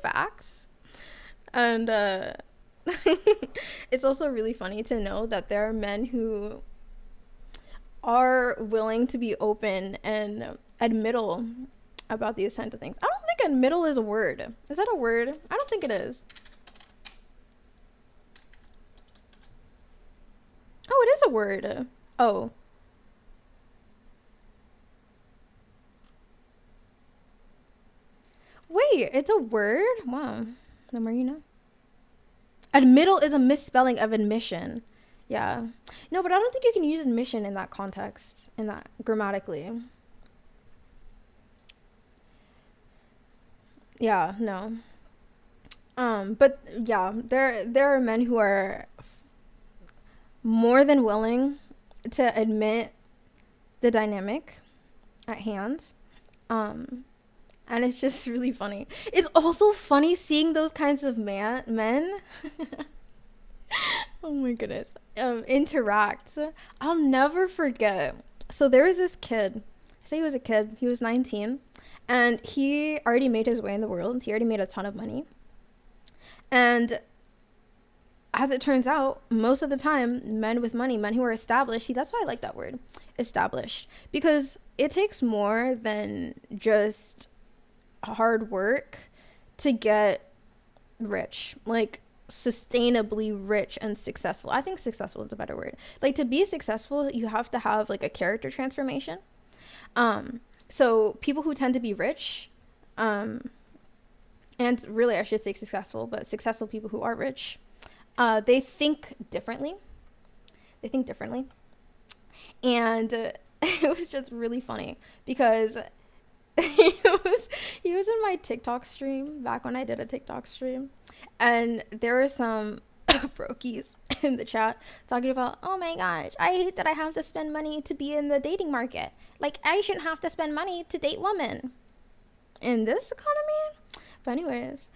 facts. And it's also really funny to know that there are men who are willing to be open and admittal about these kinds of things. I don't think admittal is a word. Is that a word? I don't think it is. Oh, it is a word. Oh. Wait, it's a word? Wow. The more you know. Admittal is a misspelling of admission. Yeah. No, but I don't think you can use admission in that context, in that grammatically. Yeah, no. But yeah, there are men who are more than willing to admit the dynamic at hand. And it's just really funny. It's also funny seeing those kinds of men oh my goodness, interact. I'll never forget. So there was this kid. I say he was a kid. He was 19, and he already made his way in the world. He already made a ton of money. And as it turns out, most of the time, men with money, men who are established, see, that's why I like that word, established, because it takes more than just hard work to get rich, like sustainably rich and successful. I think successful is a better word. Like, to be successful, you have to have like a character transformation. So people who tend to be rich, and really I should say successful, but successful people who are rich, they think differently. And it was just really funny because he was in my TikTok stream back when I did a TikTok stream, and there were some brokies in the chat talking about, oh my gosh, I hate that I have to spend money to be in the dating market. Like, I shouldn't have to spend money to date women in this economy. But anyways,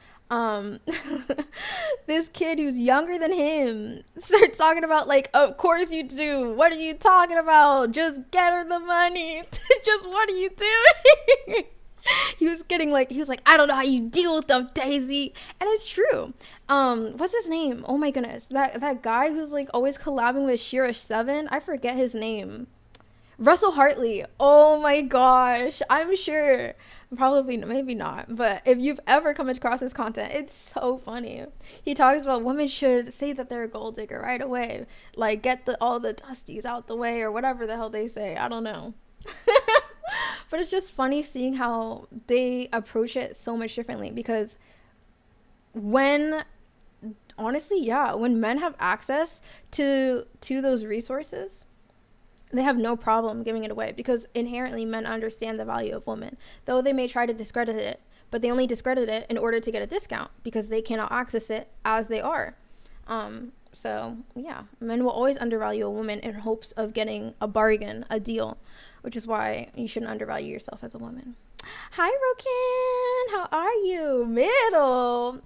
this kid who's younger than him starts talking about, like, of course you do. What are you talking about? Just get her the money. Just what are you doing? He was like, I don't know how you deal with them, Daisy. And it's true. What's his name? Oh my goodness. That guy who's like always collabing with Shira7. I forget his name. Russell Hartley. Oh my gosh. I'm sure. Probably, maybe not. But if you've ever come across his content, it's so funny. He talks about women should say that they're a gold digger right away. Like, get all the dusties out the way or whatever the hell they say. I don't know. But it's just funny seeing how they approach it so much differently, because when men have access to those resources, they have no problem giving it away, because inherently men understand the value of women, though they may try to discredit it, but they only discredit it in order to get a discount because they cannot access it as they are. So yeah, men will always undervalue a woman in hopes of getting a bargain, a deal, which is why you shouldn't undervalue yourself as a woman. Hi, Rokin. How are you? Middle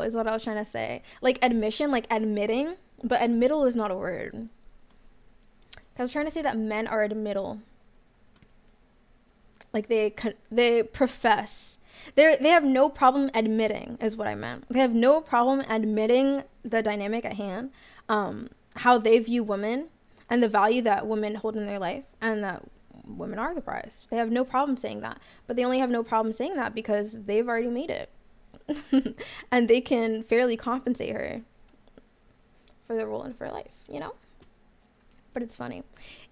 is what I was trying to say. Like admission, like admitting, but admittal is not a word. I was trying to say that men are admittal. Like they profess. They have no problem admitting, is what I meant. They have no problem admitting the dynamic at hand, how they view women and the value that women hold in their life, and that women are the prize. They have no problem saying that, but they only have no problem saying that because they've already made it. And they can fairly compensate her for the role in her life, you know? But it's funny.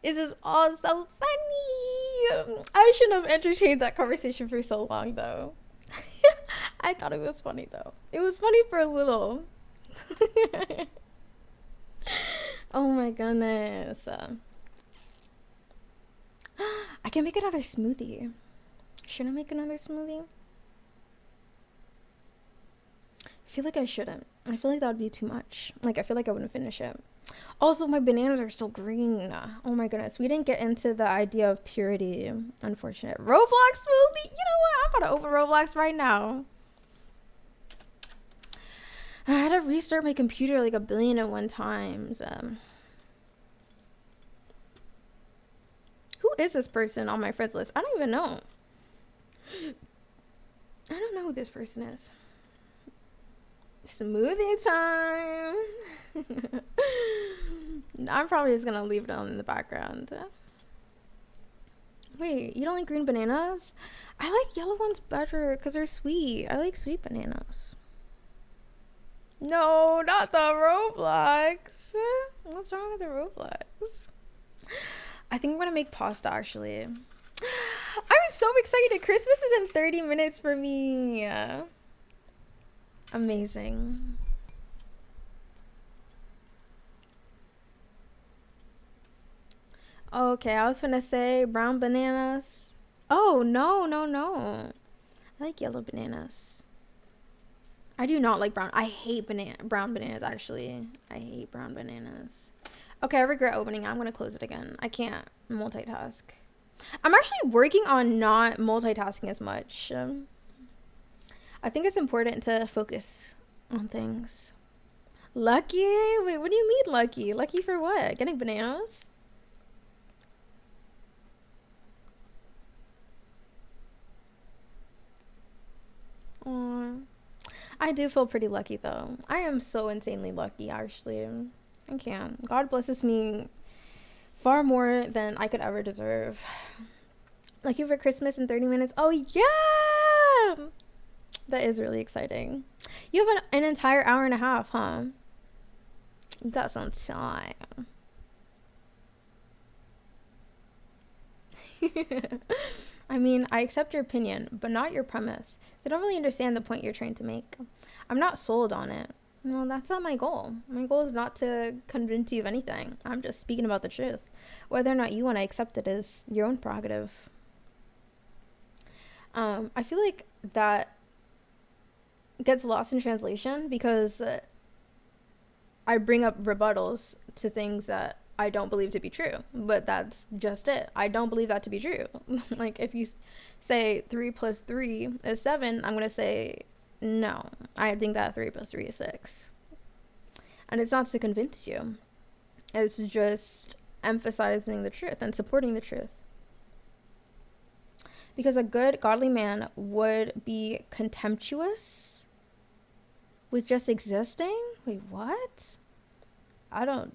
This is all so funny. I shouldn't have entertained that conversation for so long, though. I thought it was funny, though. It was funny for a little. Oh my goodness. I can make another smoothie. Should I make another smoothie? I feel like I shouldn't. I feel like that would be too much. Like, I feel like I wouldn't finish it. Also, my bananas are so green. Oh my goodness. We didn't get into the idea of purity. Unfortunate. Roblox smoothie? You know what? I'm about to open Roblox right now. I had to restart my computer like 1,000,000,001 times. Who is this person on my friends list? I don't even know. I don't know who this person is. Smoothie time. I'm probably just gonna leave it on in the background. Wait, you don't like green bananas? I like yellow ones better because they're sweet. I like sweet bananas. No, not the Roblox. What's wrong with the Roblox? I think I'm gonna make pasta, actually. I'm so excited. Christmas is in 30 minutes for me. Amazing. Okay, I was gonna say brown bananas. Oh, no. I like yellow bananas. I do not like brown. I hate brown bananas, actually. I hate brown bananas. Okay, I regret opening it. I'm going to close it again. I can't multitask. I'm actually working on not multitasking as much. I think it's important to focus on things. Lucky? Wait, what do you mean lucky? Lucky for what? Getting bananas? Aww. I do feel pretty lucky though. I am so insanely lucky, actually. I can't. God blesses me far more than I could ever deserve. Lucky for Christmas in 30 minutes. Oh yeah! That is really exciting. You have an entire hour and a half, huh? You got some time. I mean, I accept your opinion, but not your premise. I don't really understand the point you're trying to make. I'm not sold on it. No, that's not my goal. My goal is not to convince you of anything. I'm just speaking about the truth. Whether or not you want to accept it is your own prerogative. I feel like that gets lost in translation because I bring up rebuttals to things that I don't believe to be true, but that's just it. I don't believe that to be true. Like if you say 3 plus 3 is 7, I'm going to say no. I think that 3 plus 3 is 6. And it's not to convince you. It's just emphasizing the truth and supporting the truth. Because a good, godly man would be contemptuous with just existing? Wait, what? I don't.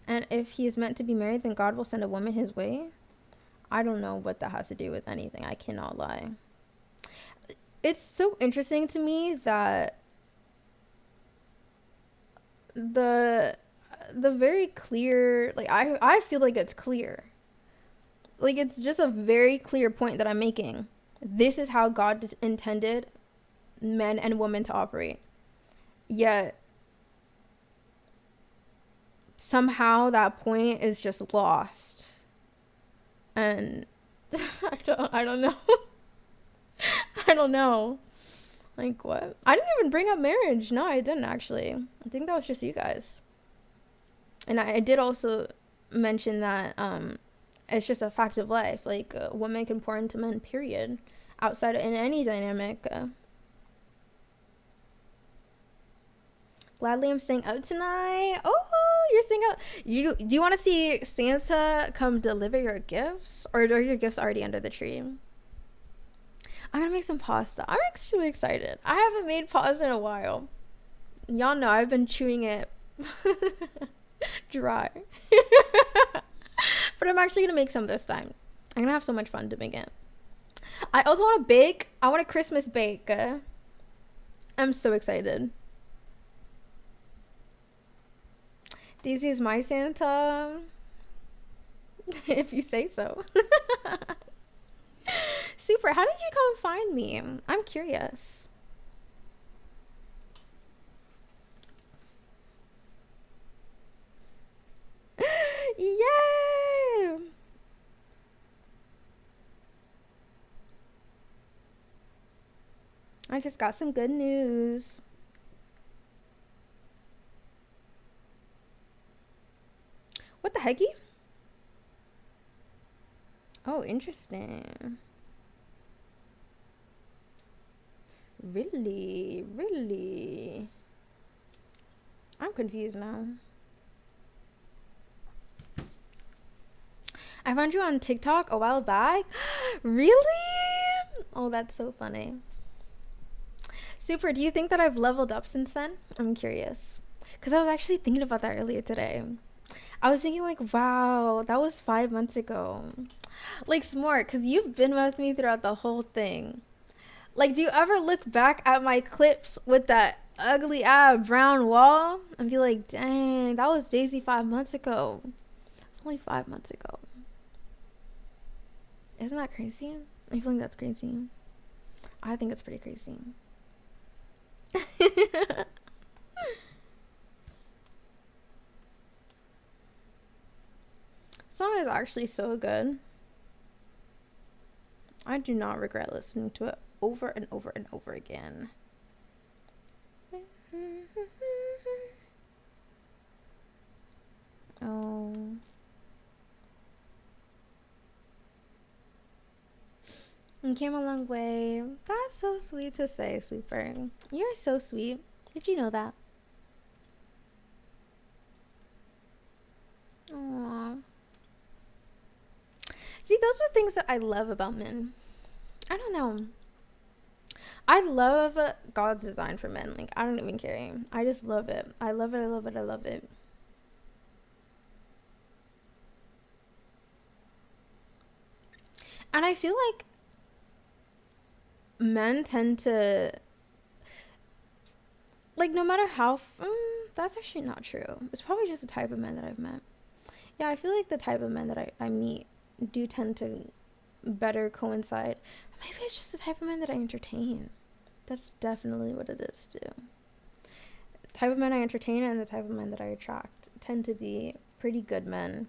And if he is meant to be married, then God will send a woman his way? I don't know what that has to do with anything. I cannot lie. It's so interesting to me that the very clear, like I feel like it's clear. Like it's just a very clear point that I'm making. This is how God intended men and women to operate. Yet somehow that point is just lost. And I don't know. I don't know. Like what? I didn't even bring up marriage. No, I didn't actually. I think that was just you guys. And I did also mention that it's just a fact of life. Like women can pour into men, period. Outside of, in any dynamic. Gladly I'm staying up tonight. Oh, you're staying up. Do you want to see Santa come deliver your gifts? Or are your gifts already under the tree? I'm gonna make some pasta. I'm actually excited. I haven't made pasta in a while. Y'all know I've been chewing it dry. But I'm actually gonna make some this time. I'm gonna have so much fun doing it. I also want to bake. I want a Christmas bake. I'm so excited. Daisy is my Santa. If you say so. Super, how did you come find me? I'm curious. Yay! I just got some good news. What the hecky? Oh, interesting. Really? I'm confused now. I found you on TikTok a while back. Really? Oh, that's so funny. Super, do you think that I've leveled up since then? I'm curious. Because I was actually thinking about that earlier today. I was thinking like, wow, that was 5 months ago. Like, smart, because you've been with me throughout the whole thing. Like, do you ever look back at my clips with that ugly brown wall and be like, dang, that was Daisy 5 months ago. It's only 5 months ago. Isn't that crazy? Are you feeling that's crazy? I think it's pretty crazy. Song is actually so good. I do not regret listening to it over and over and over again. Oh. You came a long way. That's so sweet to say, Sleeper. You're so sweet. Did you know that? Aww. See, those are things that I love about men. I don't know. I love God's design for men. Like, I don't even care. I just love it. I love it. I love it. I love it. And I feel like men tend to, like, no matter how, that's actually not true. It's probably just the type of men that I've met. Yeah, I feel like the type of men that I meet do tend to better coincide. Maybe it's just the type of men that I entertain. That's definitely what it is too. The type of men I entertain and the type of men that I attract tend to be pretty good men,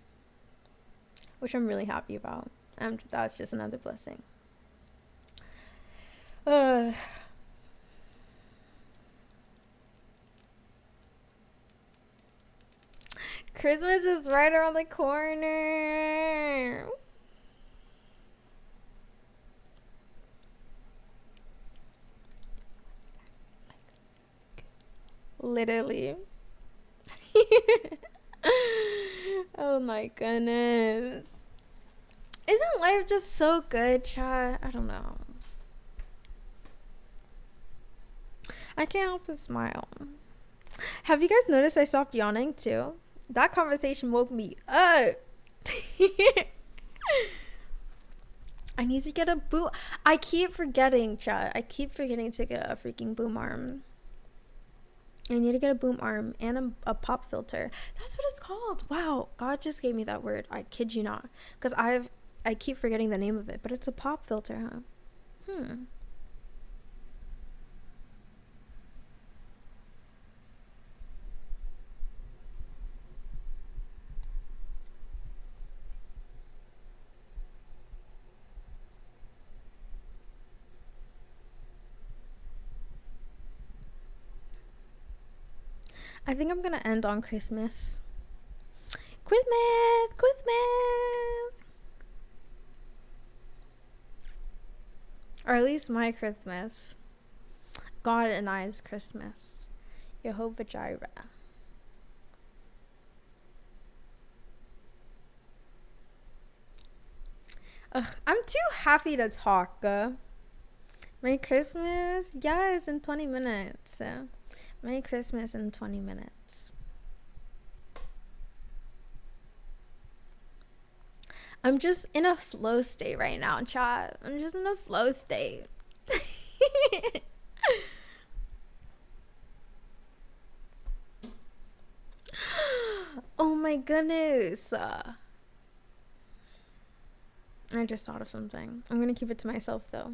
which I'm really happy about. And that's just another blessing. Christmas is right around the corner. Literally. Oh my goodness. Isn't life just so good, chat? I don't know. I can't help but smile. Have you guys noticed I stopped yawning too? That conversation woke me up. I need to get a boom. I keep forgetting, chat. I keep forgetting to get a freaking boom arm. I need to get a boom arm and a pop filter. That's what it's called. Wow, God just gave me that word. I kid you not. Because I keep forgetting the name of it, but it's a pop filter, huh? I think I'm gonna end on Christmas. Christmas. Or at least my Christmas. God and I's Christmas. Jehovah Jireh. Ugh, I'm too happy to talk. Merry Christmas. Yes, in 20 minutes. Merry Christmas in 20 minutes. I'm just in a flow state right now, chat. I'm just in a flow state. Oh my goodness. I just thought of something. I'm gonna keep it to myself though.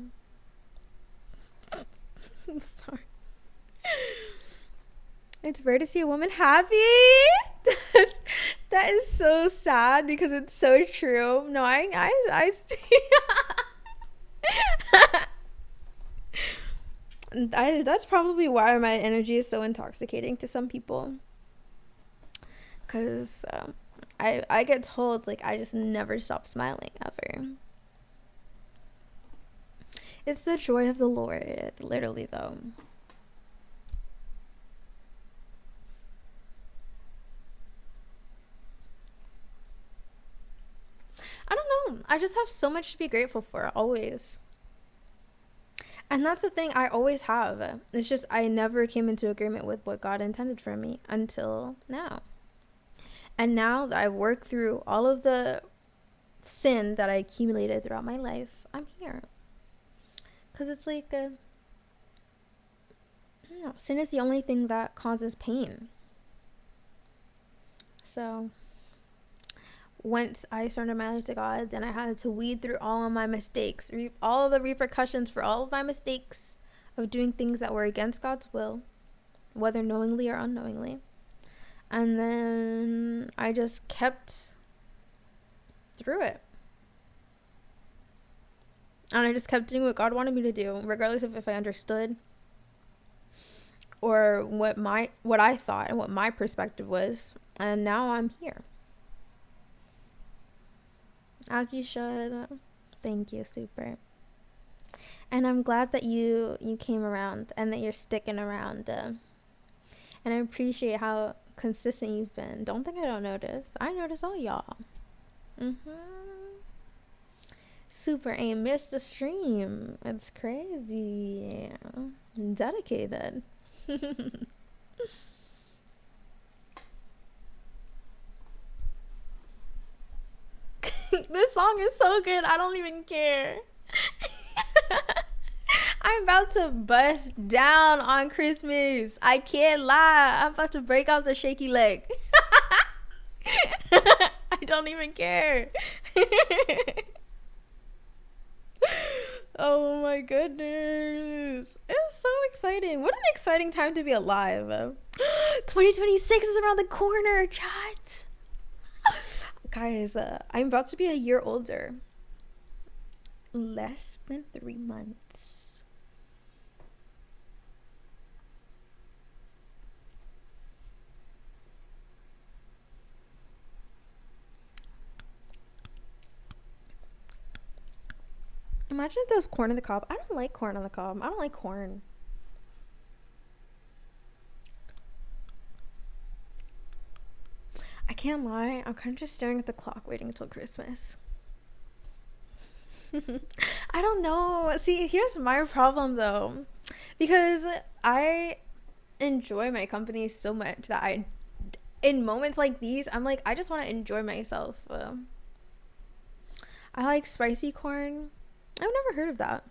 Sorry. It's rare to see a woman happy. That is so sad because it's so true. No, I that's probably why my energy is so intoxicating to some people. Cause I get told like I just never stop smiling ever. It's the joy of the Lord, literally though. I don't know. I just have so much to be grateful for, always. And that's the thing I always have. It's just I never came into agreement with what God intended for me until now. And now that I've worked through all of the sin that I accumulated throughout my life, I'm here. Because it's like, I don't know, sin is the only thing that causes pain. So once I surrendered my life to God, then I had to weed through all of my mistakes, all of the repercussions for all of my mistakes of doing things that were against God's will, whether knowingly or unknowingly. And then I just kept through it. And I just kept doing what God wanted me to do, regardless of if I understood or what I thought and what my perspective was. And now I'm here. As you should. Thank you, super. And I'm glad that you came around and that you're sticking around. And I appreciate how consistent you've been. Don't think I don't notice. I notice all y'all. Super ain't missed the stream. It's crazy. Dedicated. This song is so good. I don't even care. I'm about to bust down on Christmas. I can't lie. I'm about to break out the shaky leg. I don't even care. Oh my goodness. It's so exciting. What an exciting time to be alive. 2026 is around the corner, chat. Guys, I'm about to be a year older. Less than 3 months. Imagine if there was corn on the cob. I don't like corn on the cob. I don't like corn. I can't lie. I'm kind of just staring at the clock waiting until Christmas. I don't know. See, here's my problem though. Because I enjoy my company so much that in moments like these, I'm like, I just want to enjoy myself. I like spicy corn. I've never heard of that.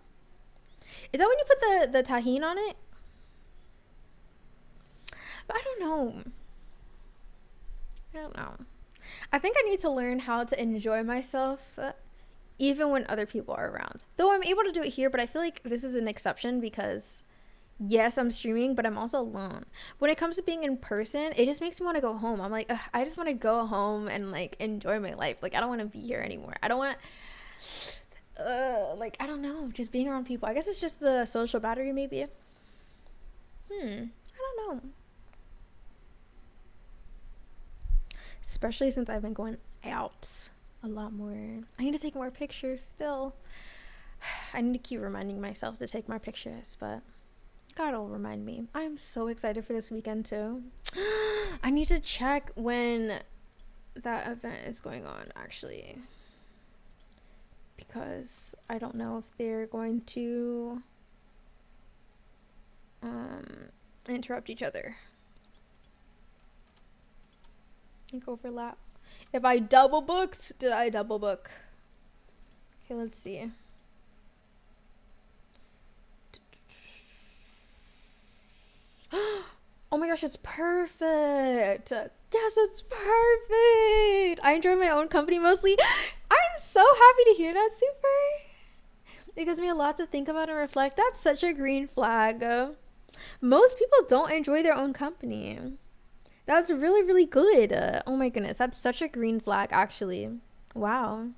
Is that when you put the tahini on it? But I don't know. I think I need to learn how to enjoy myself even when other people are around. Though I'm able to do it here, but I feel like this is an exception because yes, I'm streaming, but I'm also alone. When it comes to being in person, it just makes me want to go home. I'm like, I just want to go home and like enjoy my life. Like I don't want to be here anymore. I don't want like I don't know, just being around people. I guess it's just the social battery maybe. I don't know. Especially since I've been going out a lot more. I need to take more pictures still. I need to keep reminding myself to take more pictures, but God will remind me. I'm so excited for this weekend too. I need to check when that event is going on actually, because I don't know if they're going to interrupt each other. Like overlap. If I double booked, did I double book? Okay, let's see. Oh my gosh, it's perfect. Yes, it's perfect. I enjoy my own company mostly. I'm so happy to hear that, super. It gives me a lot to think about and reflect. That's such a green flag. Most people don't enjoy their own company. That's really, really good. Oh my goodness, that's such a green flag, actually. Wow.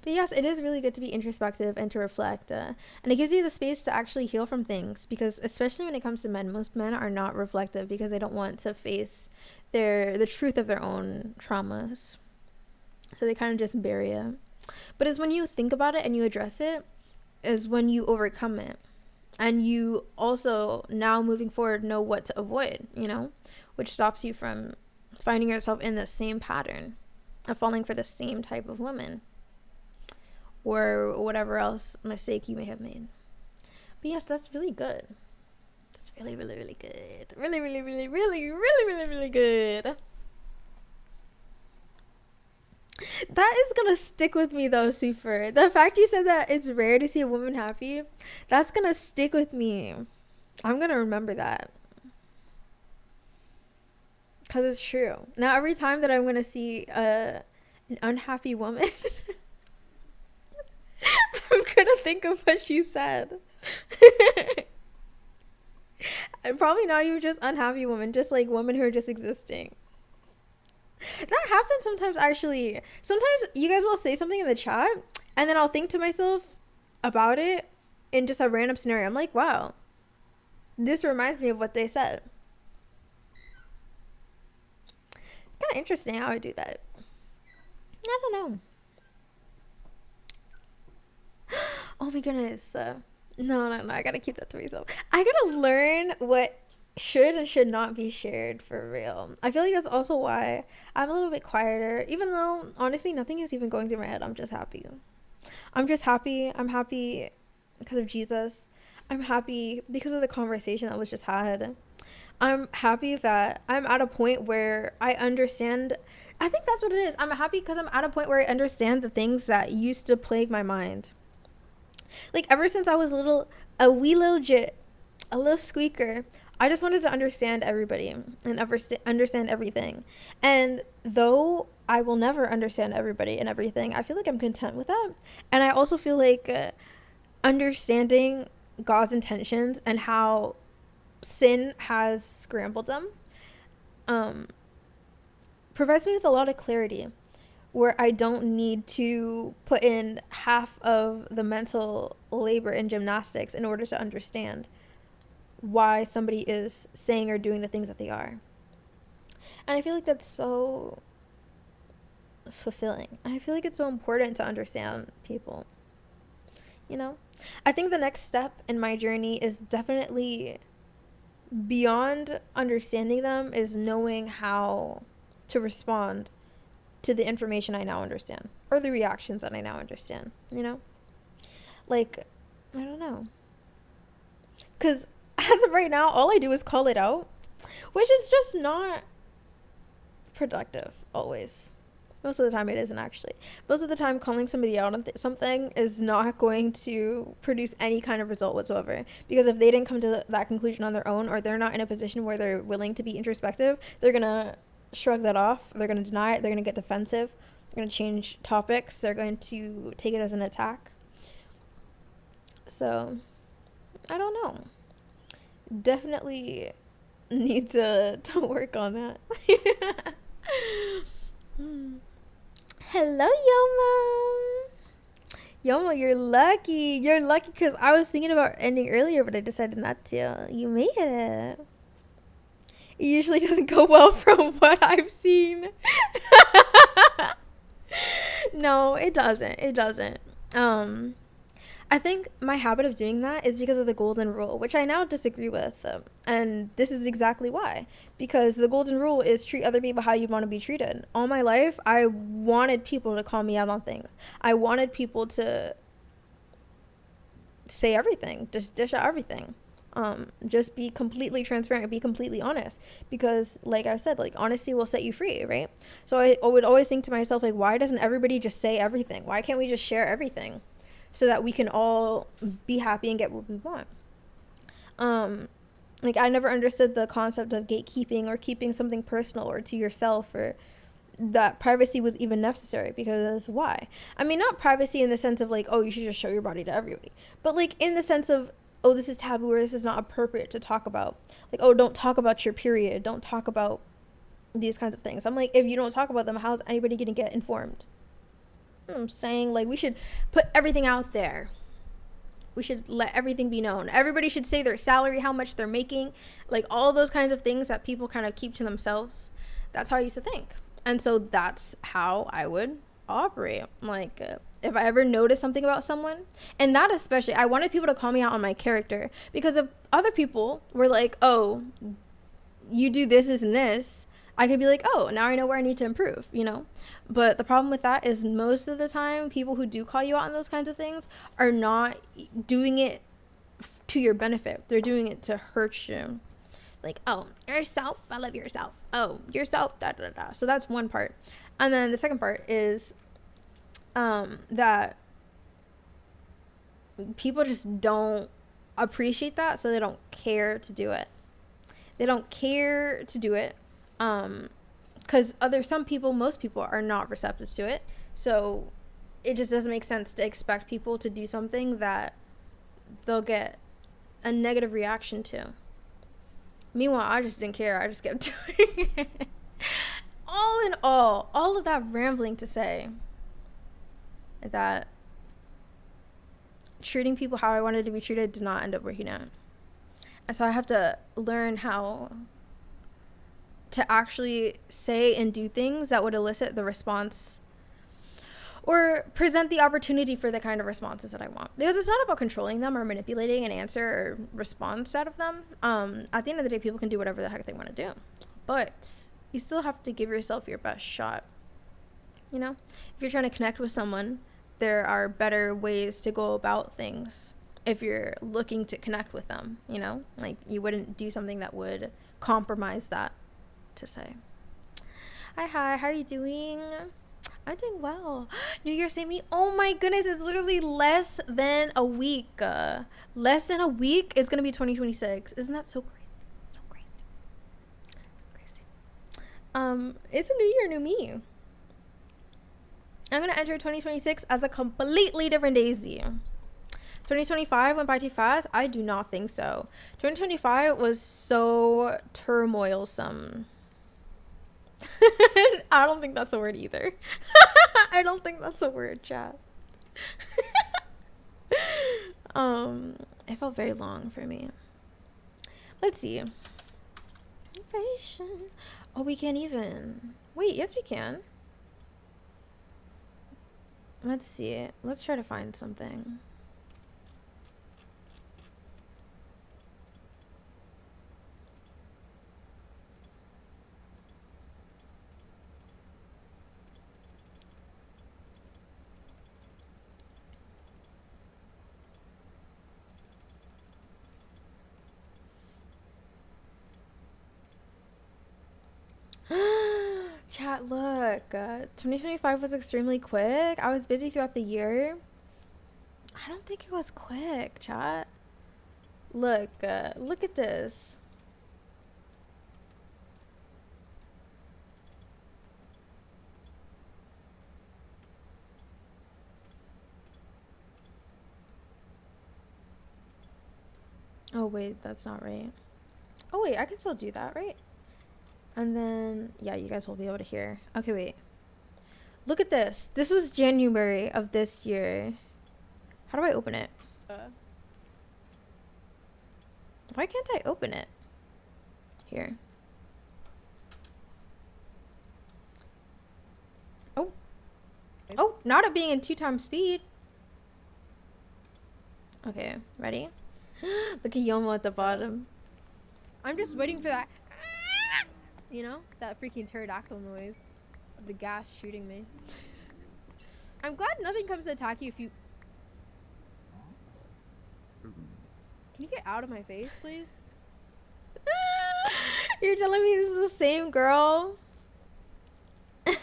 But yes, it is really good to be introspective and to reflect. And it gives you the space to actually heal from things. Because especially when it comes to men, most men are not reflective because they don't want to face the truth of their own traumas. So they kind of just bury it. But it's when you think about it and you address it, is when you overcome it. And you also, now moving forward, know what to avoid, you know, which stops you from finding yourself in the same pattern of falling for the same type of woman or whatever else mistake you may have made. But yes, that's really good. That's really, really, really good. Really, really, really, really, really, really, really good. That is gonna stick with me though, super. The fact you said that it's rare to see a woman happy, that's gonna stick with me. I'm gonna remember that, because it's true. Now every time that I'm gonna see an unhappy woman I'm gonna think of what she said. And probably not even just unhappy women, just like women who are just existing. That happens sometimes, actually. Sometimes you guys will say something in the chat And then I'll think to myself about it in just a random scenario. I'm like, wow, this reminds me of what they said. It's kind of interesting how I do that. I don't know. Oh my goodness. No. I gotta keep that to myself. I gotta learn what should and should not be shared for real. I feel like that's also why I'm a little bit quieter, even though honestly nothing is even going through my head. I'm just happy. I'm happy because of Jesus. I'm happy because of the conversation that was just had. I'm happy that I'm at a point where I understand. I think that's what it is. I'm happy because I'm at a point where I understand the things that used to plague my mind. Like ever since I was a wee little jit, a little squeaker, I just wanted to understand everybody and understand everything. And though I will never understand everybody and everything, I feel like I'm content with that. And I also feel like understanding God's intentions and how sin has scrambled them provides me with a lot of clarity, where I don't need to put in half of the mental labor and gymnastics in order to understand why somebody is saying or doing the things that they are. And I feel like that's so fulfilling. I feel like it's so important to understand people. You know? I think the next step in my journey is definitely beyond understanding them, is knowing how to respond to the information I now understand, or the reactions that I now understand, you know? Like, I don't know. Because as of right now, all I do is call it out, which is just not productive always. Most of the time it isn't, actually. Most of the time calling somebody out on something is not going to produce any kind of result whatsoever. Because if they didn't come to that conclusion on their own, or they're not in a position where they're willing to be introspective, they're going to shrug that off. They're going to deny it. They're going to get defensive. They're going to change topics. They're going to take it as an attack. So, I don't know. Definitely need to work on that. Hello, Yoma. Yoma, you're lucky. You're lucky because I was thinking about ending earlier, but I decided not to. You made it. It usually doesn't go well from what I've seen. No, it doesn't. It doesn't. I think my habit of doing that is because of the golden rule, which I now disagree with. And this is exactly why. Because the golden rule is treat other people how you want to be treated. All my life, I wanted people to call me out on things. I wanted people to say everything, just dish out everything. Just be completely transparent, be completely honest. Because, like I said, like, honesty will set you free, right? So I would always think to myself, like, why doesn't everybody just say everything? Why can't we just share everything? So that we can all be happy and get what we want. Like, I never understood the concept of gatekeeping or keeping something personal or to yourself, or that privacy was even necessary. Because why? I mean, not privacy in the sense of like, oh, you should just show your body to everybody, but like in the sense of, oh, this is taboo or this is not appropriate to talk about. Like, oh, don't talk about your period. Don't talk about these kinds of things. I'm like, if you don't talk about them, how's anybody going to get informed? I'm saying, like, we should put everything out there. We should let everything be known. Everybody should say their salary, how much they're making, like all those kinds of things that people kind of keep to themselves. That's how I used to think. And so that's how I would operate. Like, if I ever noticed something about someone, and that especially, I wanted people to call me out on my character, because if other people were like, oh, you do this, this, and this, I could be like, oh, now I know where I need to improve, you know? But the problem with that is most of the time, people who do call you out on those kinds of things are not doing it to your benefit. They're doing it to hurt you. Like, oh, yourself, I love yourself. Oh, yourself, da da da. So that's one part. And then the second part is that people just don't appreciate that, so they don't care to do it. They don't care to do it. Because most people are not receptive to it. So it just doesn't make sense to expect people to do something that they'll get a negative reaction to. Meanwhile, I just didn't care. I just kept doing it. All in all of that rambling to say that treating people how I wanted to be treated did not end up working out. And so I have to learn how to actually say and do things that would elicit the response or present the opportunity for the kind of responses that I want. Because it's not about controlling them or manipulating an answer or response out of them. At the end of the day, people can do whatever the heck they want to do. But you still have to give yourself your best shot. You know? If you're trying to connect with someone, there are better ways to go about things if you're looking to connect with them, you know? Like, you wouldn't do something that would compromise that, to say. Hi, how are you doing? I'm doing well. New Year's St. Me. Oh my goodness, it's literally less than a week. Less than a week, it's gonna be 2026. Isn't that so crazy? So crazy. Crazy. It's a new year, new me. I'm gonna enter 2026 as a completely different Daisy. 2025 went by too fast? I do not think so. 2025 was so turmoilsome. I don't think that's a word either. I don't think that's a word, chat. It felt very long for me. Let's see. Innovation. Oh, we can't even. Wait, yes we can. Let's see. Let's try to find something. Chat, look, 2025 was extremely quick. I was busy throughout the year. I don't think it was quick, chat. Look, look at this. Oh wait, that's not right. Oh wait, I can still do that, right? And then, yeah, you guys will be able to hear. Okay, wait. Look at this. This was January of this year. How do I open it? Why can't I open it? Here. Oh. Oh, not it being in 2x speed. Okay, ready? Look at Yomo at the bottom. I'm just waiting for that. You know, that freaking pterodactyl noise of the gas shooting me. I'm glad nothing comes to attack you if you... Can you get out of my face, please? You're telling me this is the same girl? Can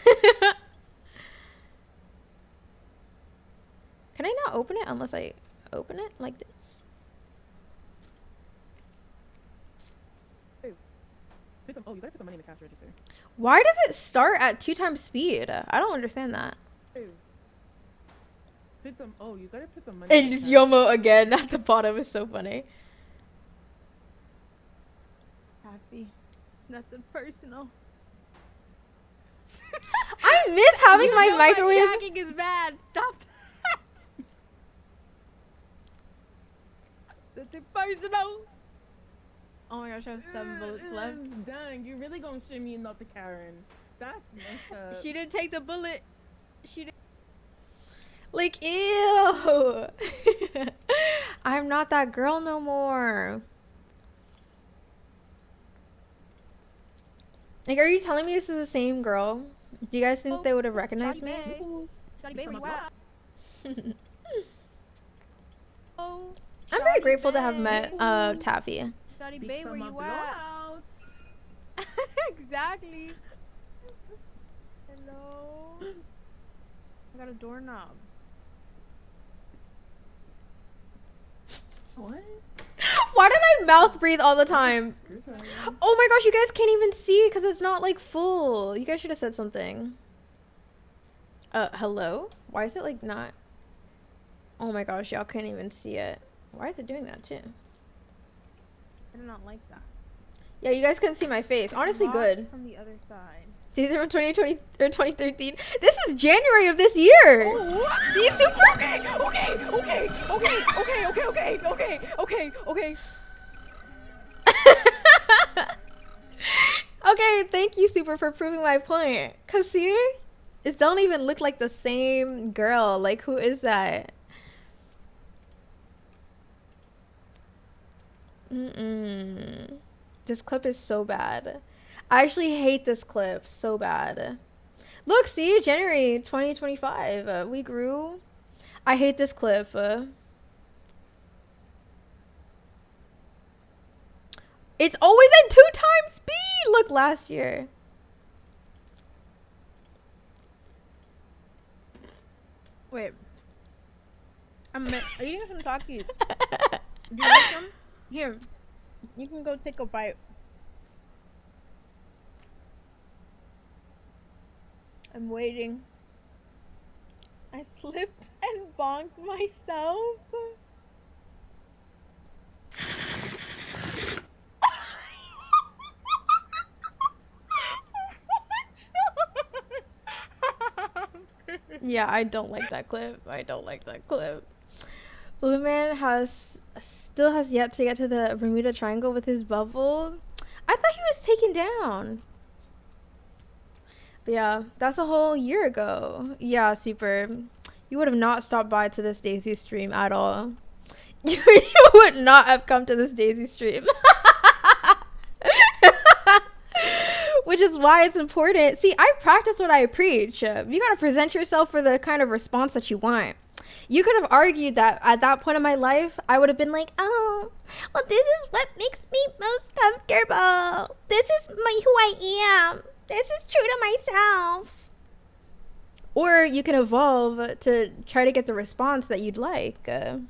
I not open it unless I open it like this? Oh, you gotta put the money in the cash register. Why does it start at 2x speed? I don't understand that. Put them. Oh, you gotta put the money. And just Yomo again at the bottom is so funny. Happy. It's nothing personal. I miss having my microwave. My tracking is bad. Stop that. Nothing personal. Oh my gosh, I have 7 bullets left. Dang, you really gonna shimmy and not the Karen. That's messed up. She didn't take the bullet. She didn't. Like, ew. I'm not that girl no more. Like, are you telling me this is the same girl? Do you guys think they would have recognized me? Johnny Bay, where you at? Oh, I'm very grateful to have met Taffy. Johnny Bay, where you at? Exactly. Hello. I got a doorknob. What? Why did I mouth breathe all the time? Oh my gosh, you guys can't even see because it's not like full. You guys should have said something. Hello? Why is it like not? Oh my gosh, y'all can't even see it. Why is it doing that too? I do not like that. Yeah, you guys couldn't see my face. Honestly, good. From the other side. These are from 2020 or 2013. This is January of this year. Oh, See, super. Okay. Okay, thank you, Super, for proving my point. Cause see, it don't even look like the same girl. Like, who is that? This clip is so bad. I actually hate this clip so bad. Look, see, January 2025. We grew. I hate this clip. It's always at 2 times speed. Look, last year. Wait. I'm eating some Takis. Do you like some? Here. You can go take a bite. I'm waiting. I slipped and bonked myself. Yeah, I don't like that clip. I don't like that clip. Blueman still has yet to get to the Bermuda Triangle with his bubble. I thought he was taken down. But yeah, that's a whole year ago. Yeah, Super. You would have not stopped by to this Daisy stream at all. You would not have come to this Daisy stream. Which is why it's important. See, I practice what I preach. You got to present yourself for the kind of response that you want. You could have argued that at that point in my life, I would have been like, oh, well, this is what makes me most comfortable. This is who I am. This is true to myself. Or you can evolve to try to get the response that you'd like. If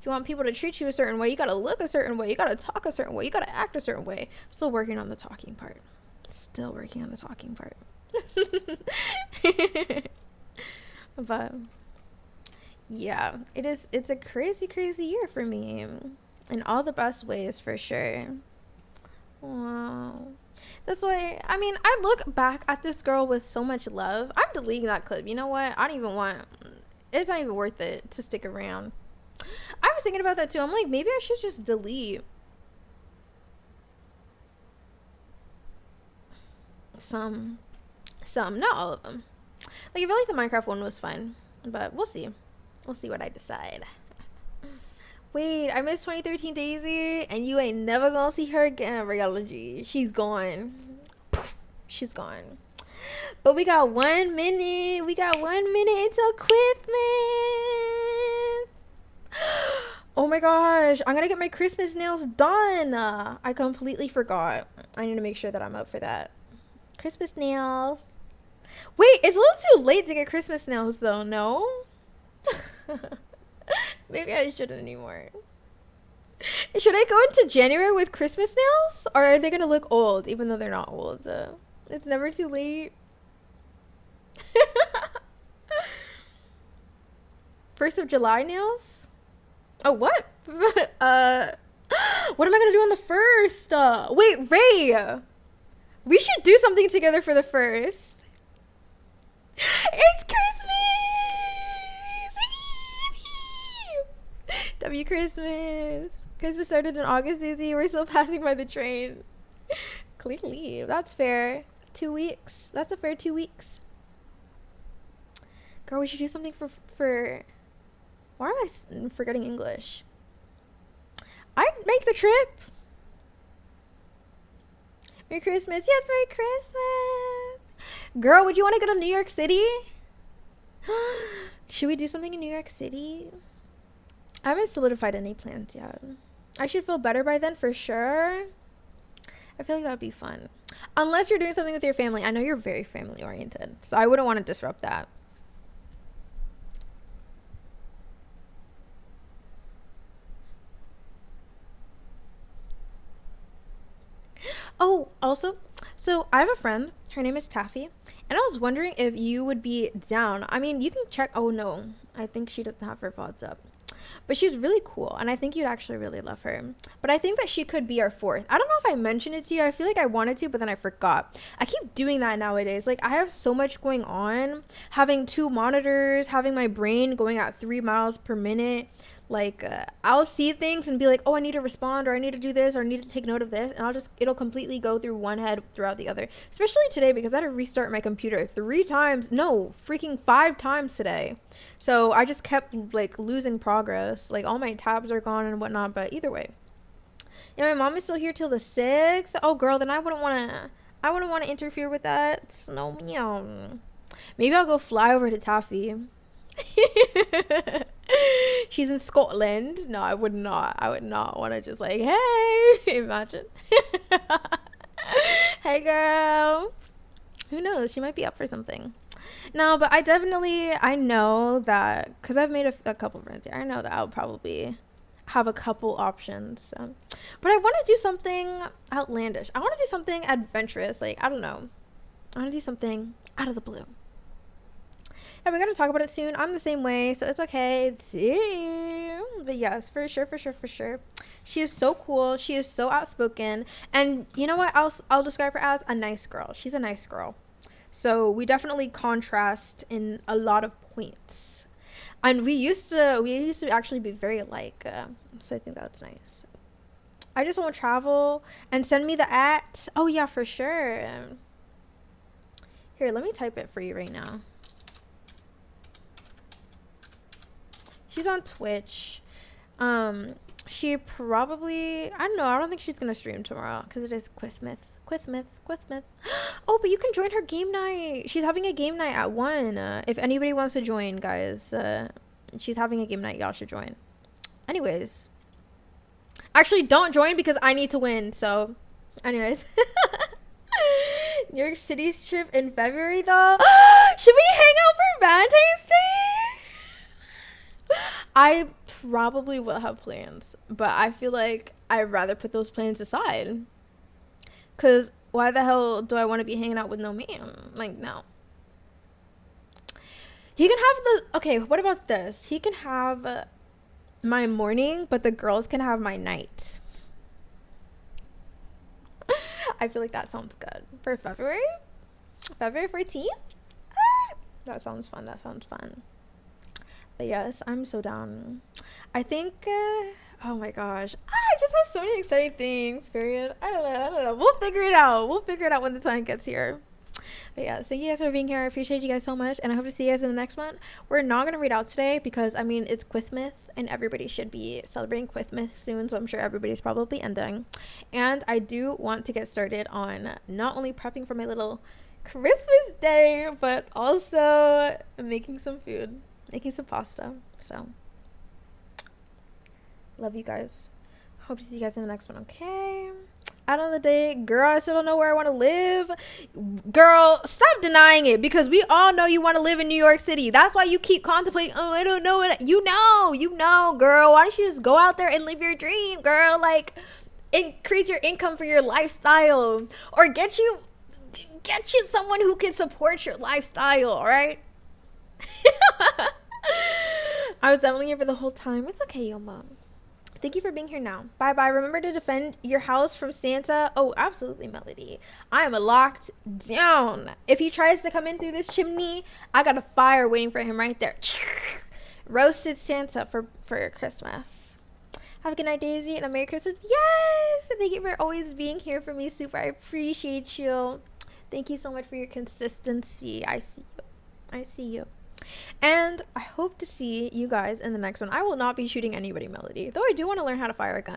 you want people to treat you a certain way, you got to look a certain way. You got to talk a certain way. You got to act a certain way. I'm still working on the talking part. Still working on the talking part. But yeah, it's a crazy year for me in all the best ways, for sure. Wow. That's why, I mean, I look back at this girl with so much love. I'm deleting that clip. You know what? I don't even want, it's not even worth it to stick around. I was thinking about that too. I'm like, maybe I should just delete some, not all of them. Like, I feel like the Minecraft one was fun, but we'll see. We'll see what I decide. Wait, I missed 2013 Daisy, and you ain't never gonna see her again. Reality, she's gone. She's gone. But we got 1 minute. We got 1 minute until Christmas. Oh my gosh, I'm gonna get my Christmas nails done. I completely forgot. I need to make sure that I'm up for that. Christmas nails. Wait, it's a little too late to get Christmas nails though, no? Maybe I shouldn't anymore. Should I go into January with Christmas nails? Or are they gonna look old even though they're not old? It's never too late. 1st of July nails? Oh, what? What am I gonna do on the 1st? Wait, Ray! We should do something together for the 1st. It's Christmas! W Christmas. Christmas started in August, Izzy. We're still passing by the train. Clearly. That's fair. 2 weeks. That's a fair 2 weeks. Girl, we should do something for... Why am I forgetting English? I'd make the trip. Merry Christmas. Yes, Merry Christmas. Girl, would you want to go to New York City? Should we do something in New York City? I haven't solidified any plans yet. I should feel better by then for sure. I feel like that would be fun. Unless you're doing something with your family. I know you're very family oriented, so I wouldn't want to disrupt that. Oh, also, so I have a friend. Her name is Taffy. And I was wondering if you would be down. I mean, you can check. Oh, no. I think she doesn't have her VODs up. But she's really cool, and I think you'd actually really love her. But I think that she could be our fourth. I don't know if I mentioned it to you. I feel like I wanted to, but then I forgot. I keep doing that nowadays. Like, I have so much going on. Having 2 monitors, having my brain going at 3 miles per minute. Like, I'll see things and be like, oh, I need to respond, or I need to do this, or I need to take note of this. And it'll completely go through one head throughout the other. Especially today, because I had to restart my computer 3 times. No, freaking 5 times today. So I just kept, like, losing progress. Like, all my tabs are gone and whatnot. But either way. Yeah, my mom is still here till the 6th. Oh, girl, then I wouldn't want to interfere with that. No, meow. Maybe I'll go fly over to Taffy. She's in Scotland. No, I would not. I would not want to just like, hey, imagine. Hey, girl. Who knows? She might be up for something. No, but I know that, because I've made a couple friends here. I know that I'll probably have a couple options. So. But I want to do something outlandish. I want to do something adventurous. Like, I don't know. I want to do something out of the blue. Yeah, we're gonna talk about it soon. I'm the same way, so it's okay. See, but yes, for sure. She is so cool. She is so outspoken, and you know what? I'll describe her as a nice girl. She's a nice girl. So we definitely contrast in a lot of points, and we used to actually be very alike. So I think that's nice. I just want to travel and send me the @ Oh yeah, for sure. Here, let me type it for you right now. She's on Twitch. She probably, I don't know, I don't think she's gonna stream tomorrow because it is Quithmith. Oh, but you can join her game night. She's having a game night at 1. If anybody wants to join, guys, she's having a game night. Y'all should join. Anyways, actually, don't join because I need to win. So, anyways. New York City's trip in February, though. Should we hang out for Valentine's Day? I probably will have plans, but I feel like I'd rather put those plans aside. Because why the hell do I want to be hanging out with no man? Like, no. He can have okay, what about this? He can have my morning, but the girls can have my night. I feel like that sounds good. For February 14th? That sounds fun. But yes, I'm so down. I think, oh my gosh. I just have so many exciting things, period. I don't know. We'll figure it out. When the time gets here. But yeah, thank you guys for being here. I appreciate you guys so much. And I hope to see you guys in the next one. We're not going to read out today because, I mean, it's Quithmith. And everybody should be celebrating Quithmith soon. So I'm sure everybody's probably ending. And I do want to get started on not only prepping for my little Christmas day, but also making some food. Making some pasta. So, love you guys. Hope to see you guys in the next one, okay? Out on the date. Girl, I still don't know where I want to live. Girl, stop denying it because we all know you want to live in New York City. That's why you keep contemplating, oh, I don't know what. You know, girl. Why don't you just go out there and live your dream, girl? Like, increase your income for your lifestyle. Or get you someone who can support your lifestyle, all right? I was definitely here for the whole time. It's okay, yo mom. Thank you for being here now. Bye bye. Remember to defend your house from Santa. Oh, absolutely, Melody. I am locked down. If he tries to come in through this chimney, I got a fire waiting for him right there. Roasted Santa for Christmas. Have a good night, Daisy, and a Merry Christmas. Yes! Thank you for always being here for me, Super. I appreciate you. Thank you so much for your consistency. I see you. And I hope to see you guys in the next one. I will not be shooting anybody, Melody. Though I do want to learn how to fire a gun.